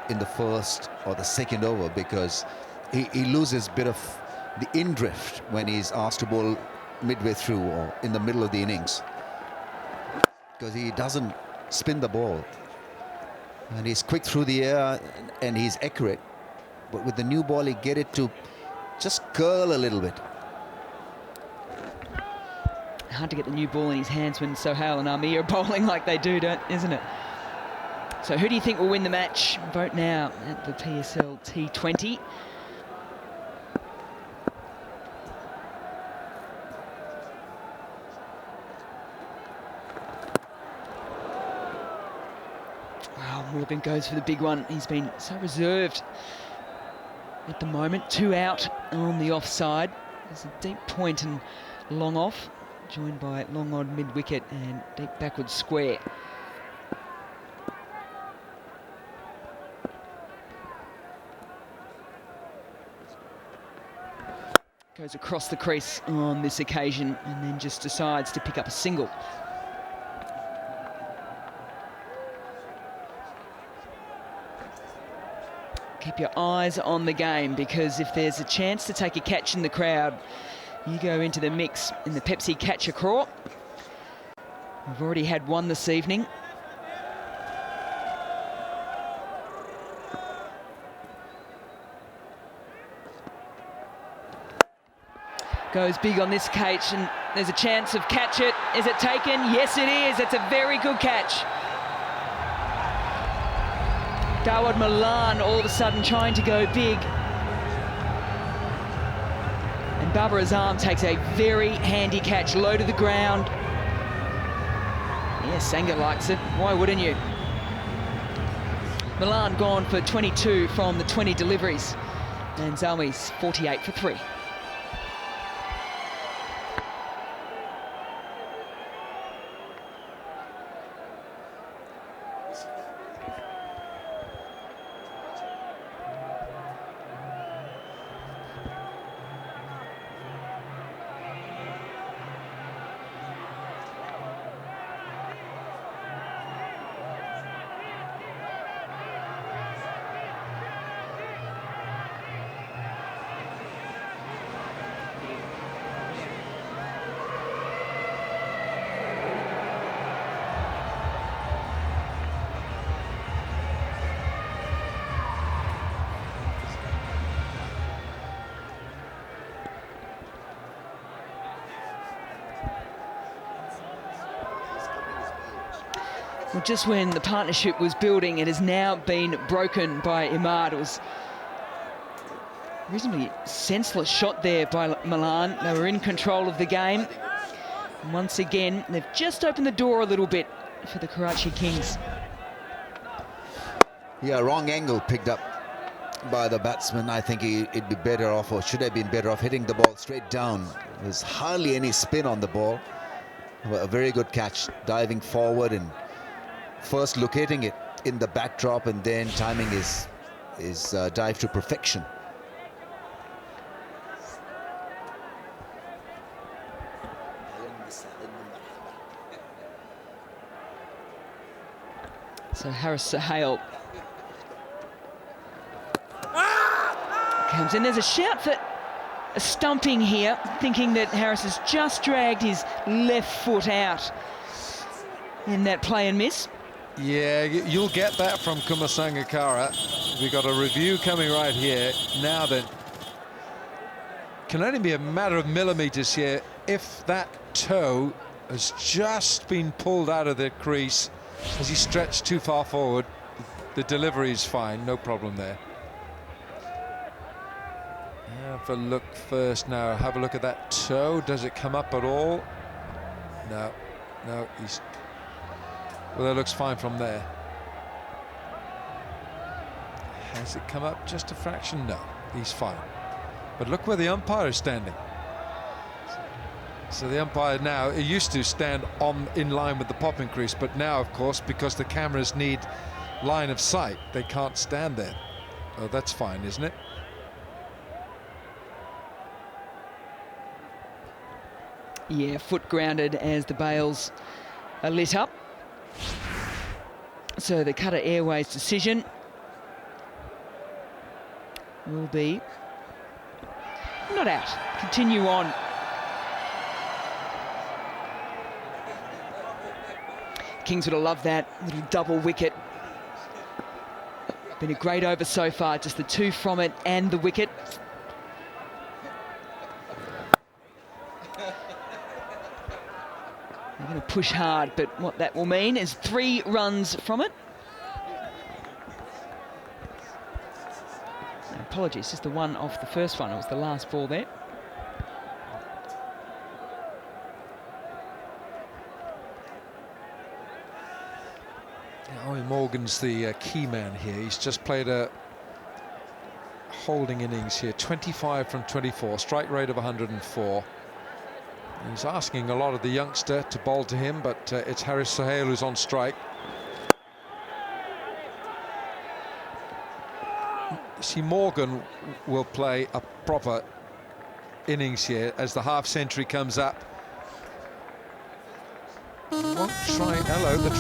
in the first or the second over, because he loses a bit of the in-drift when he's asked to bowl midway through or in the middle of the innings, because he doesn't spin the ball, and he's quick through the air and he's accurate, but with the new ball he get it to just curl a little bit. Hard to get the new ball in his hands when Sohail and Armi are bowling like they do, isn't it? So who do you think will win the match? Vote now at the PSL T20. Wow, Morgan goes for the big one. He's been so reserved at the moment. 2 out on the offside. There's a deep point and long off. joined by long on mid-wicket and deep backward square. Goes across the crease on this occasion and then just decides to pick up a single. Keep your eyes on the game, because if there's a chance to take a catch in the crowd, you go into the mix in the Pepsi Catch a Craw. We've already had one this evening. Goes big on this catch, and there's a chance of catch it. Is it taken? Yes, it is. It's a very good catch. Dawud Malan all of a sudden trying to go big. And Babar Azam takes a very handy catch, low to the ground. Yes, Sanger likes it. Why wouldn't you? Malan gone for 22 from the 20 deliveries. And Zalmi's 48 for 3. Well, just when the partnership was building, it has now been broken by Imad. It was a reasonably senseless shot there by Malan. They were in control of the game. And once again, they've just opened the door a little bit for the Karachi Kings. Yeah, wrong angle picked up by the batsman. I think he'd be better off, or should have been better off, hitting the ball straight down. There's hardly any spin on the ball. A very good catch, diving forward and first locating it in the backdrop, and then timing his dive to perfection. So Haris Sohail comes in. There's a shout for a stumping here, thinking that Harris has just dragged his left foot out in that play and miss. Yeah, you'll get that from Kumar Sangakkara. We've got a review coming right here. Now then, can only be a matter of millimetres here. If that toe has just been pulled out of the crease, as he stretched too far forward, the delivery is fine, no problem there. Have a look first now. Have a look at that toe. Does it come up at all? No, no, he's... Well, that looks fine from there. Has it come up just a fraction? No, he's fine. But look where the umpire is standing. So the umpire now, he used to stand in line with the popping crease, but now, of course, because the cameras need line of sight, they can't stand there. Oh, that's fine, isn't it? Yeah, foot grounded as the bails are lit up. So the Qatar Airways decision will be not out. Continue on. Kings would have loved that little double wicket. Been a great over so far, just the two from it and the wicket. They're going to push hard, but what that will mean is 3 runs from it. No, apologies, just the one off the first one. It was the last ball there. Owen Morgan's the key man here. He's just played a holding innings here, 25 from 24, strike rate of 104. He's asking a lot of the youngster to bowl to him, but it's Haris Sohail who's on strike. See, Morgan will play a proper innings here as the half-century comes up. Won't try. Hello, the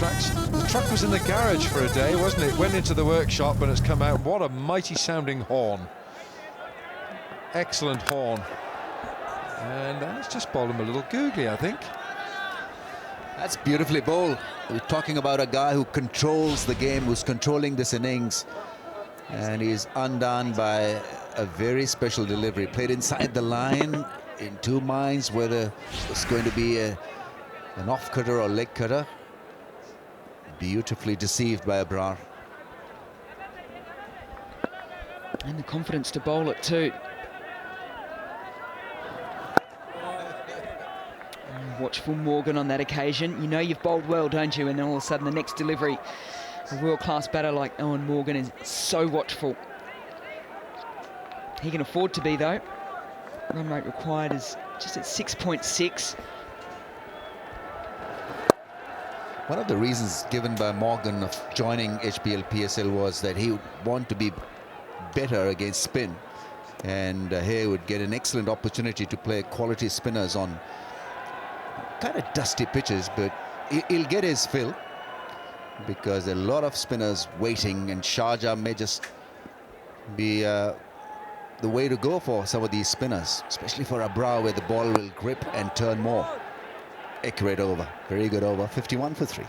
truck was in the garage for a day, wasn't it? Went into the workshop, but it's come out. What a mighty sounding horn. Excellent horn. And let's just bowl him a little googly, I think. That's beautifully bowled. We're talking about a guy who controls the game, who's controlling this innings, and he's undone by a very special delivery. Played inside the line, in two minds whether it's going to be an off cutter or leg cutter. Beautifully deceived by Abrar. And the confidence to bowl it too. Watchful Morgan on that occasion. You know you've bowled well, don't you? And then all of a sudden the next delivery, a world-class batter like Owen Morgan is so watchful. He can afford to be, though. Run rate required is just at 6.6. One of the reasons given by Morgan of joining HBL PSL was that he would want to be better against spin, and here would get an excellent opportunity to play quality spinners on kind of dusty pitches, but he'll get his fill because there are a lot of spinners waiting, and Sharjah may just be the way to go for some of these spinners, especially for Abrar, where the ball will grip and turn more. Accurate over, very good over, 51 for 3.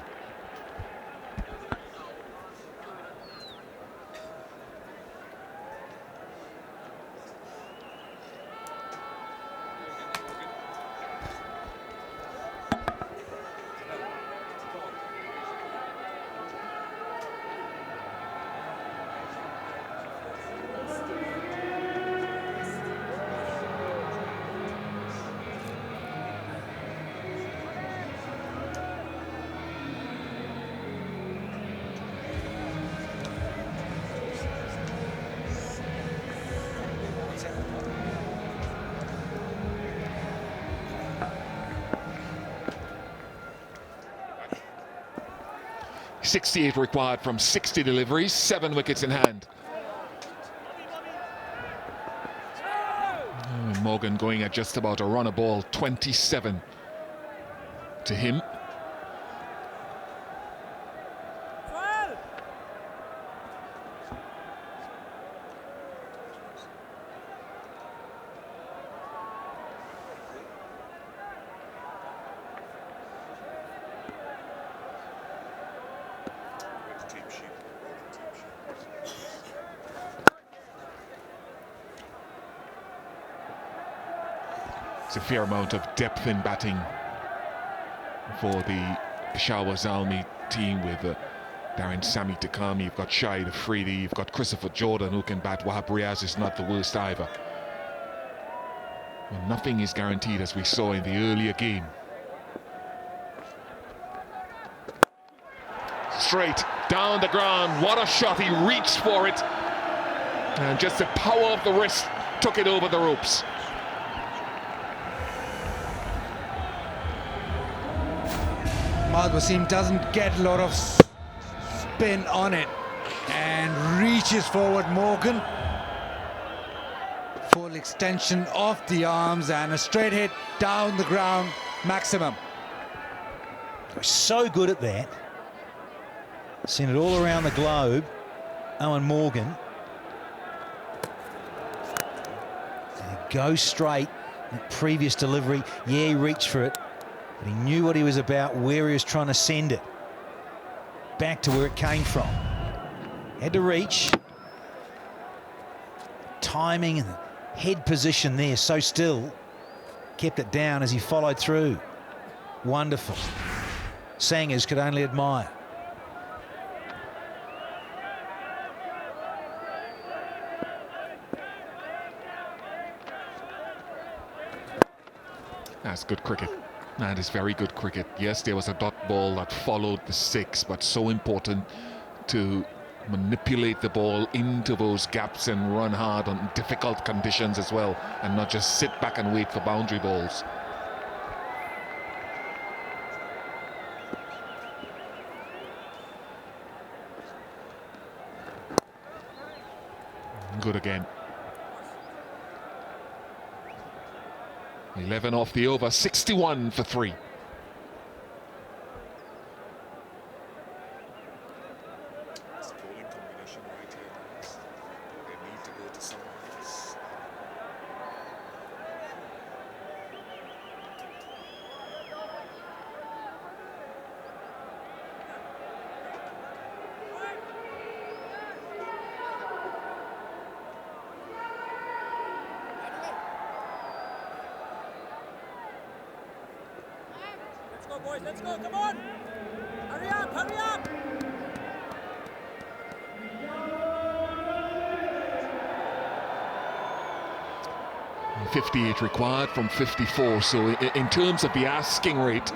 .68 required from 60 deliveries, 7 wickets in hand. Oh, Morgan going at just about a run a ball, 27 to him. It's a fair amount of depth in batting for the Peshawar Zalmi team with Darren Sami Takami. You've got Shahid Afridi, you've got Christopher Jordan who can bat. Wahab Riaz is not the worst either. Well, nothing is guaranteed, as we saw in the earlier game. Straight down the ground, what a shot, he reached for it, and just the power of the wrist took it over the ropes. Mahmood Wasim doesn't get a lot of spin on it and reaches forward. Morgan, full extension of the arms and a straight hit down the ground, maximum. So good at that. Seen it all around the globe. Owen Morgan. Go straight. That previous delivery, yeah, he reached for it, but he knew what he was about, where he was trying to send it. Back to where it came from. Had to reach. Timing and head position there, so still. Kept it down as he followed through. Wonderful. Sangers could only admire. That's good cricket. That is very good cricket. Yes, there was a dot ball that followed the 6, but so important to manipulate the ball into those gaps and run hard on difficult conditions as well, and not just sit back and wait for boundary balls. Good again. 11 off the over, 61 for 3. It's a bowling combination right here. They need to go to someone else. Let's go, boys, let's go, come on! Hurry up, hurry up! 58 required from 54, so in terms of the asking rate,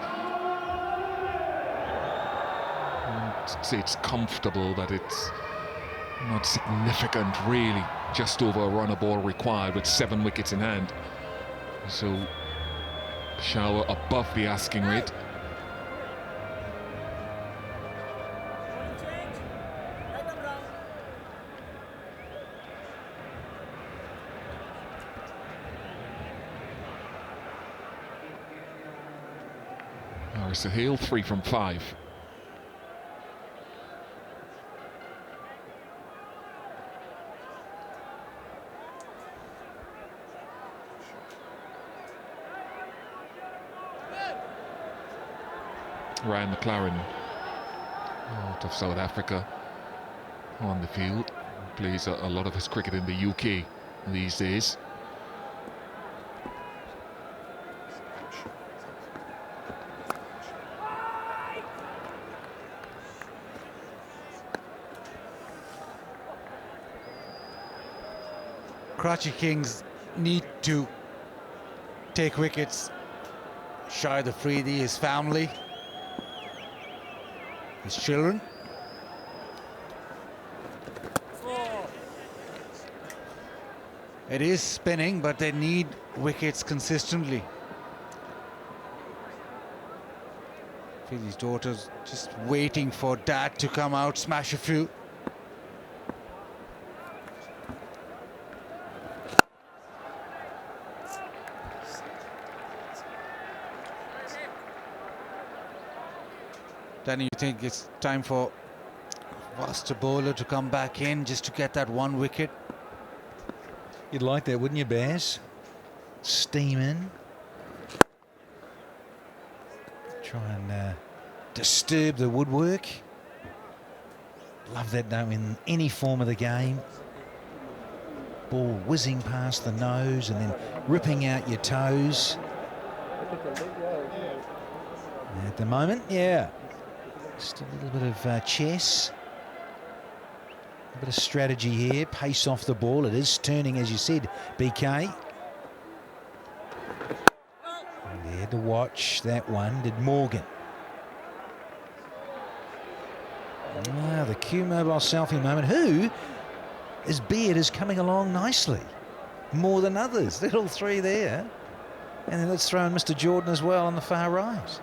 I'd say it's comfortable, but it's not significant really. Just over a run a ball required with 7 wickets in hand, so Peshawar above the asking rate. Sahil 3 from 5. Ryan McLaren out of South Africa on the field. Plays a lot of his cricket in the UK these days. Karachi Kings need to take wickets. Shahid Afridi, his family, his children. It is spinning, but they need wickets consistently. Afridi's daughters just waiting for dad to come out, smash a few. Danny, you think it's time for Vaster bowler to come back in just to get that 1 wicket? You'd like that, wouldn't you, Baz? Steam in. Try and disturb the woodwork. Love that, though, in any form of the game. Ball whizzing past the nose and then ripping out your toes. At the moment, yeah. Just a little bit of chess. A bit of strategy here. Pace off the ball. It is turning, as you said, BK. There to watch that one did Morgan. Ah, the Q Mobile selfie moment. Who, his beard is coming along nicely. More than others. Little 3 there. And then let's throw in Mr. Jordan as well on the far right.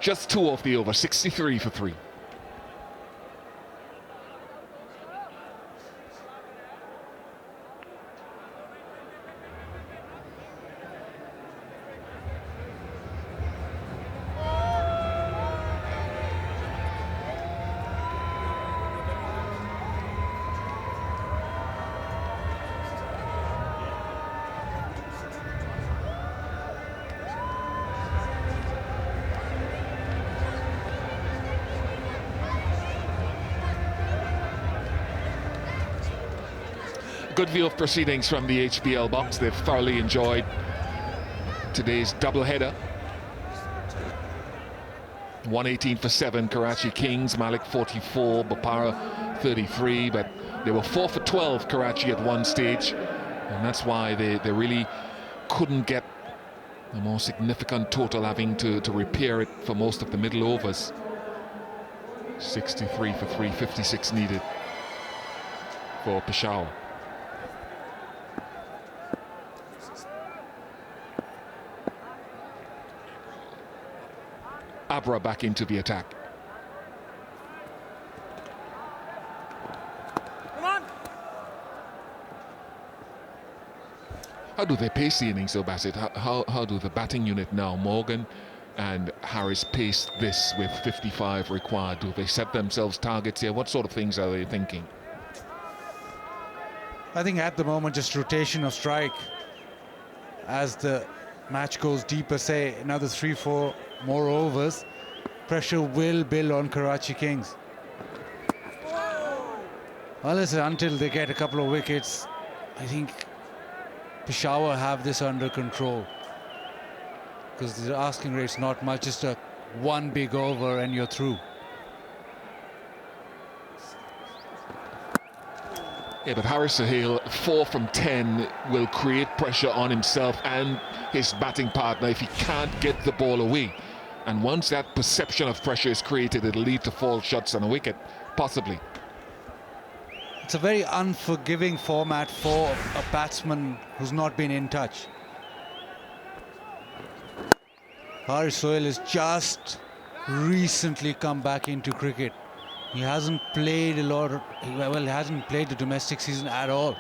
Just 2 off the over, 63 for 3. Good view of proceedings from the HBL box. They've thoroughly enjoyed today's doubleheader. 118 for 7, Karachi Kings, Malik 44, Bopara 33, but they were 4 for 12, Karachi, at one stage, and that's why they really couldn't get a more significant total, having to repair it for most of the middle overs. 63 for 3, 56 needed for Peshawar. Abra back into the attack. How do they pace the innings though, Bassett? How do the batting unit now, Morgan and Harris, pace this with 55 required? Do they set themselves targets here? What sort of things are they thinking? I think at the moment just rotation of strike. As the match goes deeper, say another 3-4 more overs, pressure will build on Karachi Kings. Well, listen, until they get a couple of wickets, I think Peshawar have this under control, because the asking rate's not much, just a one big over and you're through. Yeah, but Harris Sahil, 4 from 10, will create pressure on himself and his batting partner if he can't get the ball away. And once that perception of pressure is created, it'll lead to fall shots on a wicket, possibly. It's a very unforgiving format for a batsman who's not been in touch. Haris Sohail has just recently come back into cricket. He hasn't played a lot, he hasn't played the domestic season at all.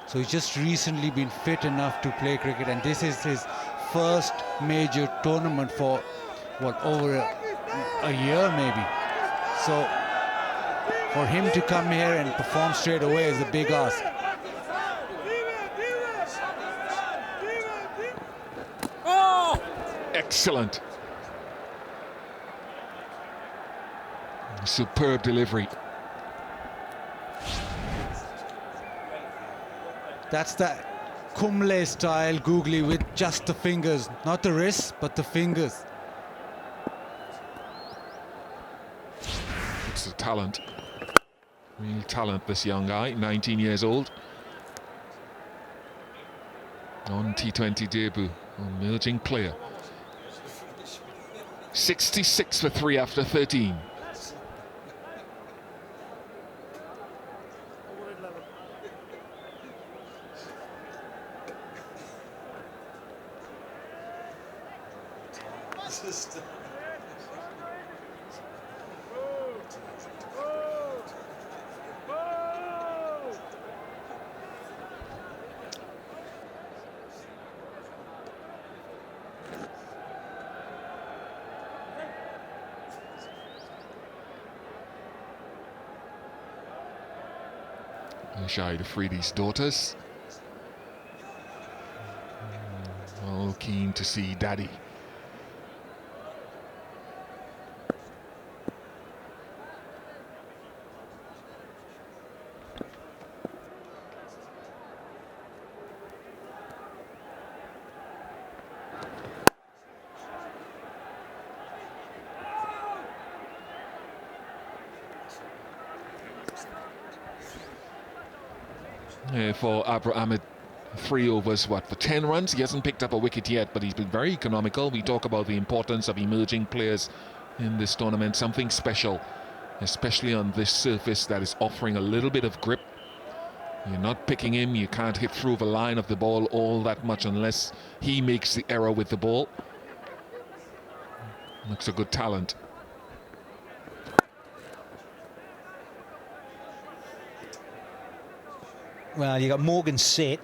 So he's just recently been fit enough to play cricket, and this is his first major tournament for, what, over a year maybe. So for him to come here and perform straight away is a big ask. Oh! Excellent. Superb delivery. That's that Kumble style googly with just the fingers, not the wrists, but the fingers. It's a talent. Real talent, this young guy, 19 years old. On T20 debut, emerging player. 66 for 3 after 13. Shahid Afridi's daughters, all keen to see daddy. For Abra Ahmed, 3 overs, what, for 10 runs? He hasn't picked up a wicket yet, but he's been very economical. We talk about the importance of emerging players in this tournament, something special, especially on this surface that is offering a little bit of grip. You're not picking him, you can't hit through the line of the ball all that much unless he makes the error with the ball. Looks a good talent. Well, you got Morgan set,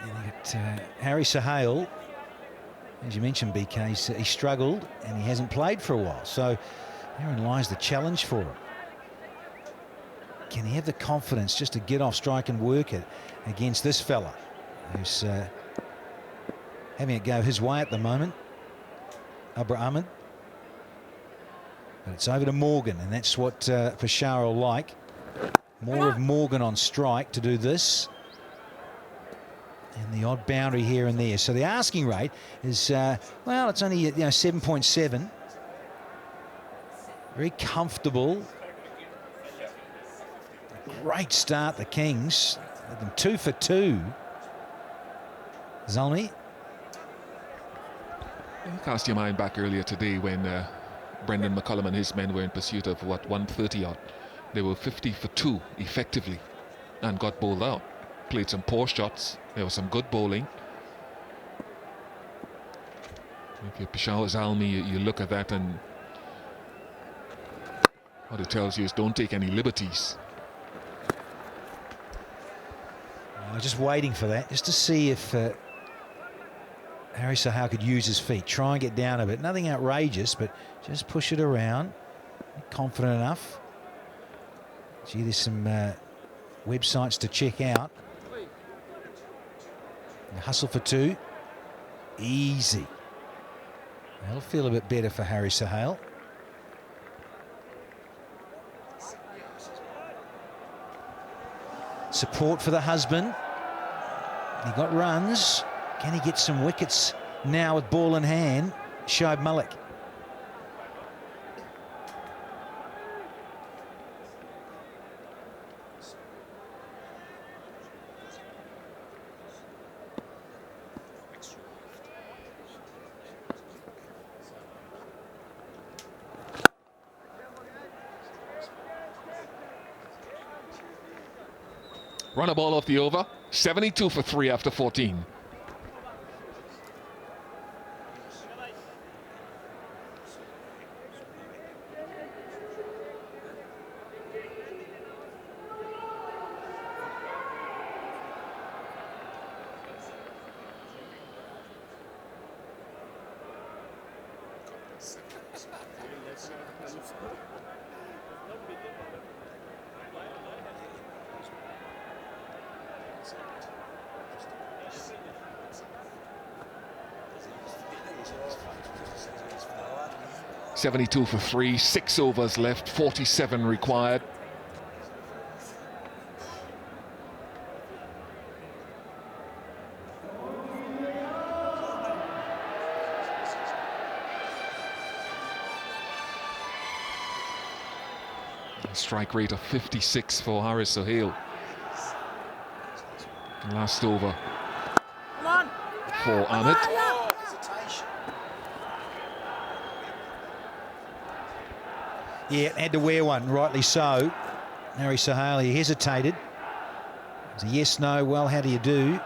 and you got Harry Sahil. As you mentioned, BK, he struggled and he hasn't played for a while. So therein lies the challenge for him. Can he have the confidence just to get off strike and work it against this fella who's having it go his way at the moment, Abra Ahmed? But it's over to Morgan, and that's what Peshawar will like. More of Morgan on strike to do this. And the odd boundary here and there. So the asking rate is, well, it's only 7.7. Very comfortable. Great start, the Kings. With them 2 for 2. Zalmi. Cast your mind back earlier today when Brendan McCullum and his men were in pursuit of, what, 130 odd. They were 50 for 2 effectively and got bowled out. Played some poor shots. There was some good bowling. If you're Peshawar Zalmi, you look at that and what it tells you is don't take any liberties. Just waiting for that, just to see if Harry Sahal could use his feet, try and get down a bit. Nothing outrageous, but just push it around. Confident enough. Gee, there's some websites to check out. Hustle for two. Easy. That'll feel a bit better for Harry Sahal. Support for the husband. He got runs. Can he get some wickets now with ball in hand? Shoaib Malik. Run a ball off the over. 72 for 3 after 14. .72 for 3, 6 overs left, 47 required. A strike rate of 56 for Haris Sohail. Last over for Ahmed. Yeah, had to wear one, rightly so. Harry Sahal, he hesitated. It was a yes, no, well, how do you do?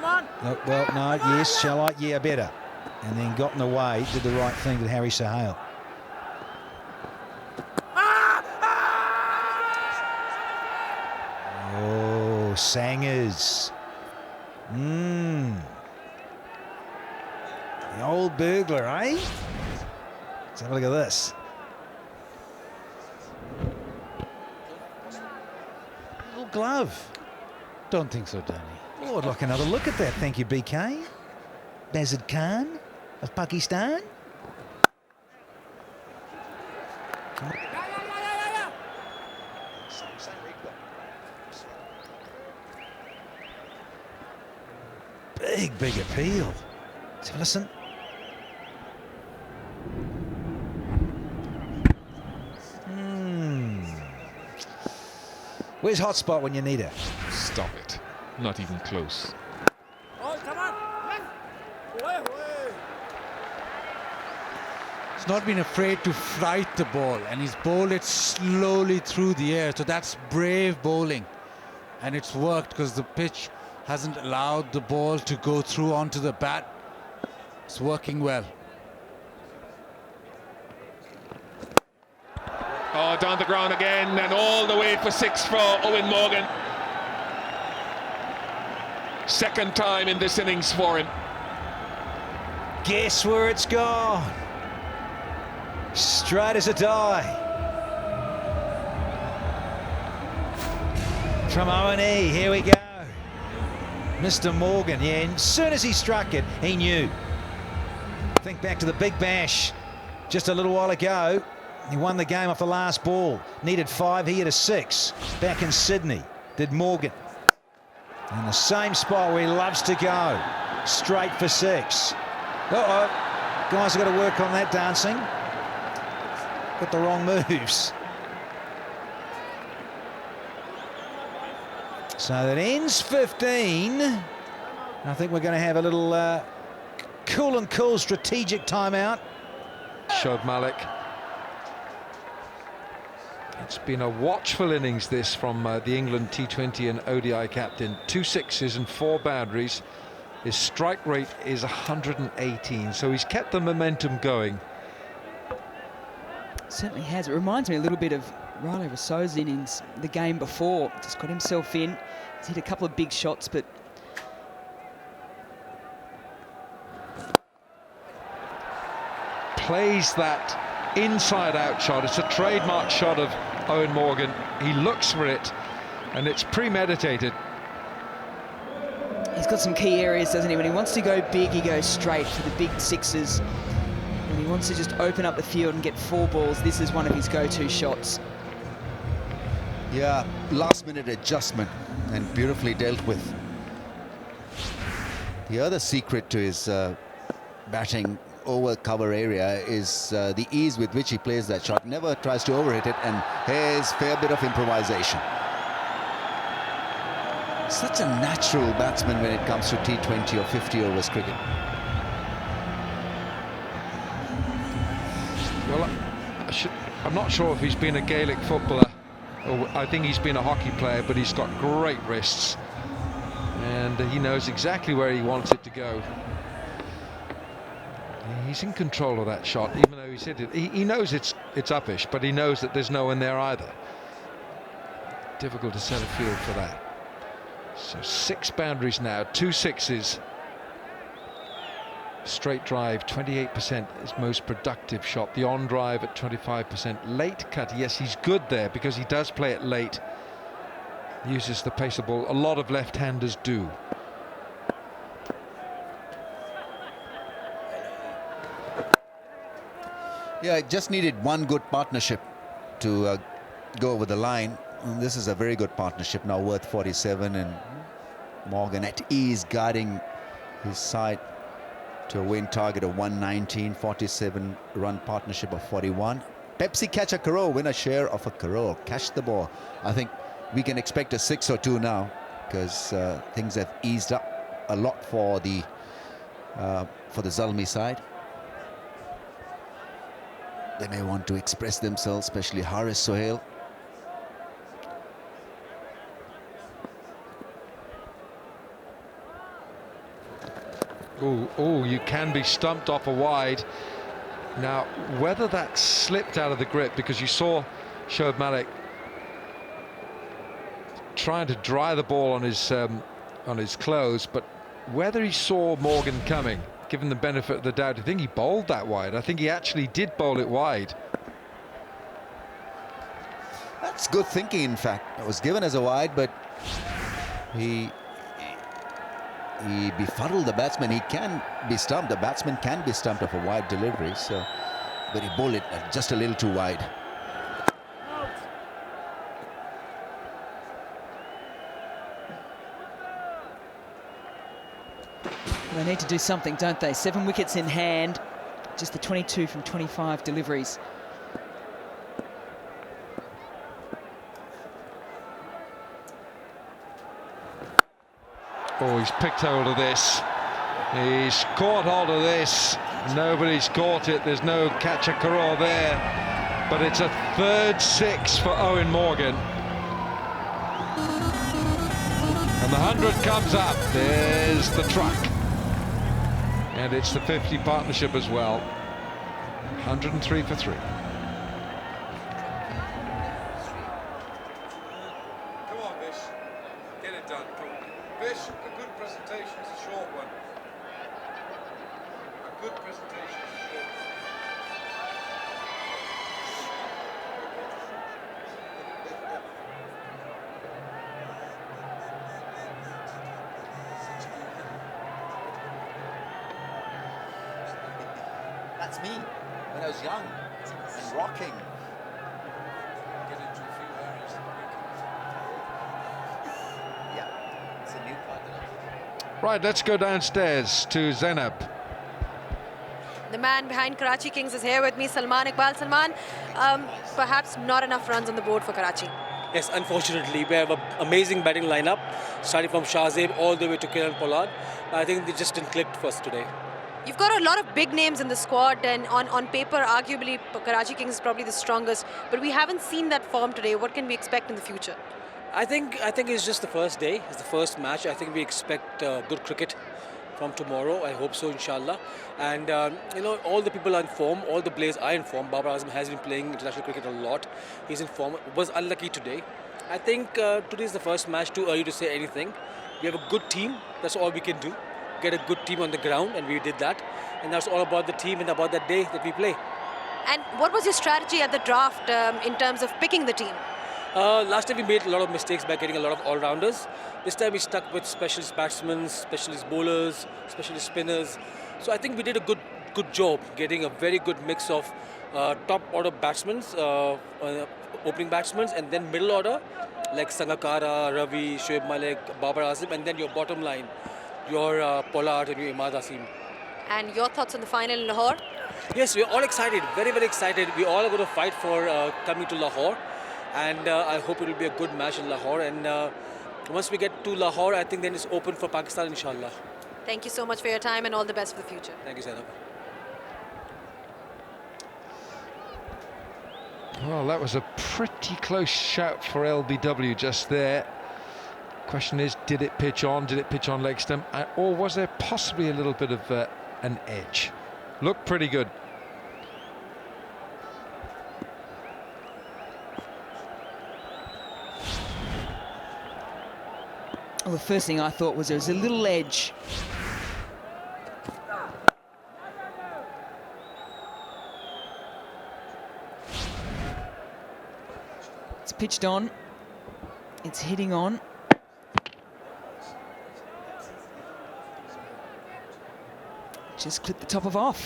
No, well, no, yes, shall I? Yeah, better. And then got in the way, did the right thing to Harry Sahal. Oh, Sangers. The old burglar, eh? Let's have a look at this. Little glove. Don't think so, Danny. Oh, I'd like another look at that. Thank you, BK. Bazid Khan of Pakistan. Big appeal. Let's have a listen. Where's hot spot when you need it? Stop it. Not even close. He's not been afraid to fright the ball, and he's bowled it slowly through the air. So that's brave bowling. And it's worked because the pitch hasn't allowed the ball to go through onto the bat. It's working well. Oh, down the ground again and all the way for 6 for Owen Morgan. Second time in this innings for him. Guess where it's gone? Straight as a die. From O&E, here we go. Mr. Morgan, yeah, and as soon as he struck it, he knew. Think back to the Big Bash just a little while ago. He won the game off the last ball. Needed 5, he hit a 6. Back in Sydney, did Morgan. In the same spot where he loves to go. Straight for 6. Uh-oh. Guys have got to work on that dancing. Got the wrong moves. So that ends 15. I think we're going to have a little cool strategic timeout. Shoaib Malik. It's been a watchful innings, this, from the England T20 and ODI captain. 2 sixes and 4 boundaries. His strike rate is 118, so he's kept the momentum going. Certainly has. It reminds me a little bit of Riley Rousseau's innings the game before. Just got himself in. He's hit a couple of big shots, but plays that inside-out shot. It's a trademark shot of Owen Morgan. He looks for it, and it's premeditated. he's got some key areas, doesn't he? When he wants to go big, he goes straight for the big sixes. When he wants to just open up the field and get 4 balls, this is one of his go-to shots. Yeah, last-minute adjustment and beautifully dealt with. The other secret to his batting over cover area is the ease with which he plays that shot. Never tries to overhit it, and here's a fair bit of improvisation. Such a natural batsman when it comes to T20 or 50 overs cricket. Well, I'm not sure if he's been a Gaelic footballer. I think he's been a hockey player, but he's got great wrists, and he knows exactly where he wants it to go. He's in control of that shot, even though he's hit it. He knows it's uppish, but he knows that there's no one there either. Difficult to set a field for that. So 6 boundaries now, 2 sixes. Straight drive, 28%, his most productive shot. The on drive at 25%. Late cut, yes, he's good there because he does play it late. Uses the pace of the ball. A lot of left-handers do. Yeah, it just needed one good partnership to go over the line. And this is a very good partnership now, worth 47, and Morgan at ease guarding his side to a win target of 119, 47-run partnership of 41. Pepsi catch a crore, win a share of a crore. Catch the ball. I think we can expect a 6 or 2 now, because things have eased up a lot for the Zalmi side. They may want to express themselves, especially Haris Sohail. Oh, you can be stumped off a wide. Now, whether that slipped out of the grip, because you saw Shoaib Malik trying to dry the ball on his clothes, but whether he saw Morgan coming, given the benefit of the doubt, I think he bowled that wide. I think he actually did bowl it wide. That's good thinking, in fact. It was given as a wide, but he befuddled the batsman. He can be stumped. The batsman can be stumped off a wide delivery. So, but he bowled it just a little too wide. They need to do something, don't they? 7 wickets in hand, just the 22 from 25 deliveries. Oh, he's picked hold of this. He's caught hold of this. Nobody's caught it. There's no catch a crore there. But it's a 3rd 6 for Owen Morgan. And the 100 comes up. There's the truck. And it's the 50 partnership as well. 103 for 3. Come on, Bish. Get it done. Come on. Bish, a good presentation is a short one. A good presentation is a short one. That's me when I was young and rocking. Get into a few areas that we can. Yeah, it's a new part. Right, let's go downstairs to Zainab. The man behind Karachi Kings is here with me, Salman Iqbal. Salman, perhaps not enough runs on the board for Karachi. Yes, unfortunately, we have an amazing batting lineup, starting from Shahzeb all the way to Kiran Pollard. I think they just didn't click for us today. You've got a lot of big names in the squad, and on paper, arguably, Karachi Kings is probably the strongest. But we haven't seen that form today. What can we expect in the future? I think it's just the first day. It's the first match. I think we expect good cricket. from tomorrow. I hope so, inshallah. And you know, all the people are in form, all the players are in form. Babar Azam has been playing international cricket a lot. He's in form. Was unlucky today. I think today is the first match. Too early to say anything. We have a good team. That's all we can do. Get a good team on the ground, and we did that. And that's all about the team and about that day that we play. And what was your strategy at the draft in terms of picking the team? Last time we made a lot of mistakes by getting a lot of all-rounders. This time we stuck with specialist batsmen, specialist bowlers, specialist spinners. So I think we did a good job getting a very good mix of top order batsmen, opening batsmen, and then middle order like Sangakkara, Ravi, Shoaib Malik, Babar Azam, and then your bottom line, your Pollard and your Imad Wasim. And your thoughts on the final in Lahore? Yes, we're all excited, very, very excited. We all are going to fight for coming to Lahore. And I hope it will be a good match in Lahore. And once we get to Lahore, I think then it's open for Pakistan, inshallah. Thank you so much for your time and all the best for the future. Thank you, Zainab. Well, that was a pretty close shout for LBW just there. Question is, did it pitch on? Did it pitch on leg stump? Or was there possibly a little bit of an edge? Looked pretty good. Well, the first thing I thought was there was a little edge. It's pitched on. It's hitting on. Just clipped the top of off.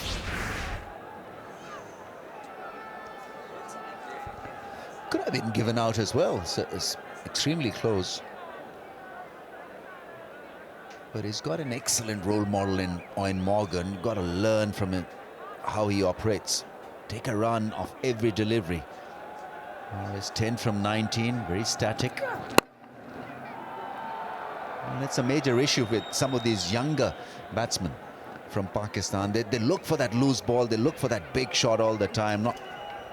Could have been given out as well, so it's extremely close. But he's got an excellent role model in Owen Morgan. You've got to learn from him how he operates. Take a run off every delivery. It's 10 from 19, very static. And it's a major issue with some of these younger batsmen from Pakistan. They look for that loose ball, they look for that big shot all the time, not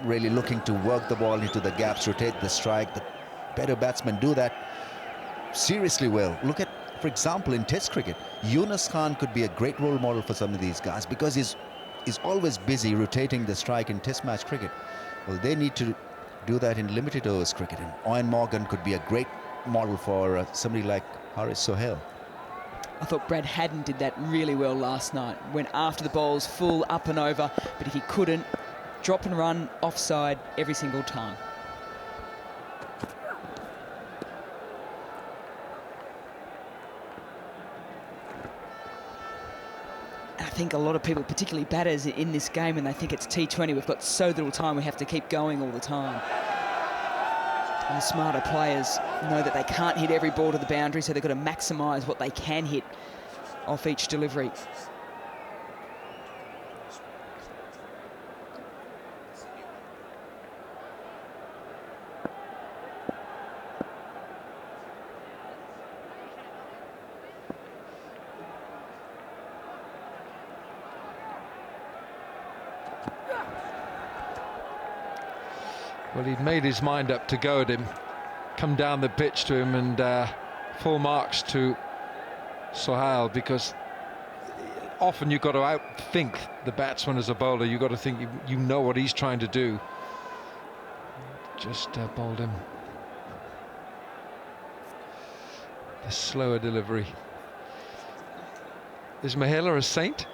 really looking to work the ball into the gaps, rotate the strike. The better batsmen do that seriously well. Look at, for example, in Test cricket, Yunus Khan could be a great role model for some of these guys because he's always busy rotating the strike in Test match cricket. Well, they need to do that in limited overs cricket, and Owen Morgan could be a great model for somebody like Haris Sohail. I thought Brad Haddon did that really well last night. Went after the bowls full up and over, but if he couldn't, drop and run offside every single time. I think a lot of people, particularly batters in this game, and they think it's T20, we've got so little time, we have to keep going all the time. And the smarter players know that they can't hit every ball to the boundary, so they've got to maximise what they can hit off each delivery. Well, he'd made his mind up to go at him, come down the pitch to him, and full marks to Sohail, because often you've got to outthink the batsman as a bowler. You've got to think you know what he's trying to do. Just bowled him. The slower delivery. Is Mahela a saint?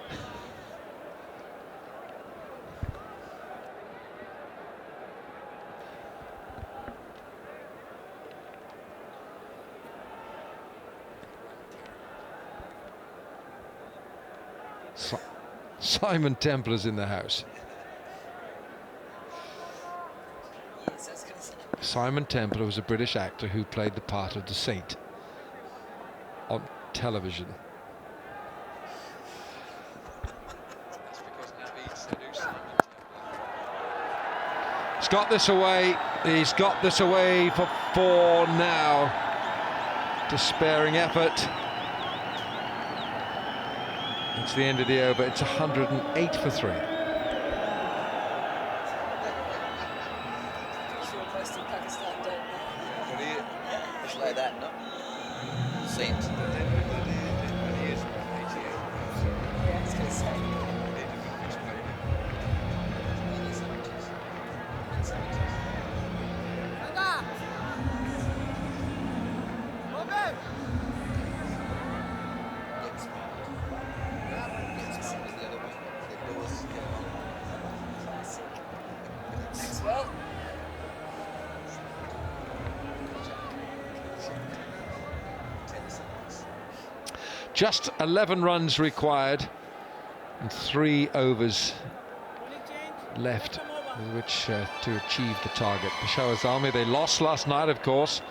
Simon Templar's in the house. Simon Templar was a British actor who played the part of the saint on television. He's got this away. He's got this away for 4 now. Despairing effort. It's the end of the over. It's 108 for 3. It's like that, no? Saints. Just 11 runs required and 3 overs left with which to achieve the target. Peshawar Zalmi, they lost last night, of course.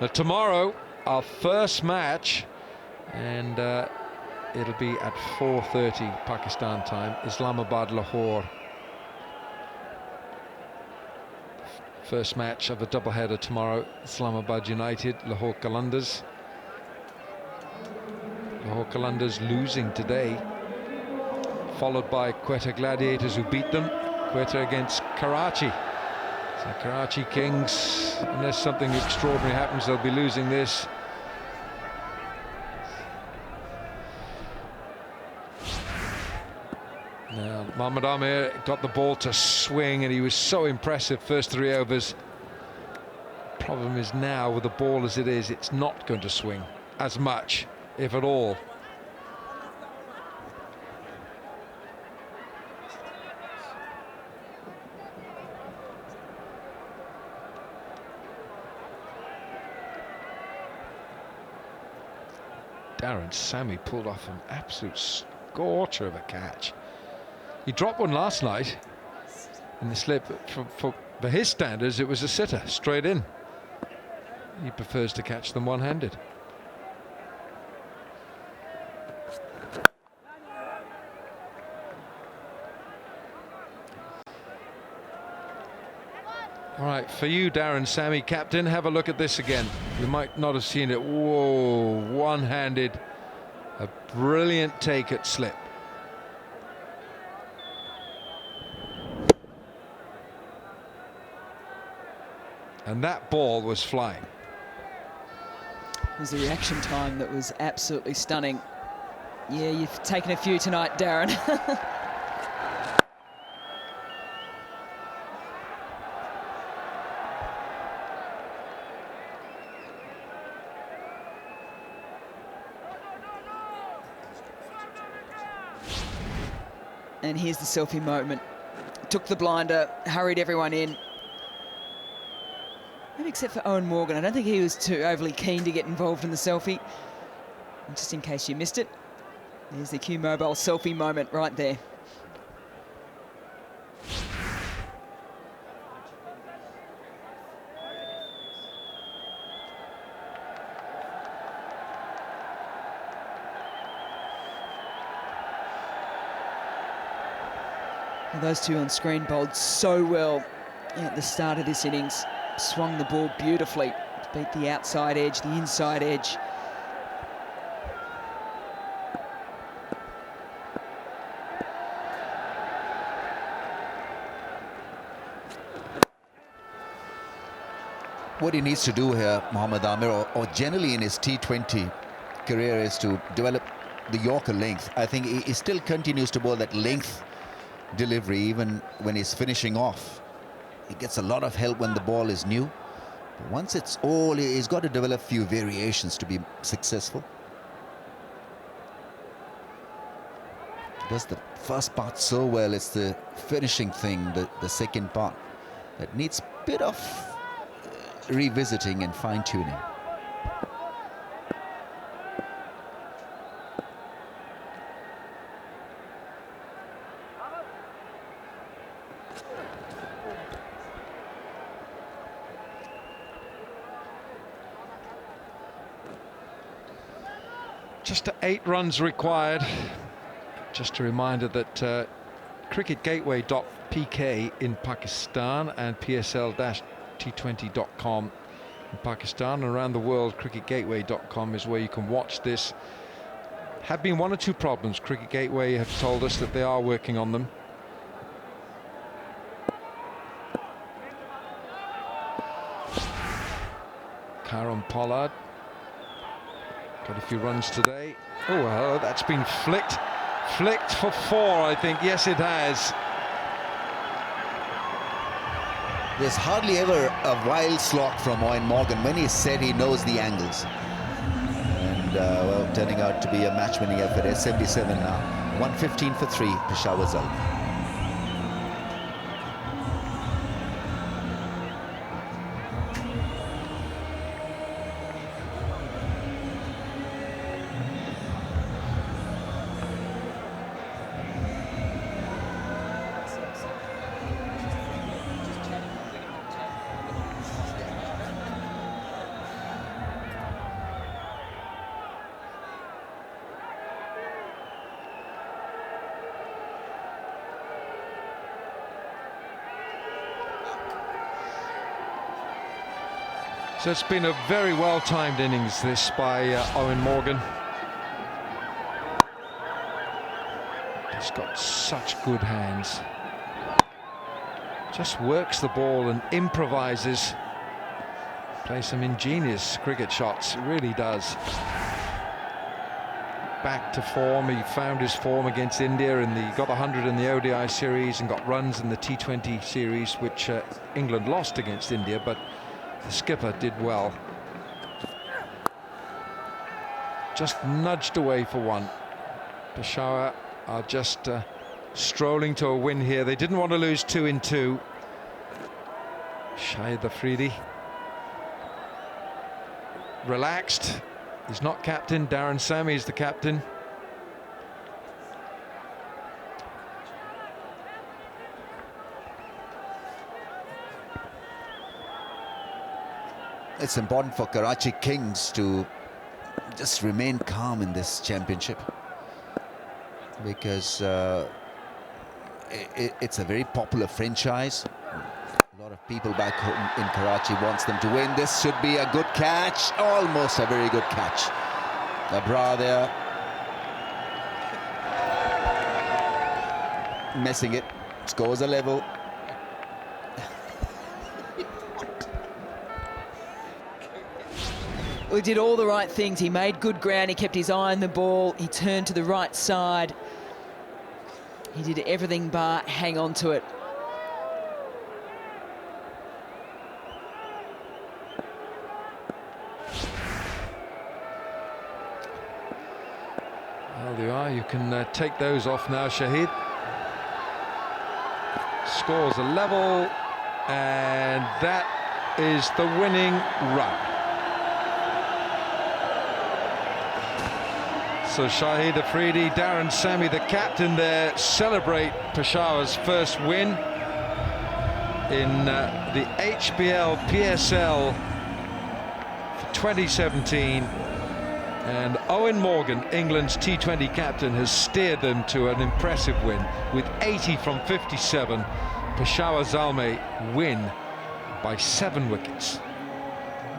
Now, tomorrow, our first match, and it'll be at 4:30 Pakistan time, Islamabad, Lahore. First match of a doubleheader tomorrow, Islamabad United, Lahore Qalandars. Lahore Qalandars losing today, followed by Quetta Gladiators, who beat them. Quetta against Karachi. So Karachi Kings, unless something extraordinary happens, they'll be losing this. Now, Mohammad Amir got the ball to swing, and he was so impressive first 3 overs. Problem is now, with the ball as it is, it's not going to swing as much, if at all. Darren Sammy pulled off an absolute scorcher of a catch. He dropped one last night in the slip. For his standards, it was a sitter, straight in. He prefers to catch them one-handed. All right, for you, Darren Sammy, captain, have a look at this again. You might not have seen it. Whoa, one-handed, a brilliant take at slip. And that ball was flying. It was the reaction time that was absolutely stunning. Yeah, you've taken a few tonight, Darren. And here's the selfie moment. Took the blinder, hurried everyone in. Maybe except for Owen Morgan. I don't think he was too overly keen to get involved in the selfie. And just in case you missed it, there's the Q Mobile selfie moment right there. Well, those two on screen bowled so well at the start of this innings. Swung the ball beautifully to beat the outside edge, the inside edge. What he needs to do here, Mohammad Amir, or generally in his T20 career, is to develop the Yorker length. I think he still continues to bowl that length delivery even when he's finishing off. He gets a lot of help when the ball is new. But once it's all, he's got to develop a few variations to be successful. He does the first part so well. It's the finishing thing, the second part, that needs a bit of revisiting and fine-tuning. Just 8 runs required. Just a reminder that cricketgateway.pk in Pakistan and PSL-T20.com in Pakistan, and around the world, cricketgateway.com is where you can watch this. Have been 1 or 2 problems. Cricket Gateway have told us that they are working on them. Karen Pollard got a few runs today. Oh, well, that's been flicked for 4, I think. Yes, it has. There's hardly ever a wild slot from Owen Morgan. When he said he knows the angles. And, well, turning out to be a match-winning effort. S77 now. 115 for 3, Peshawar Zalmi. So it's been a very well-timed innings, this, by Owen Morgan. He's got such good hands. Just works the ball and improvises. Plays some ingenious cricket shots, really does. Back to form. He found his form against India, and he got 100 in the ODI series and got runs in the T20 series, which England lost against India, but the skipper did well. Just nudged away for one. Peshawar are just strolling to a win here. They didn't want to lose 2 in 2. Shahid Afridi relaxed. He's not captain. Darren Sammy is the captain. It's important for Karachi Kings to just remain calm in this championship, because it's a very popular franchise. A lot of people back home in Karachi wants them to win. This should be a good catch, almost a very good catch. Abra there, missing it. Scores a level. He did all the right things. He made good ground. He kept his eye on the ball. He turned to the right side. He did everything but hang on to it. Well, there you are. You can take those off now, Shahid. Scores a level, and that is the winning run. So Shahid Afridi, Darren Sammy, the captain there, celebrate Peshawar's first win in the HBL PSL for 2017. And Owen Morgan, England's T20 captain, has steered them to an impressive win. With 80 from 57, Peshawar Zalmi win by 7 wickets.